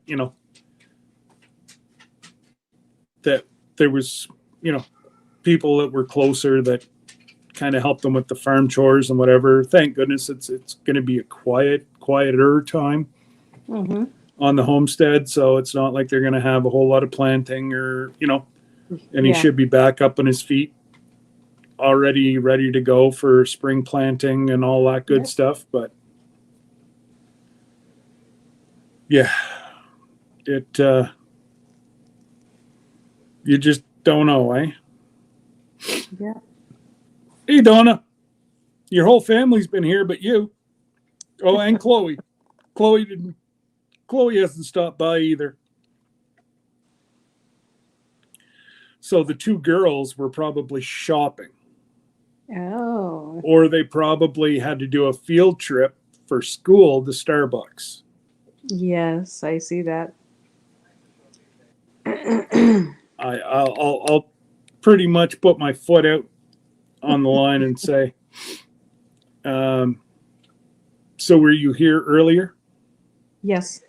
that there was, people that were closer that kind of helped them with the farm chores and whatever. Thank goodness it's going to be a quieter time Mm-hmm. on the homestead. So it's not like they're going to have a whole lot of planting or, and he should be back up on his feet already ready to go for spring planting and all that good stuff. But yeah, it, you just don't know, eh? Yeah. Hey, Donna, your whole family's been here, but you. Oh, and Chloe. Chloe hasn't stopped by either. So the two girls were probably shopping. Oh. Or they probably had to do a field trip for school to Starbucks. Yes, I see that. I'll pretty much put my foot out on the line and say, so were you here earlier? Yes.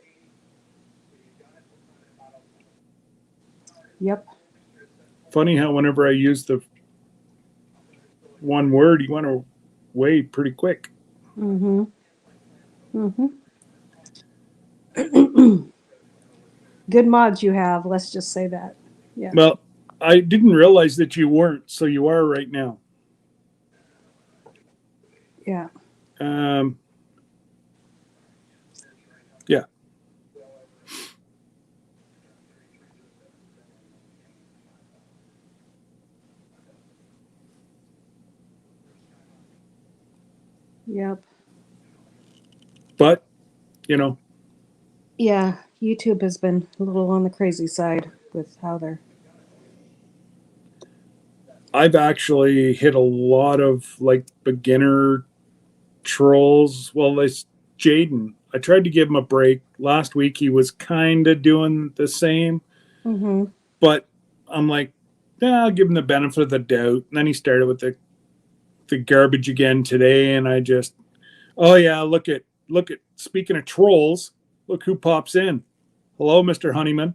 Yep. Funny how whenever I use the one word, you went away pretty quick. Mm-hmm. Mm-hmm. Good mods you have, let's just say that. Yeah. Well, I didn't realize that you weren't, so you are right now. Yeah. Yeah. Yep. But, you know, Yeah, YouTube has been a little on the crazy side with how they're. I've actually hit a lot of like beginner trolls. Well, this Jaden, I tried to give him a break. Last week he was kind of doing the same, Mm-hmm. but I'm like, yeah, I'll give him the benefit of the doubt. And then he started with the garbage again today, and I just, oh yeah, look at. Speaking of trolls, look who pops in. Hello, Mr. Honeyman.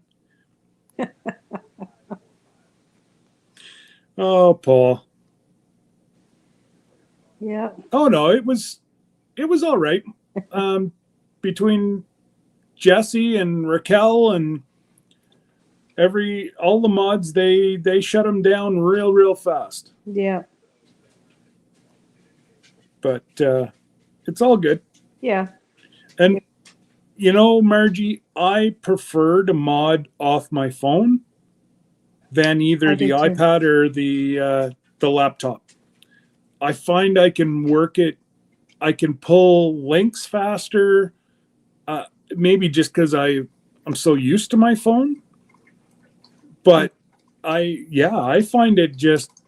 Oh, Paul. Yep. Oh no, it was all right. Um, between Jesse and Raquel and all the mods, they shut them down real fast. Yep. But it's all good. Yeah. And you know, Margie, I prefer to mod off my phone than either I the do too. iPad or the laptop. I find I can work it. I can pull links faster. Maybe just because I'm so used to my phone, but I find it just,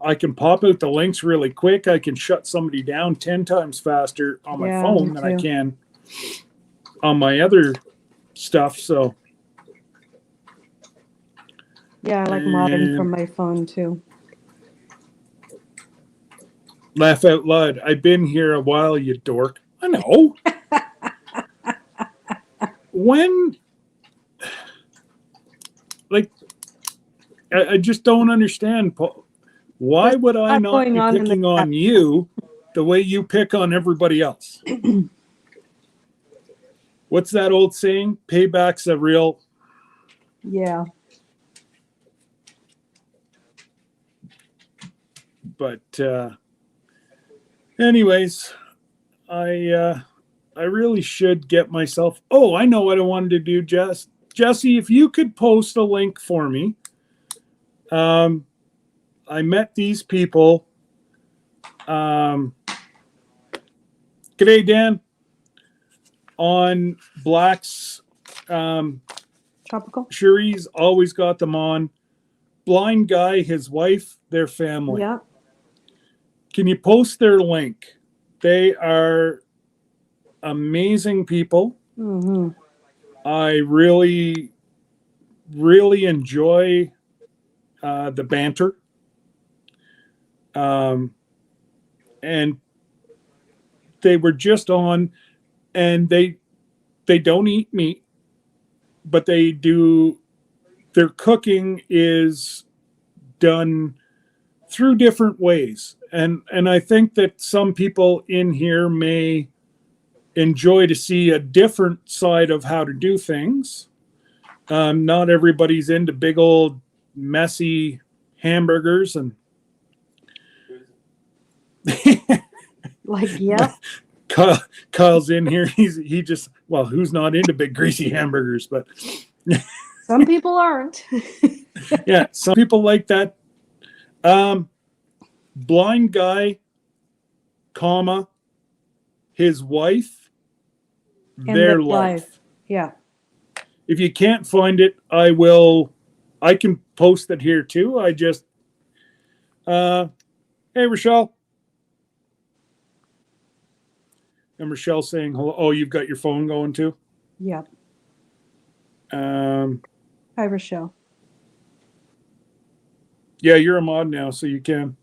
I can pop out the links really quick. I can shut somebody down 10 times faster on my Yeah, phone me than I too. can on my other stuff. So, Yeah, I like modding and from my phone too. laugh out loud. I've been here a while, you dork. I know. When, like, I just don't understand, Paul. Why There's would a I lot not going be on in the picking chat. on you the way you pick on everybody else? What's that old saying? Payback's a real. Yeah. But anyways, I really should get myself. Oh, I know what I wanted to do, Jesse, if you could post a link for me. I met these people. G'day, Dan. On Black's. Tropical? Cherie's always got them on. Blind guy, his wife, their family. Yeah. Can you post their link? They are amazing people. Mm-hmm. I really, really enjoy the banter. And they were just on, and they don't eat meat, but they do. Their cooking is done through different ways, and I think that some people in here may enjoy to see a different side of how to do things. Not everybody's into big old messy hamburgers and Like, yep. Kyle's in here. He just, well, who's not into big greasy hamburgers? But Some people aren't. yeah, some people like that. Blind guy, comma, his wife, And their their life. life. Yeah. If you can't find it, I can post it here too. I just, hey, Rochelle. And Rochelle saying hello. Oh, you've got your phone going too? Yep. Hi, Rochelle. Yeah, you're a mod now, so you can.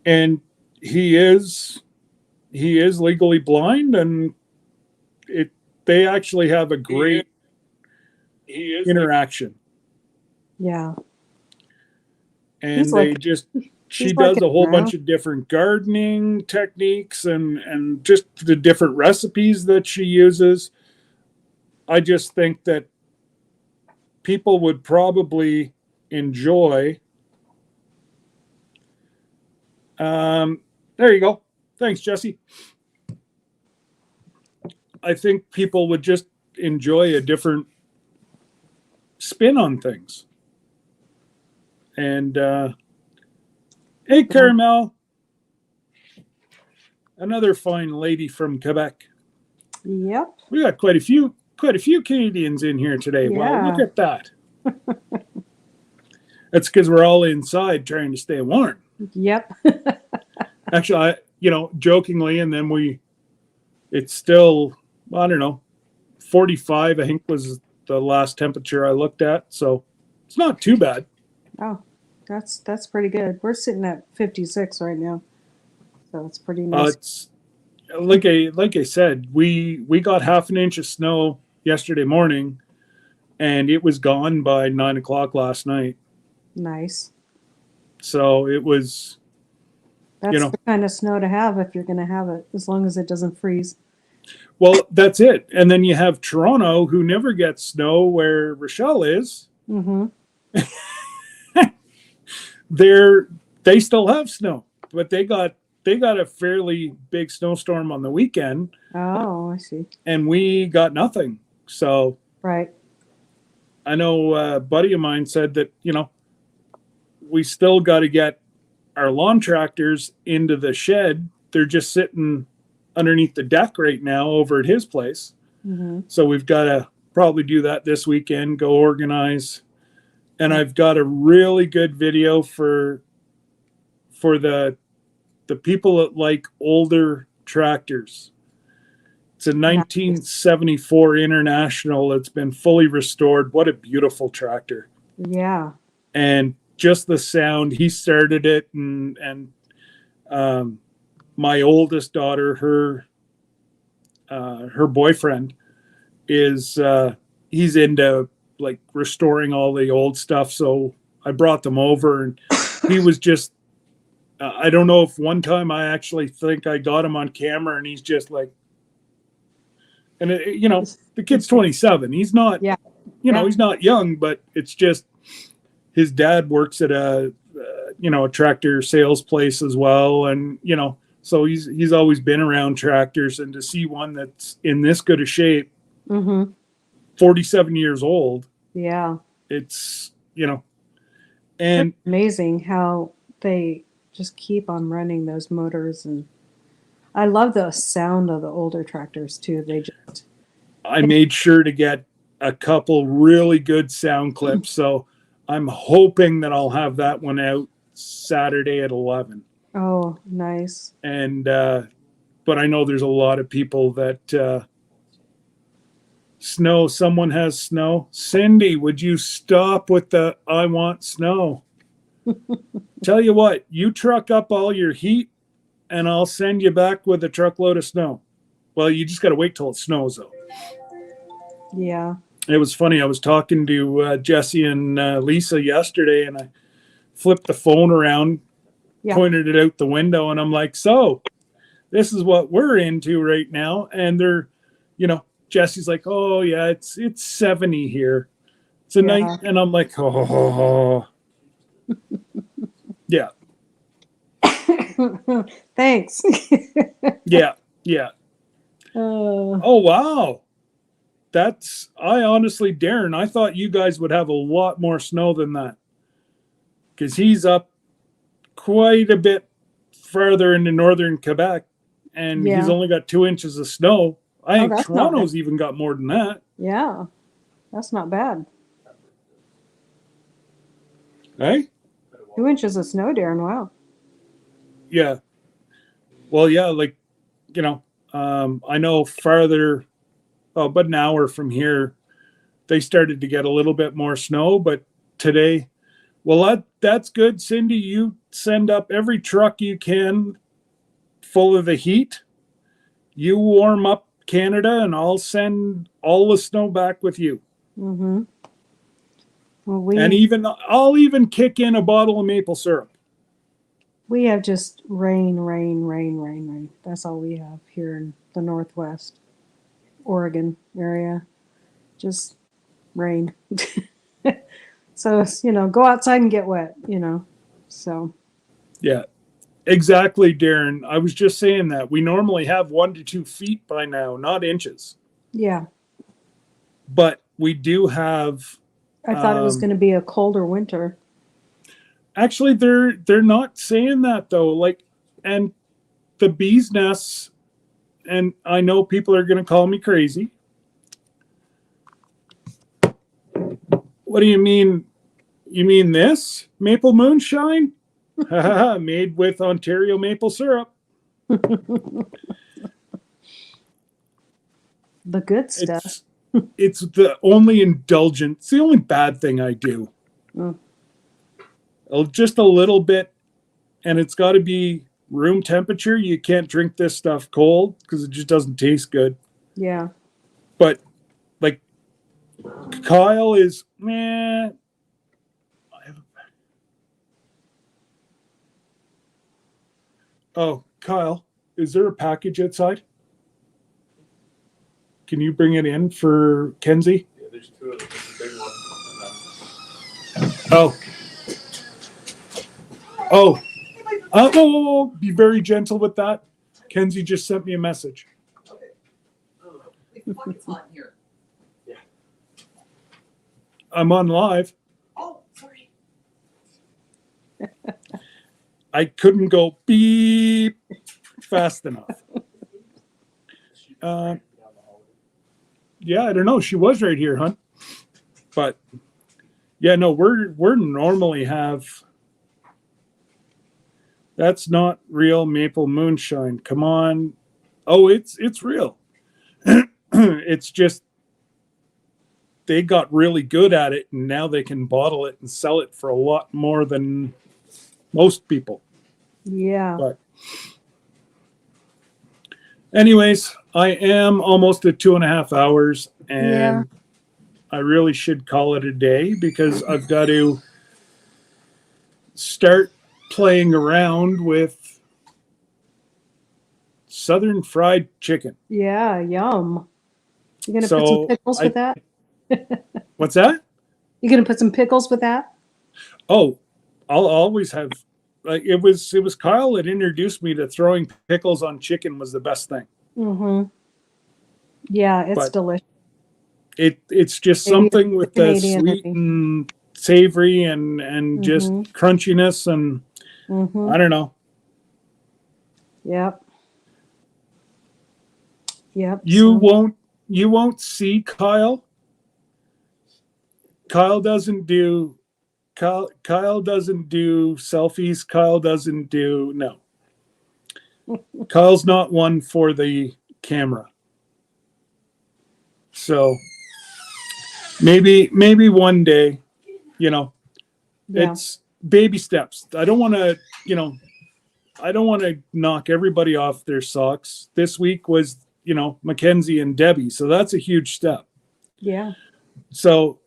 And he is legally blind, and they actually have a great interaction. Yeah. And she he's like does a whole bunch of different gardening techniques and just the different recipes that she uses. I just think that people would probably enjoy. There you go. Thanks, Jesse. I think people would just enjoy a different spin on things. And hey, Caramel, another fine lady from Quebec. Yep. We got quite a few Canadians in here today. Wow, Yeah. look at that. That's because we're all inside trying to stay warm. Yep. Actually, jokingly, and then it's still, I don't know, 45, I think was the last temperature I looked at. So it's not too bad. Oh, that's pretty good. We're sitting at 56 right now, so it's pretty nice. It's like I said, we got half an inch of snow yesterday morning, and it was gone by 9 o'clock last night. Nice. So it was, That's the kind of snow to have if you're going to have it, as long as it doesn't freeze. well, that's it. And then you have Toronto, who never gets snow, where Rochelle is. Mm-hmm. They still have snow, but they got a fairly big snowstorm on the weekend. Oh, I see. And we got nothing. So right. I know a buddy of mine said that, we still got to get our lawn tractors into the shed. They're just sitting underneath the deck right now over at his place. Mm-hmm. So we've got to probably do that this weekend, go organize. And I've got a really good video for the people that like older tractors. It's a 1974 International that's been fully restored. What a beautiful tractor. Yeah. And just the sound, he started it, and my oldest daughter, her boyfriend is he's into like restoring all the old stuff. So I brought them over, and he was just I don't know if one time I actually think I got him on camera, and he's just like, and the kid's 27. He's not, he's not young, but it's just his dad works at a tractor sales place as well, and so he's always been around tractors, and to see one that's in this good a shape, 47 years old, it's and it's amazing how they just keep on running those motors. And I love the sound of the older tractors too. I made sure to get a couple really good sound clips, so I'm hoping that I'll have that one out Saturday at 11. Oh, nice. And but I know there's a lot of people that snow. Someone has snow. Cindy, would you stop with the I want snow? Tell you what, you truck up all your heat and I'll send you back with a truckload of snow. Well, you just got to wait till it snows, though. Yeah. It was funny. I was talking to Jesse and Lisa yesterday, and I flipped the phone around, pointed it out the window, and I'm like, so this is what we're into right now. And they're, Jesse's like, oh, yeah, it's 70 here. It's a night. And I'm like, oh. Yeah. Thanks. Yeah. Oh, wow. I honestly, Darren, I thought you guys would have a lot more snow than that. Because he's up quite a bit further into northern Quebec, and he's only got 2 inches of snow. I think Toronto's even got more than that. Yeah. That's not bad. Hey? 2 inches of snow, Darren. Wow. Yeah. Well, yeah, like, I know farther, about an hour from here, they started to get a little bit more snow, but today, well, that's good. Cindy, you send up every truck you can full of the heat. You warm up Canada, and I'll send all the snow back with you. Mm-hmm. Well, and I'll even kick in a bottle of maple syrup. We have just rain. That's all we have here in the Northwest Oregon area. Just rain. So, go outside and get wet, so. Yeah, exactly, Darren. I was just saying that. We normally have 1 to 2 feet by now, not inches. Yeah. But we do have... I thought it was going to be a colder winter. Actually, they're not saying that though. Like, and the bees nests, and I know people are going to call me crazy. What do you mean? You mean this maple moonshine? Made with Ontario maple syrup. The good stuff. It's the only indulgent. It's the only bad thing I do. Mm. Just a little bit, and it's got to be room temperature. You can't drink this stuff cold because it just doesn't taste good. Yeah. But like Kyle is, man. Oh, Kyle, is there a package outside? Can you bring it in for Kenzie? Yeah, there's two of them. There's a big one. Oh. Oh, be very gentle with that. Kenzie just sent me a message. Okay. It's hot in here. Yeah. I'm on live. Oh, sorry. I couldn't go beep fast enough. Yeah, I don't know. She was right here, huh? But yeah, no, we're normally have. That's not real maple moonshine. Come on. Oh, it's real. It's just they got really good at it, and now they can bottle it and sell it for a lot more than most people. Yeah. But anyways, I am almost at 2.5 hours, and Yeah. I really should call it a day because I've got to start playing around with Southern fried chicken. Yeah. Yum. You gonna put So some pickles with that? What's that? You gonna put some pickles with that? Oh, I'll always have. Like it was Kyle that introduced me to throwing pickles on chicken was the best thing. Mm-hmm. Yeah, it's But delicious. It's just Maybe something with the Canadian sweet maybe. and savory and just Mhm. crunchiness and Mm-hmm. I don't know. Yep. Yep. You so- won't see Kyle. Kyle doesn't do selfies. Kyle doesn't do no. Kyle's not one for the camera. So maybe one day, Yeah. it's baby steps. I don't want to knock everybody off their socks. This week was, Mackenzie and Debbie. So that's a huge step. Yeah. So,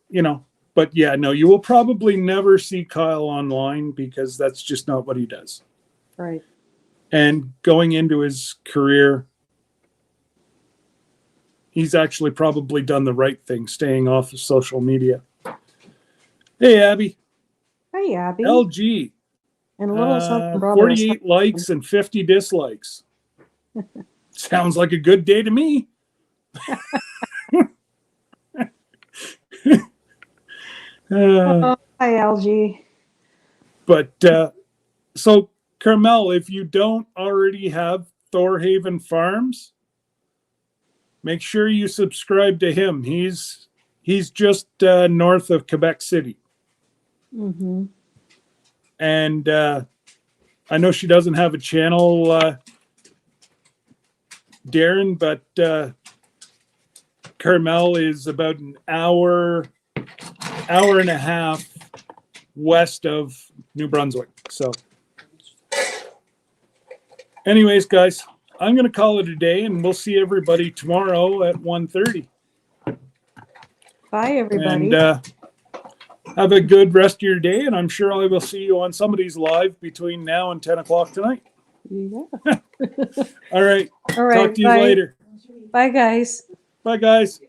but yeah, no, you will probably never see Kyle online because that's just not what he does. Right. And going into his career, he's actually probably done the right thing, staying off of social media. Hey, Abby. Hey, Abby. LG. And a little something brother. 48 likes and 50 dislikes. Sounds like a good day to me. Oh, hi, Algie. But so, Carmel, if you don't already have Thorhaven Farms, make sure you subscribe to him. He's just north of Quebec City. Mm-hmm. And I know she doesn't have a channel, Darren, but Carmel is about an hour and a half west of New Brunswick. So anyways, guys, I'm going to call it a day, and we'll see everybody tomorrow at 1:30. Bye, everybody. And have a good rest of your day, and I'm sure I will see you on somebody's live between now and 10 o'clock tonight. Yeah. All right. All right. Talk to you bye. later. Bye, guys. Bye, guys.